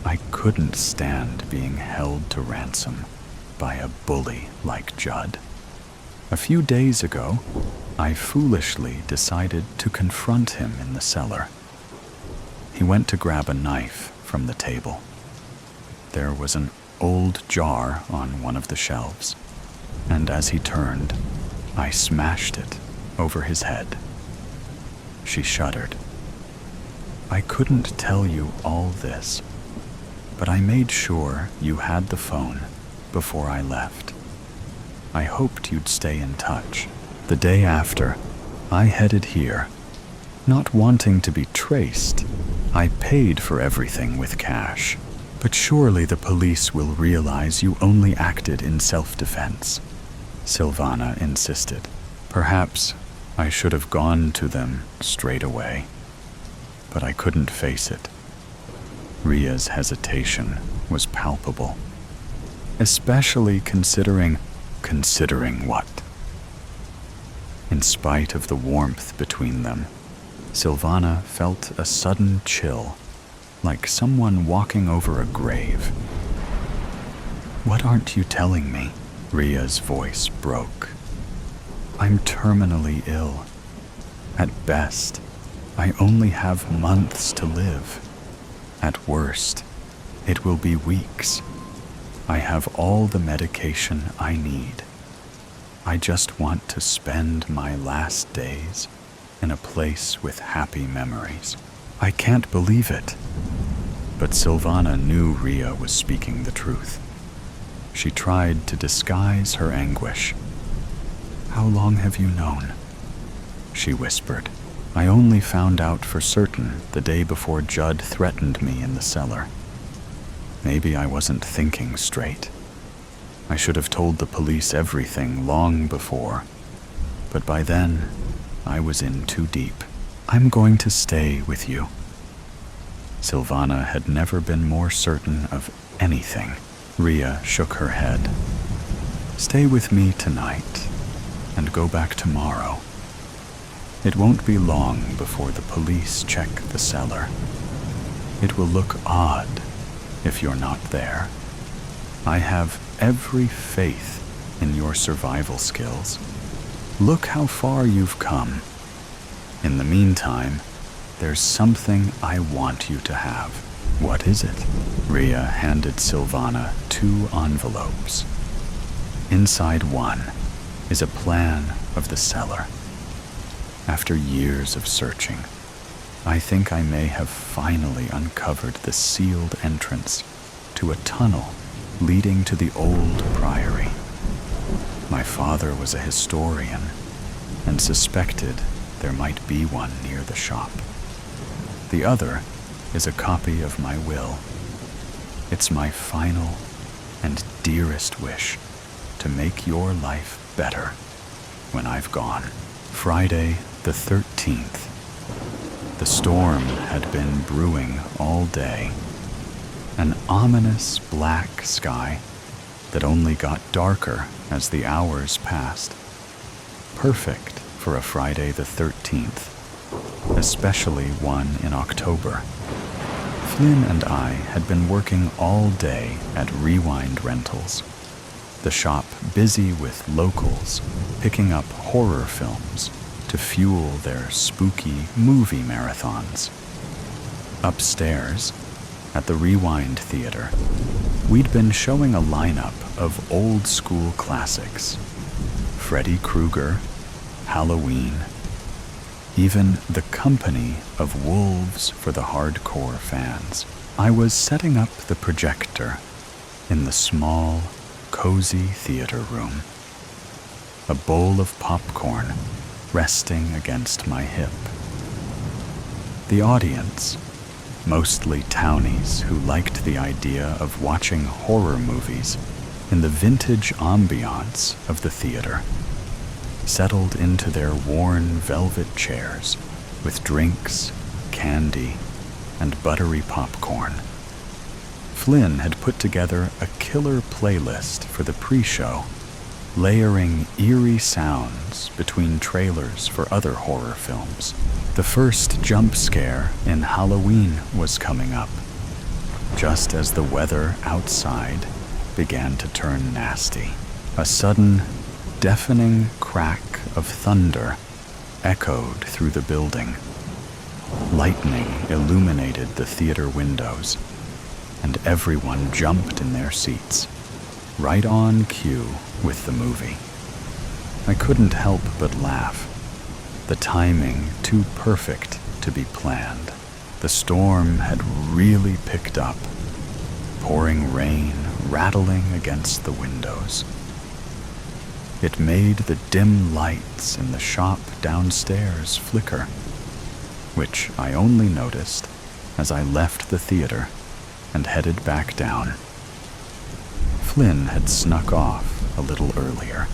I couldn't stand being held to ransom by a bully like Judd. A few days ago, I foolishly decided to confront him in the cellar. He went to grab a knife from the table. There was an old jar on one of the shelves, and as he turned, I smashed it over his head. She shuddered. I couldn't tell you all this, but I made sure you had the phone before I left. I hoped you'd stay in touch. The day after, I headed here. Not wanting to be traced, I paid for everything with cash. But surely the police will realize you only acted in self-defense, Silvana insisted. Perhaps I should have gone to them straight away, but I couldn't face it. Rhea's hesitation was palpable, especially considering what? In spite of the warmth between them, Silvana felt a sudden chill, like someone walking over a grave. What aren't you telling me? Rhea's voice broke. I'm terminally ill. At best, I only have months to live. At worst, it will be weeks. I have all the medication I need. I just want to spend my last days in a place with happy memories. I can't believe it. But Silvana knew Rhea was speaking the truth. She tried to disguise her anguish. How long have you known? She whispered. I only found out for certain the day before Judd threatened me in the cellar. Maybe I wasn't thinking straight. I should have told the police everything long before, but by then, I was in too deep. I'm going to stay with you. Silvana had never been more certain of anything. Rhea shook her head. Stay with me tonight, and go back tomorrow. It won't be long before the police check the cellar. It will look odd if you're not there. I have every faith in your survival skills. Look how far you've come. In the meantime, there's something I want you to have. What is it? Rhea handed Silvana 2 envelopes. Inside one is a plan of the cellar. After years of searching, I think I may have finally uncovered the sealed entrance to a tunnel leading to the old priory. My father was a historian and suspected there might be one near the shop. The other is a copy of my will. It's my final and dearest wish to make your life better when I've gone. Friday the 13th. The storm had been brewing all day. An ominous black sky that only got darker as the hours passed. Perfect for a Friday the 13th, especially one in October. Flynn and I had been working all day at Rewind Rentals, the shop busy with locals picking up horror films to fuel their spooky movie marathons. Upstairs, at the Rewind Theater, we'd been showing a lineup of old-school classics. Freddy Krueger, Halloween, even The Company of Wolves for the hardcore fans. I was setting up the projector in the small, cozy theater room, a bowl of popcorn resting against my hip. The audience, mostly townies who liked the idea of watching horror movies in the vintage ambiance of the theater, settled into their worn velvet chairs with drinks, candy, and buttery popcorn. Flynn had put together a killer playlist for the pre-show, layering eerie sounds between trailers for other horror films. The first jump scare in Halloween was coming up, just as the weather outside began to turn nasty. A sudden, deafening crack of thunder echoed through the building. Lightning illuminated the theater windows, and everyone jumped in their seats, right on cue with the movie. I couldn't help but laugh, the timing too perfect to be planned. The storm had really picked up, pouring rain rattling against the windows. It made the dim lights in the shop downstairs flicker, which I only noticed as I left the theater and headed back down. Flynn had snuck off a little earlier,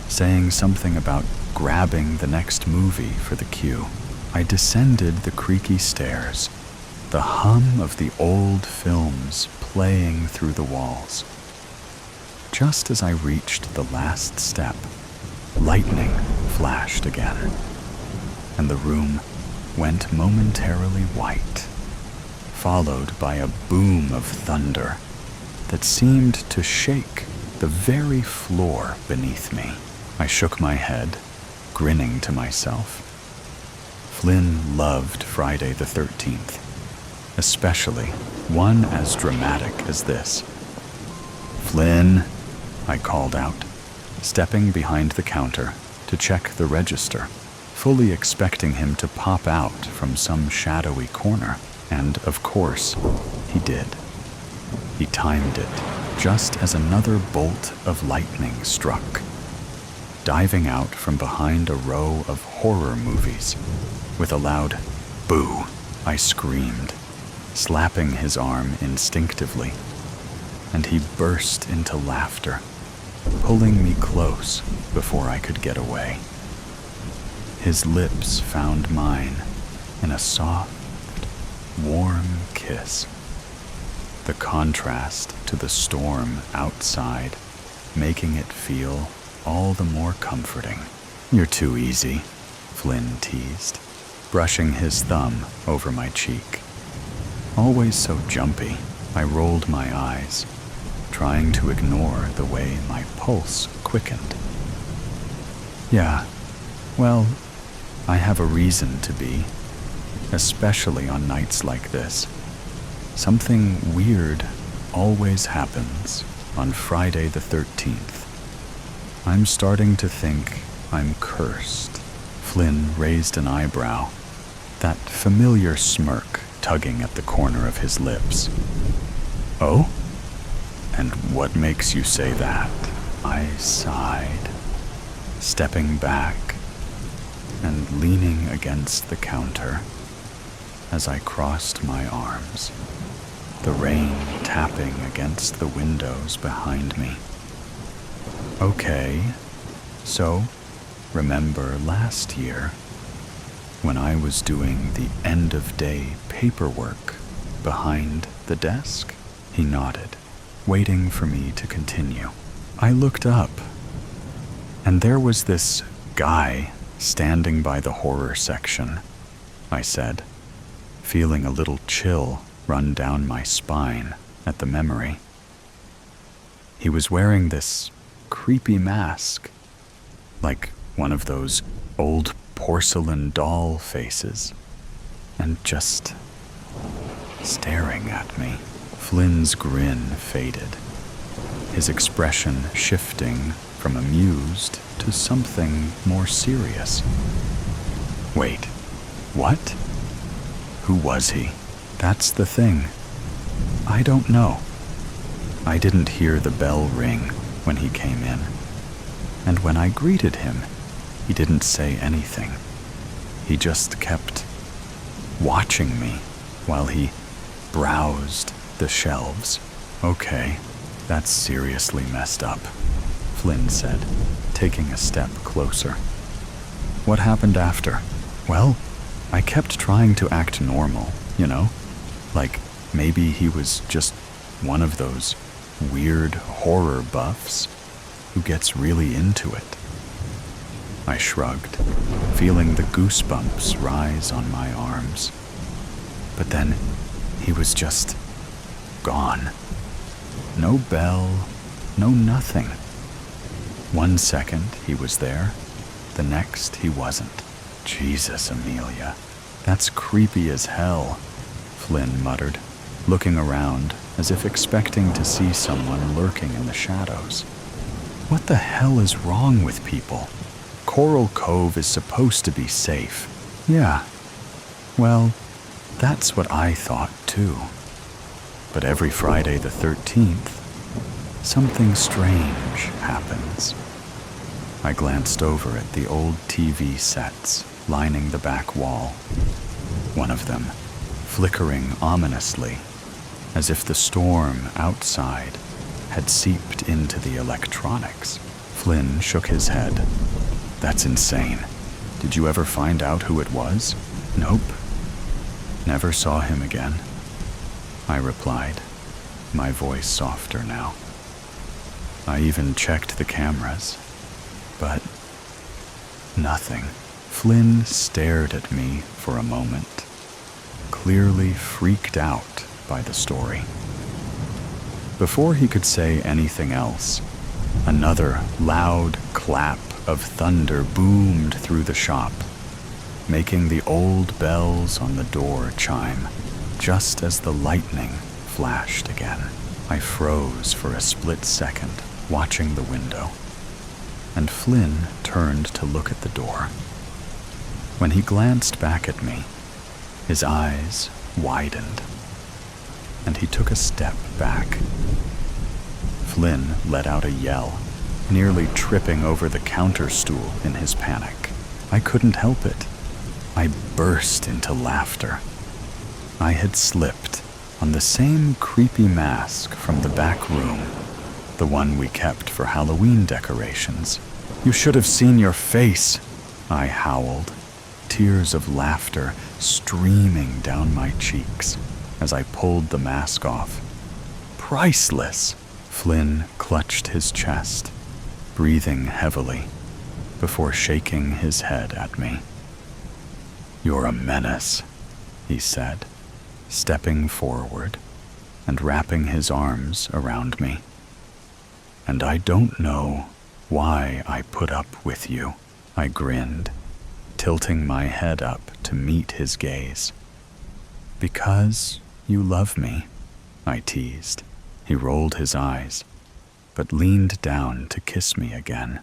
saying something about grabbing the next movie for the queue. I descended the creaky stairs, the hum of the old films playing through the walls. Just as I reached the last step, lightning flashed again, and the room went momentarily white, followed by a boom of thunder that seemed to shake the very floor beneath me. I shook my head, grinning to myself. Flynn loved Friday the 13th, especially one as dramatic as this. "Flynn," I called out, stepping behind the counter to check the register, fully expecting him to pop out from some shadowy corner. And, of course, he did. He timed it just as another bolt of lightning struck. Diving out from behind a row of horror movies, with a loud "boo," I screamed, slapping his arm instinctively, and he burst into laughter, pulling me close before I could get away. His lips found mine in a soft, warm kiss. The contrast to the storm outside, making it feel all the more comforting. "You're too easy," Flynn teased, brushing his thumb over my cheek. Always so jumpy, I rolled my eyes, trying to ignore the way my pulse quickened. "Yeah, well, I have a reason to be, especially on nights like this. Something weird always happens on Friday the 13th. I'm starting to think I'm cursed." Flynn raised an eyebrow, that familiar smirk tugging at the corner of his lips. "Oh? And what makes you say that?" I sighed, stepping back and leaning against the counter as I crossed my arms, the rain tapping against the windows behind me. "Okay, so remember last year when I was doing the end-of-day paperwork behind the desk?" He nodded, waiting for me to continue. I looked up, and there was this guy standing by the horror section, I said, feeling a little chill run down my spine at the memory. He was wearing this creepy mask, like one of those old porcelain doll faces, and just staring at me. Flynn's grin faded, his expression shifting from amused to something more serious. "Wait, what? Who was he?" "That's the thing. I don't know. I didn't hear the bell ring when he came in, and when I greeted him, he didn't say anything. He just kept watching me while he browsed the shelves. "Okay, that's seriously messed up," Flynn said, taking a step closer. "What happened after?" "Well, I kept trying to act normal, like maybe he was just one of those weird horror buffs who gets really into it." I shrugged, feeling the goosebumps rise on my arms. But then he was just gone. No bell, no nothing. One second he was there, the next he wasn't. "Jesus, Amelia, that's creepy as hell," Flynn muttered, looking around as if expecting to see someone lurking in the shadows. "What the hell is wrong with people? Coral Cove is supposed to be safe." "Yeah, well, that's what I thought too. But every Friday the 13th, something strange happens." I glanced over at the old TV sets lining the back wall, one of them flickering ominously, as if the storm outside had seeped into the electronics. Flynn shook his head. "That's insane. Did you ever find out who it was?" "Nope. Never saw him again," I replied, my voice softer now. "I even checked the cameras, but nothing." Flynn stared at me for a moment, clearly freaked out by the story. Before he could say anything else, another loud clap of thunder boomed through the shop, making the old bells on the door chime, just as the lightning flashed again. I froze for a split second, watching the window, and Flynn turned to look at the door. When he glanced back at me, his eyes widened, and he took a step back. Flynn let out a yell, nearly tripping over the counter stool in his panic. I couldn't help it. I burst into laughter. I had slipped on the same creepy mask from the back room, the one we kept for Halloween decorations. "You should have seen your face," I howled, tears of laughter streaming down my cheeks as I pulled the mask off. "Priceless!" Flynn clutched his chest, breathing heavily, before shaking his head at me. "You're a menace," he said, stepping forward and wrapping his arms around me. "And I don't know why I put up with you," I grinned, tilting my head up to meet his gaze. "Because you love me," I teased. He rolled his eyes, but leaned down to kiss me again.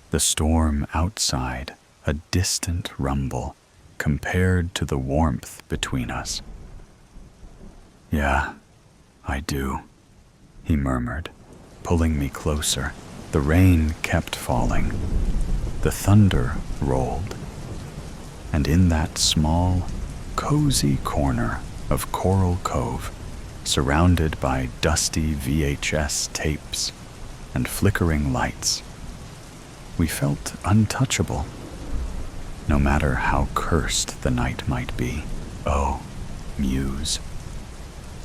The storm outside, a distant rumble, compared to the warmth between us. "Yeah, I do," he murmured, pulling me closer. The rain kept falling. The thunder rolled. And in that small, cozy corner of Coral Cove, surrounded by dusty VHS tapes and flickering lights, we felt untouchable, no matter how cursed the night might be. Oh, Muse.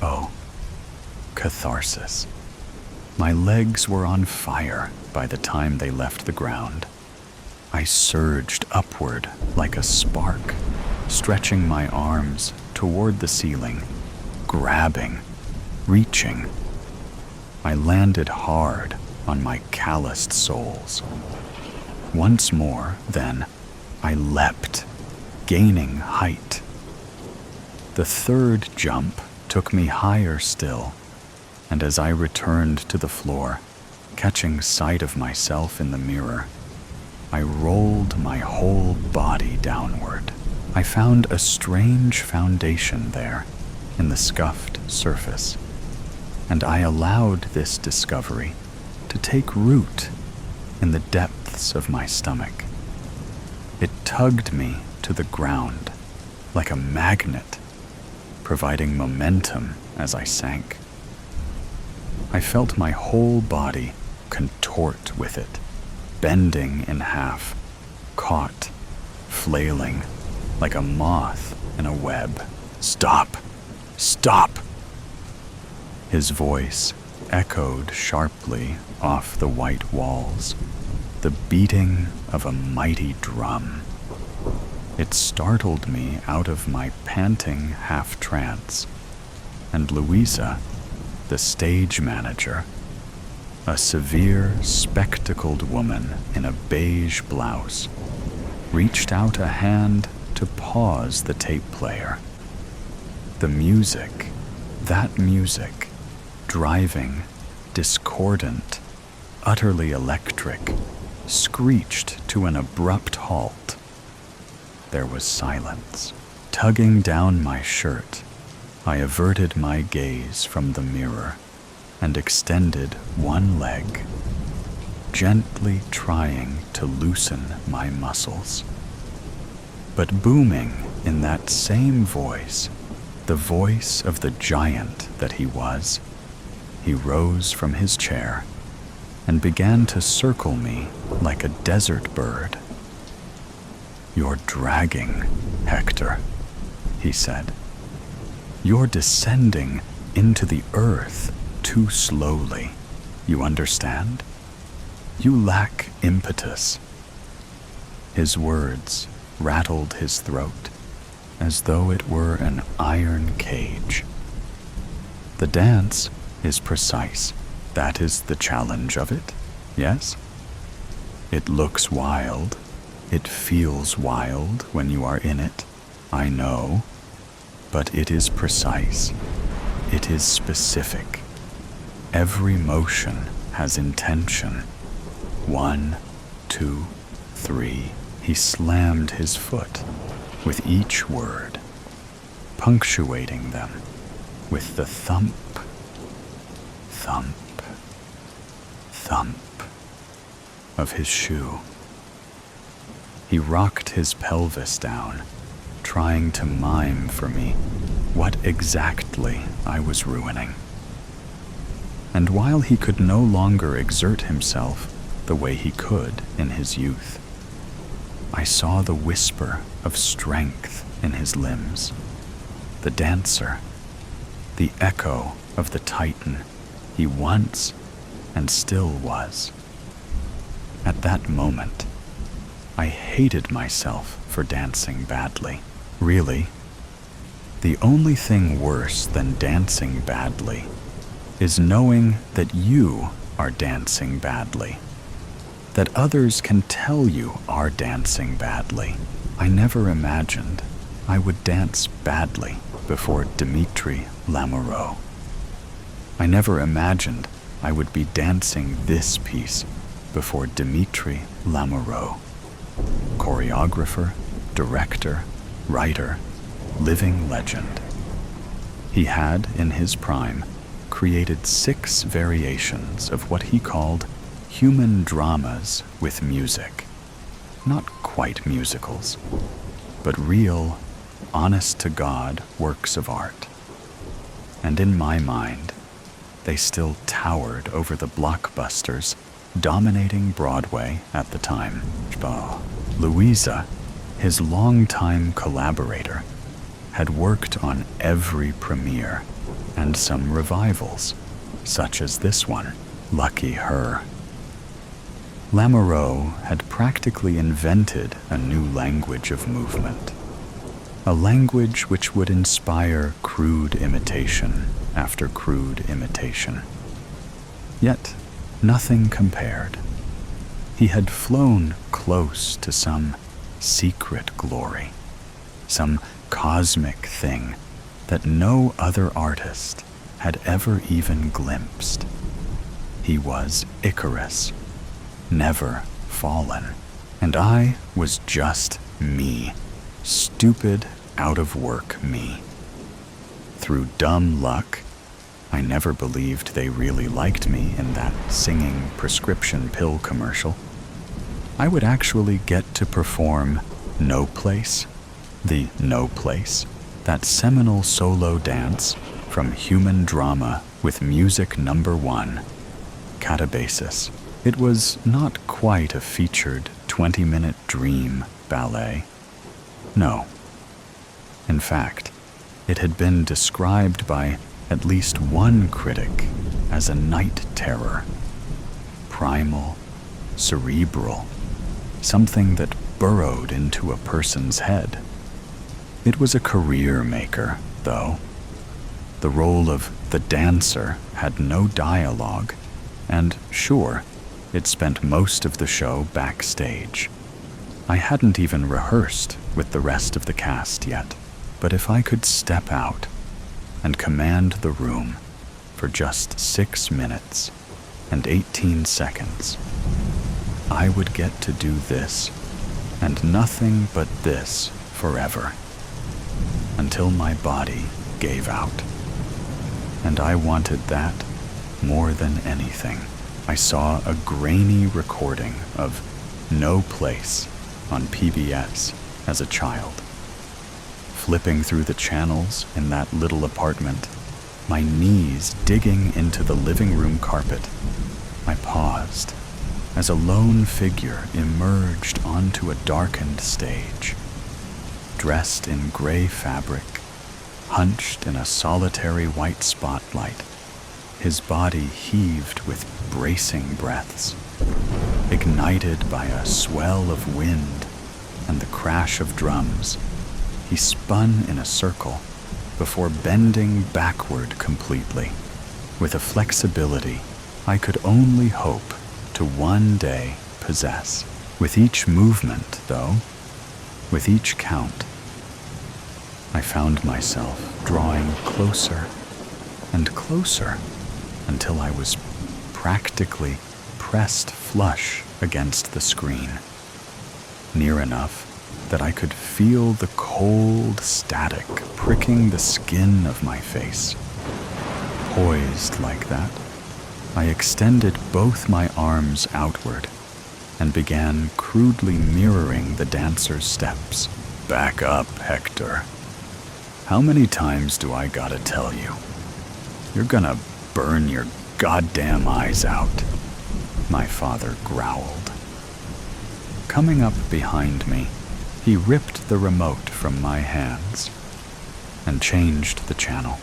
Oh, Catharsis. My legs were on fire by the time they left the ground. I surged upward like a spark, stretching my arms toward the ceiling, grabbing, reaching. I landed hard on my calloused soles. Once more, then, I leapt, gaining height. The third jump took me higher still, and as I returned to the floor, catching sight of myself in the mirror, I rolled my whole body downward. I found a strange foundation there in the scuffed surface, and I allowed this discovery to take root in the depths of my stomach. It tugged me to the ground like a magnet, providing momentum as I sank. I felt my whole body contort with it, bending in half, caught, flailing, like a moth in a web. "Stop! Stop!" His voice echoed sharply off the white walls, the beating of a mighty drum. It startled me out of my panting half-trance, and Louisa, the stage manager, a severe, spectacled woman in a beige blouse, reached out a hand to pause the tape player. The music, that music, driving, discordant, utterly electric, screeched to an abrupt halt. There was silence. Tugging down my shirt, I averted my gaze from the mirror and extended one leg, gently trying to loosen my muscles. But booming in that same voice, the voice of the giant that he was, he rose from his chair and began to circle me like a desert bird. "You're dragging, Hector," he said. "You're descending into the earth too slowly. You understand? You lack impetus." His words rattled his throat as though it were an iron cage. "The dance is precise. That is the challenge of it, yes? It looks wild. It feels wild when you are in it, I know, but it is precise. It is specific. Every motion has intention. 1, 2, 3. He slammed his foot with each word, punctuating them with the thump, thump, thump of his shoe. He rocked his pelvis down, trying to mime for me what exactly I was ruining. And while he could no longer exert himself the way he could in his youth, I saw the whisper of strength in his limbs, the dancer, the echo of the titan he once and still was. At that moment, I hated myself for dancing badly. Really, the only thing worse than dancing badly is knowing that you are dancing badly, that others can tell you are dancing badly. I never imagined I would dance badly before Dimitri Lamoureux. I never imagined I would be dancing this piece before Dimitri Lamoureux, choreographer, director, writer, living legend. He had, in his prime, created 6 variations of what he called human dramas with music. Not quite musicals, but real, honest-to-God works of art. And in my mind, they still towered over the blockbusters dominating Broadway at the time. Louisa, his longtime collaborator, had worked on every premiere and some revivals, such as this one. Lucky her. Lamoureux had practically invented a new language of movement, a language which would inspire crude imitation after crude imitation. Yet, nothing compared. He had flown close to some secret glory, some cosmic thing that no other artist had ever even glimpsed. He was Icarus, never fallen, and I was just me, stupid, out-of-work me. Through dumb luck, I never believed they really liked me in that singing prescription pill commercial. I would actually get to perform No Place, the No Place, That seminal solo dance from Human Drama with Music #1, Catharsis. It was not quite a featured 20-minute dream ballet. No. In fact, it had been described by at least one critic as a night terror. Primal, cerebral, something that burrowed into a person's head. It was a career maker, though. The role of the dancer had no dialogue, and sure, it spent most of the show backstage. I hadn't even rehearsed with the rest of the cast yet, but if I could step out and command the room for just 6 minutes and 18 seconds, I would get to do this, and nothing but this forever, until my body gave out. And I wanted that more than anything. I saw a grainy recording of No Place on PBS as a child. Flipping through the channels in that little apartment, my knees digging into the living room carpet, I paused as a lone figure emerged onto a darkened stage. Dressed in gray fabric, hunched in a solitary white spotlight, his body heaved with bracing breaths, ignited by a swell of wind and the crash of drums. He spun in a circle before bending backward completely, with a flexibility I could only hope to one day possess. With each movement, though, with each count, I found myself drawing closer and closer until I was practically pressed flush against the screen, near enough that I could feel the cold static pricking the skin of my face. Poised like that, I extended both my arms outward and began crudely mirroring the dancer's steps. Back up, Hector. How many times do I gotta tell you? You're gonna burn your goddamn eyes out, my father growled. Coming up behind me, he ripped the remote from my hands and changed the channel.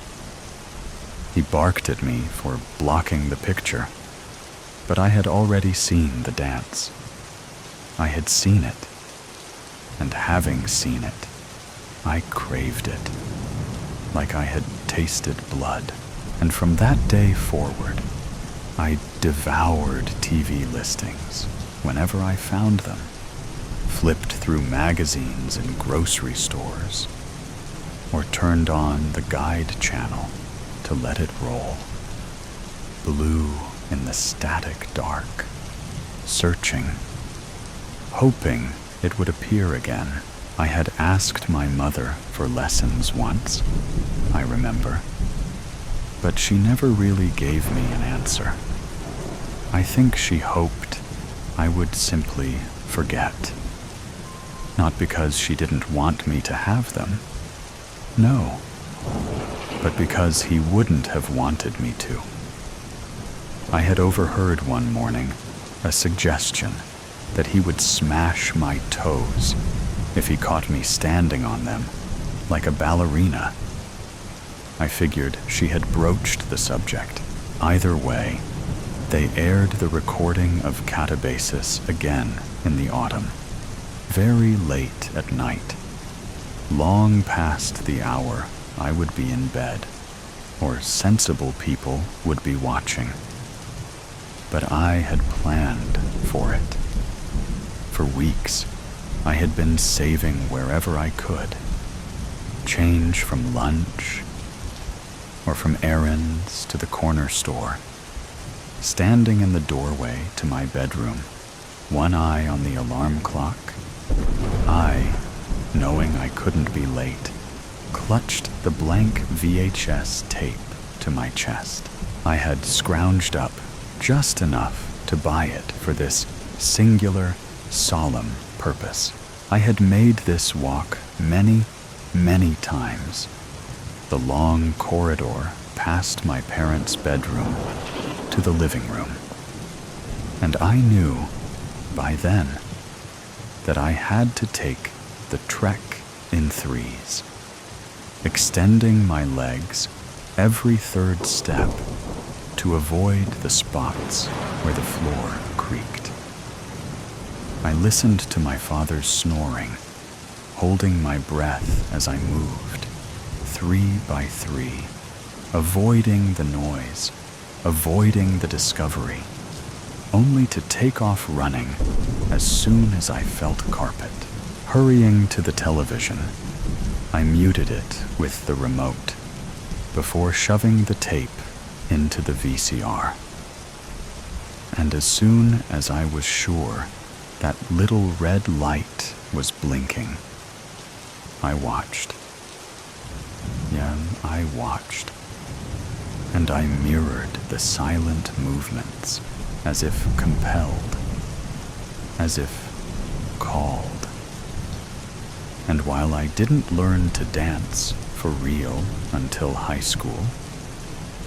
He barked at me for blocking the picture, but I had already seen the dance. I had seen it, and having seen it, I craved it, like I had tasted blood. And from that day forward, I devoured TV listings whenever I found them, flipped through magazines in grocery stores, or turned on the guide channel to let it roll. Blue in the static dark, searching, hoping it would appear again. I had asked my mother for lessons once, I remember, but she never really gave me an answer. I think she hoped I would simply forget. Not because she didn't want me to have them, no, but because he wouldn't have wanted me to. I had overheard one morning a suggestion that he would smash my toes if he caught me standing on them like a ballerina. I figured she had broached the subject. Either way, they aired the recording of Catharsis again in the autumn, very late at night, long past the hour I would be in bed, or sensible people would be watching. But I had planned for it. For weeks, I had been saving wherever I could. Change from lunch, or from errands to the corner store. Standing in the doorway to my bedroom, one eye on the alarm clock, I, knowing I couldn't be late, clutched the blank VHS tape to my chest. I had scrounged up just enough to buy it for this singular, solemn purpose. I had made this walk many, many times, the long corridor past my parents' bedroom to the living room. And I knew, by then, that I had to take the trek in threes, extending my legs every third step to avoid the spots where the floor creaked. I listened to my father's snoring, holding my breath as I moved, 3 by 3, avoiding the noise, avoiding the discovery, only to take off running as soon as I felt carpet. Hurrying to the television, I muted it with the remote before shoving the tape into the VCR. And as soon as I was sure that little red light was blinking, I watched. Yeah, I watched. And I mirrored the silent movements as if compelled, as if called. And while I didn't learn to dance for real until high school,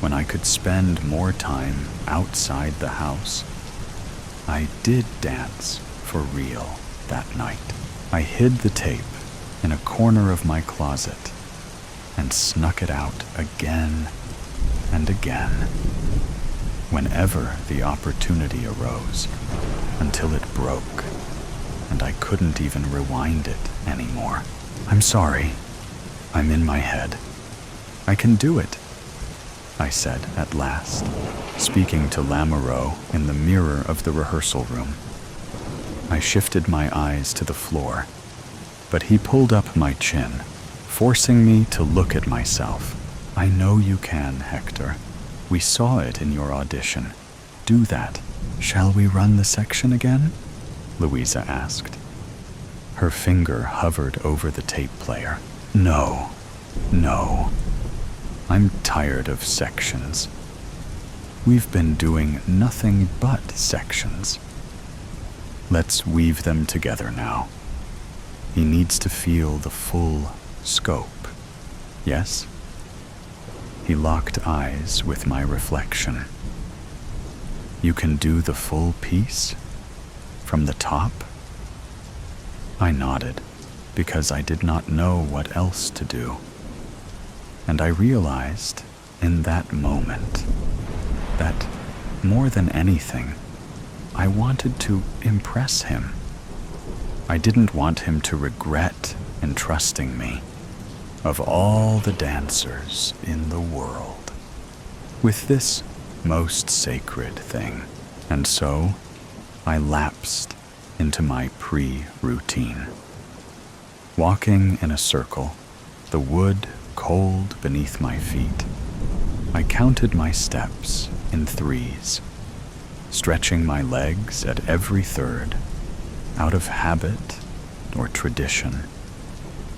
when I could spend more time outside the house, I did dance for real that night. I hid the tape in a corner of my closet and snuck it out again and again, whenever the opportunity arose, until it broke and I couldn't even rewind it anymore. I'm sorry. I'm in my head. I can do it, I said at last, speaking to Lamoureux in the mirror of the rehearsal room. I shifted my eyes to the floor, but he pulled up my chin, forcing me to look at myself. I know you can, Hector. We saw it in your audition. Do that. Shall we run the section again? Louisa asked. Her finger hovered over the tape player. No. I'm tired of sections. We've been doing nothing but sections. Let's weave them together now. He needs to feel the full scope. Yes? He locked eyes with my reflection. You can do the full piece? From the top? I nodded, because I did not know what else to do. And I realized in that moment that, more than anything, I wanted to impress him. I didn't want him to regret entrusting me, of all the dancers in the world, with this most sacred thing. And so I lapsed into my pre-routine. Walking in a circle, the wood cold beneath my feet, I counted my steps in threes, stretching my legs at every third, out of habit or tradition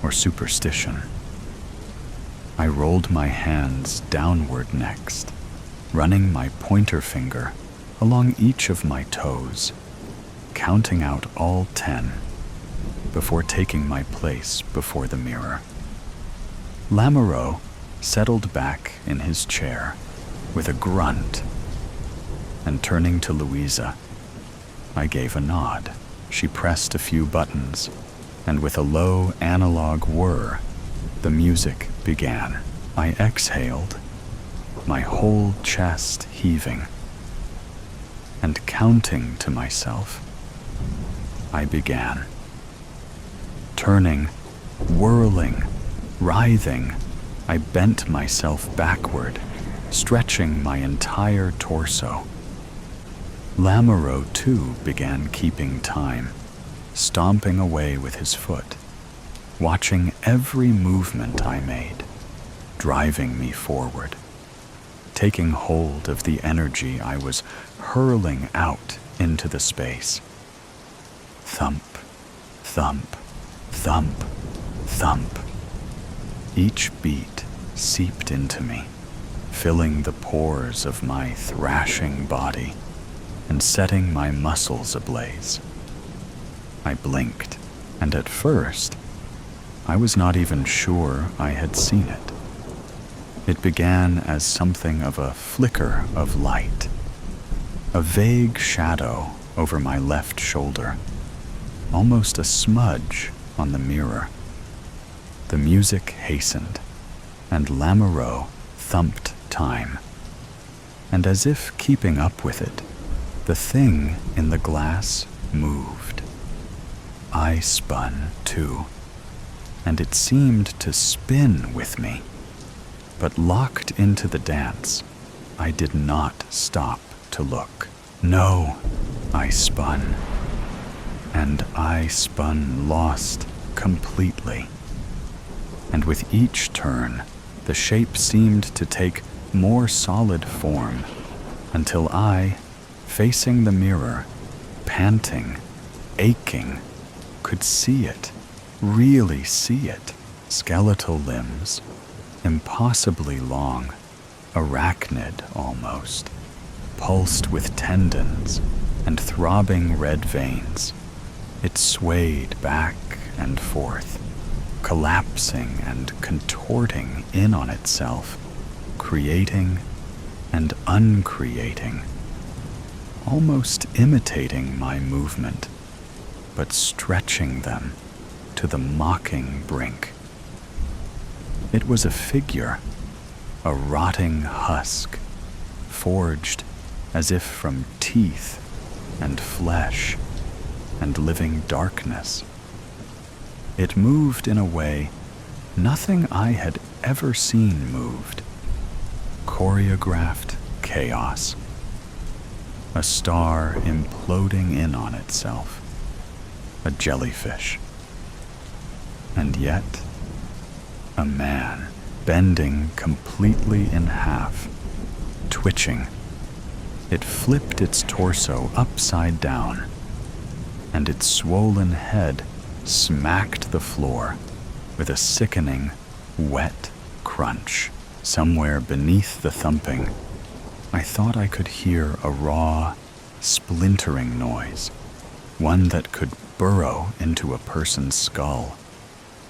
or superstition. I rolled my hands downward next, running my pointer finger along each of my toes, counting out all 10 before taking my place before the mirror. Lamoureux settled back in his chair with a grunt, and turning to Louisa, I gave a nod. She pressed a few buttons, and with a low analog whir, the music began. I exhaled, my whole chest heaving, and counting to myself, I began. Turning, whirling, writhing, I bent myself backward, stretching my entire torso. Lamoureux, too, began keeping time, stomping away with his foot, watching every movement I made, driving me forward, taking hold of the energy I was hurling out into the space. Thump, thump, thump, thump. Each beat seeped into me, filling the pores of my thrashing body and setting my muscles ablaze. I blinked, and at first, I was not even sure I had seen it. It began as something of a flicker of light, a vague shadow over my left shoulder, almost a smudge on the mirror. The music hastened, and Lamoureux thumped time. And as if keeping up with it, the thing in the glass moved. I spun too, and it seemed to spin with me. But locked into the dance, I did not stop to look. No, I spun. And I spun lost completely. And with each turn, the shape seemed to take more solid form, until I, facing the mirror, panting, aching, could see it, really see it. Skeletal limbs, impossibly long, arachnid almost, pulsed with tendons and throbbing red veins. It swayed back and forth, collapsing and contorting in on itself, creating and uncreating, almost imitating my movement, but stretching them to the mocking brink. It was a figure, a rotting husk, forged as if from teeth and flesh and living darkness. It moved in a way nothing I had ever seen moved. Choreographed chaos. A star imploding in on itself. A jellyfish. And yet, a man bending completely in half, twitching. It flipped its torso upside down, and its swollen head smacked the floor with a sickening, wet crunch. Somewhere beneath the thumping, I thought I could hear a raw, splintering noise, one that could burrow into a person's skull,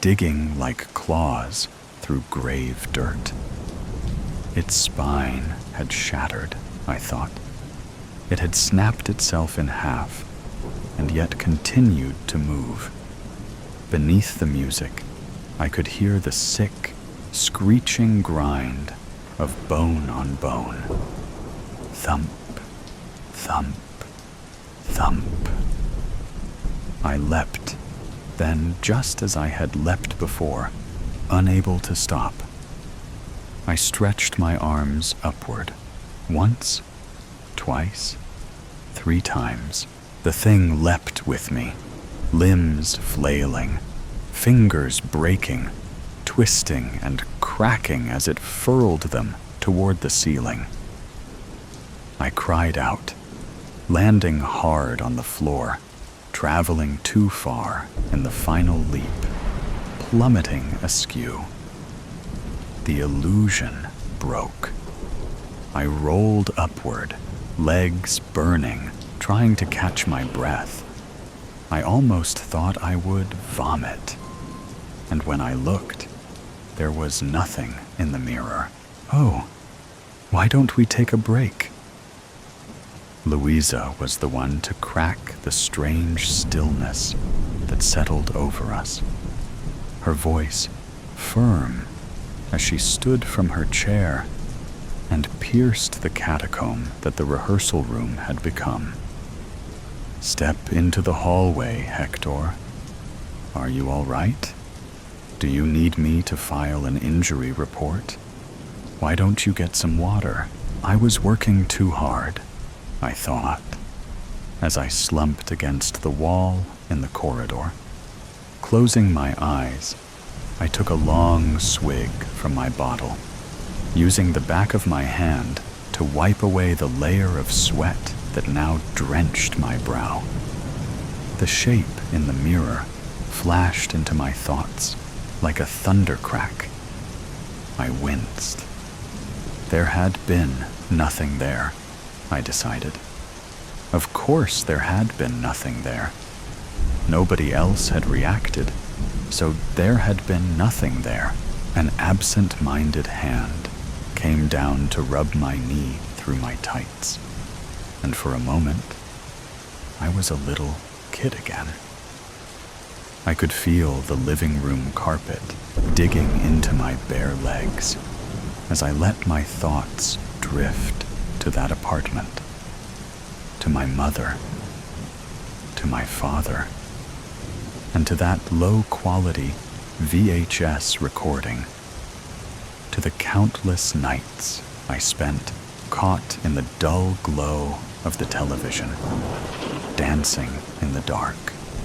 digging like claws through grave dirt. Its spine had shattered, I thought. It had snapped itself in half, and yet continued to move. Beneath the music, I could hear the sick, screeching grind of bone on bone. Thump, thump, thump. I leapt, then just as I had leapt before, unable to stop. I stretched my arms upward, once, twice, 3 times. The thing leapt with me, limbs flailing, fingers breaking, twisting and cracking as it furled them toward the ceiling. I cried out, landing hard on the floor, traveling too far in the final leap, plummeting askew. The illusion broke. I rolled upward, legs burning, trying to catch my breath. I almost thought I would vomit. And when I looked, there was nothing in the mirror. Oh, why don't we take a break? Louisa was the one to crack the strange stillness that settled over us. Her voice firm as she stood from her chair and pierced the catacomb that the rehearsal room had become. Step into the hallway, Hector. Are you all right? Do you need me to file an injury report? Why don't you get some water? I was working too hard, I thought, as I slumped against the wall in the corridor. Closing my eyes, I took a long swig from my bottle, using the back of my hand to wipe away the layer of sweat that now drenched my brow. The shape in the mirror flashed into my thoughts like a thunder crack. I winced. There had been nothing there, I decided. Of course there had been nothing there. Nobody else had reacted, So there had been nothing there. An absent-minded hand came down to rub my knee through my tights, and for a moment, I was a little kid again. I could feel the living room carpet digging into my bare legs as I let my thoughts drift to that apartment, to my mother, to my father, and to that low-quality VHS recording, to the countless nights I spent caught in the dull glow of the television, dancing in the dark.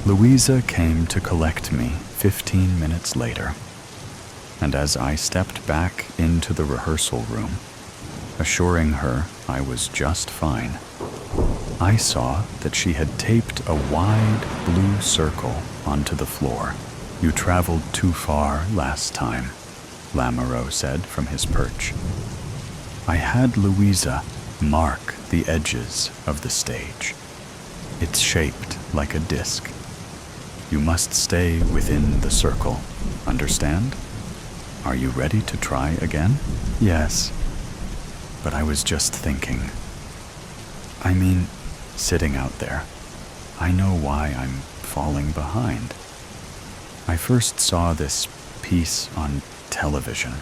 Louisa came to collect me 15 minutes later, and as I stepped back into the rehearsal room, assuring her I was just fine, I saw that she had taped a wide blue circle onto the floor. "You traveled too far last time," Lamoureux said from his perch. I had Louisa mark the edges of the stage. It's shaped like a disc. You must stay within the circle, understand? Are you ready to try again? Yes, but I was just thinking. I mean, sitting out there, I know why I'm falling behind. I first saw this piece on television,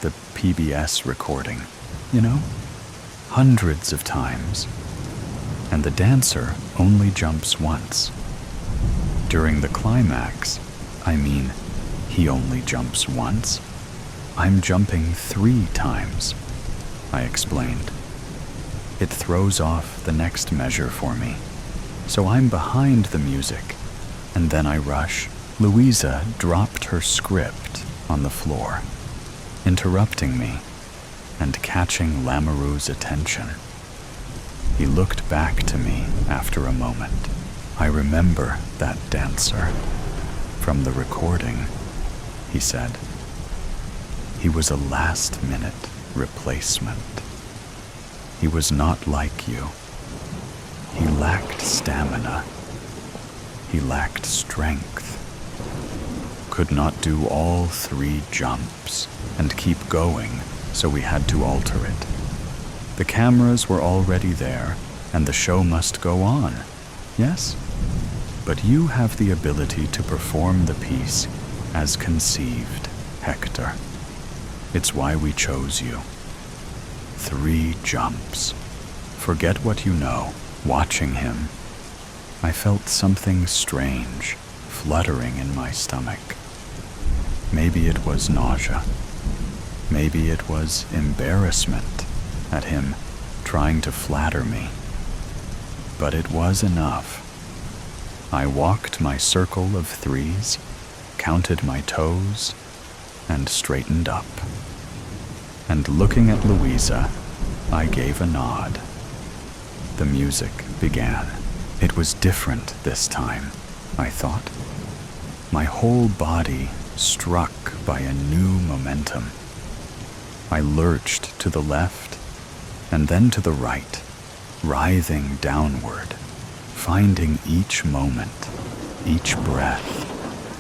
the PBS recording, you know, hundreds of times, and the dancer only jumps once. During the climax, I mean, he only jumps once. I'm jumping 3 times, I explained. It throws off the next measure for me, so I'm behind the music, and then I rush. Louisa dropped her script on the floor, interrupting me and catching Lamoureux's attention. He looked back to me after a moment. "I remember that dancer from the recording," he said. "He was a last-minute replacement. He was not like you. He lacked stamina. He lacked strength. Could not do all 3 jumps and keep going, so we had to alter it. The cameras were already there, and the show must go on, yes? But you have the ability to perform the piece as conceived, Hector. It's why we chose you. 3 jumps. Forget what you know. Watching him, I felt something strange fluttering in my stomach. Maybe it was nausea. Maybe it was embarrassment at him trying to flatter me. But it was enough. I walked my circle of 3s, counted my toes, and straightened up. And looking at Louisa, I gave a nod. The music began. It was different this time, I thought. My whole body struck by a new momentum. I lurched to the left and then to the right, writhing downward, finding each moment, each breath,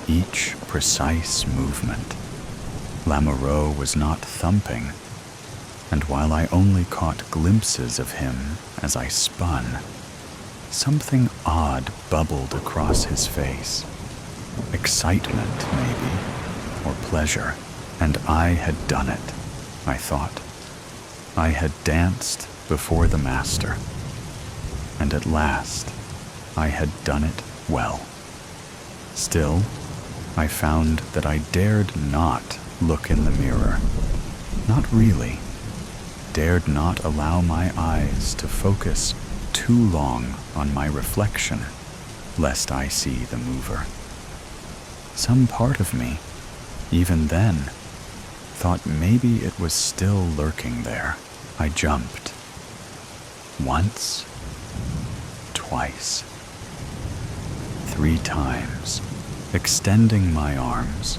each precise movement. Lamoureux was not thumping, and while I only caught glimpses of him as I spun, something odd bubbled across his face. Excitement, maybe, or pleasure, and I had done it, I thought. I had danced before the master, and at last I had done it well. Still, I found that I dared not look in the mirror. Not really. Dared not allow my eyes to focus too long on my reflection, lest I see the mover. Some part of me, even then, thought maybe it was still lurking there. I jumped. Once, twice, 3 times, extending my arms,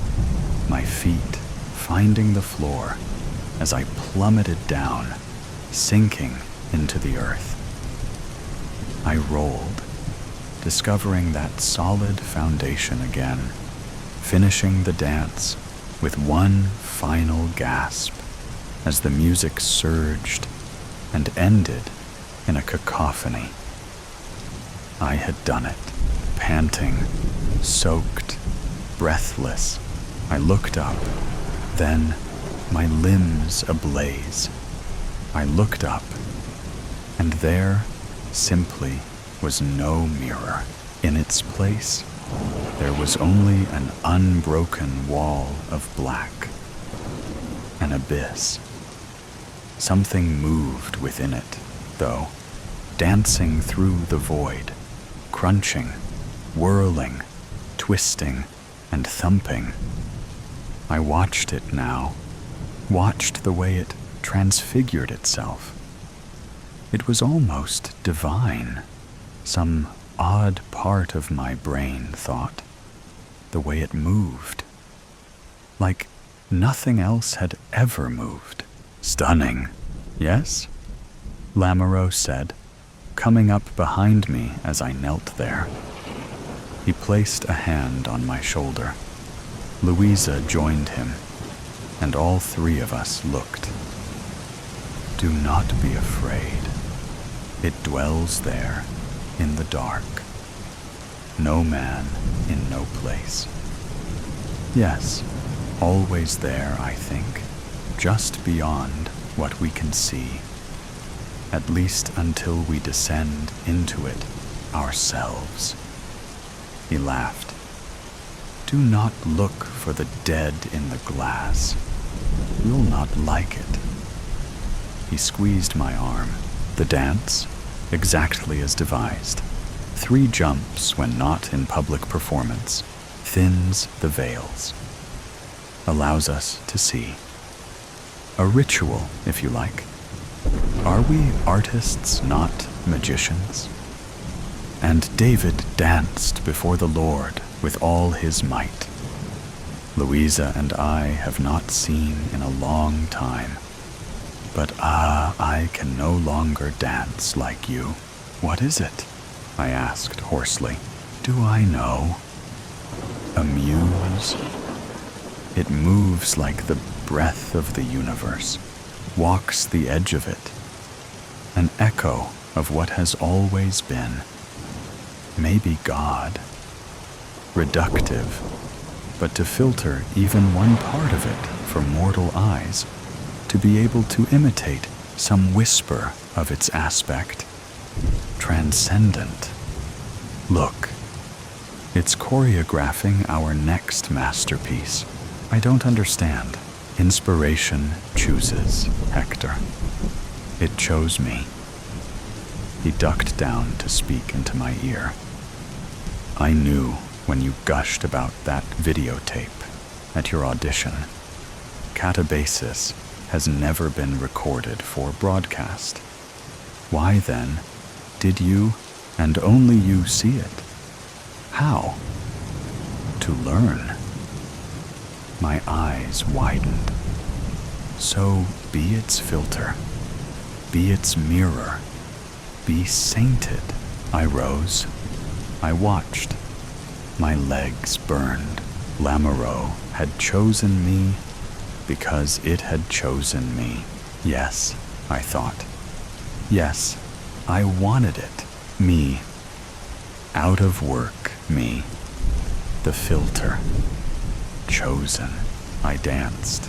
my feet finding the floor as I plummeted down, sinking into the earth. I rolled, discovering that solid foundation again, finishing the dance with one final gasp as the music surged and ended in a cacophony. I had done it, panting, soaked, breathless. I looked up, then my limbs ablaze. I looked up, and there simply was no mirror. In its place, there was only an unbroken wall of black, an abyss. Something moved within it, though, dancing through the void, crunching, whirling, twisting, and thumping. I watched it now, watched the way it transfigured itself. It was almost divine. Some odd part of my brain thought, the way it moved, like nothing else had ever moved. Stunning, yes? Lamoureux said, coming up behind me as I knelt there. He placed a hand on my shoulder. Louisa joined him, and all three of us looked. Do not be afraid. It dwells there in the dark. No man in no place. Yes, always there, I think, just beyond what we can see, at least until we descend into it ourselves. He laughed. Do not look for the dead in the glass. You'll not like it. He squeezed my arm. The dance, exactly as devised. 3 jumps when not in public performance, thins the veils, allows us to see. A ritual, if you like. Are we artists, not magicians? And David danced before the Lord with all his might. Louisa and I have not seen in a long time. But I can no longer dance like you. What is it? I asked hoarsely. Do I know? A muse? It moves like the breath of the universe, walks the edge of it. An echo of what has always been. Maybe God. Reductive, but to filter even one part of it for mortal eyes, to be able to imitate some whisper of its aspect. Transcendent. Look, it's choreographing our next masterpiece. I don't understand. Inspiration chooses, Hector. It chose me. He ducked down to speak into my ear. I knew when you gushed about that videotape at your audition. Catharsis has never been recorded for broadcast. Why then did you and only you see it? How? To learn. My eyes widened. So be its filter, be its mirror, be sainted. I rose. I watched. My legs burned. Lamoureux had chosen me because it had chosen me. Yes, I thought. Yes, I wanted it. Me. Out of work, me. The filter. Chosen. I danced.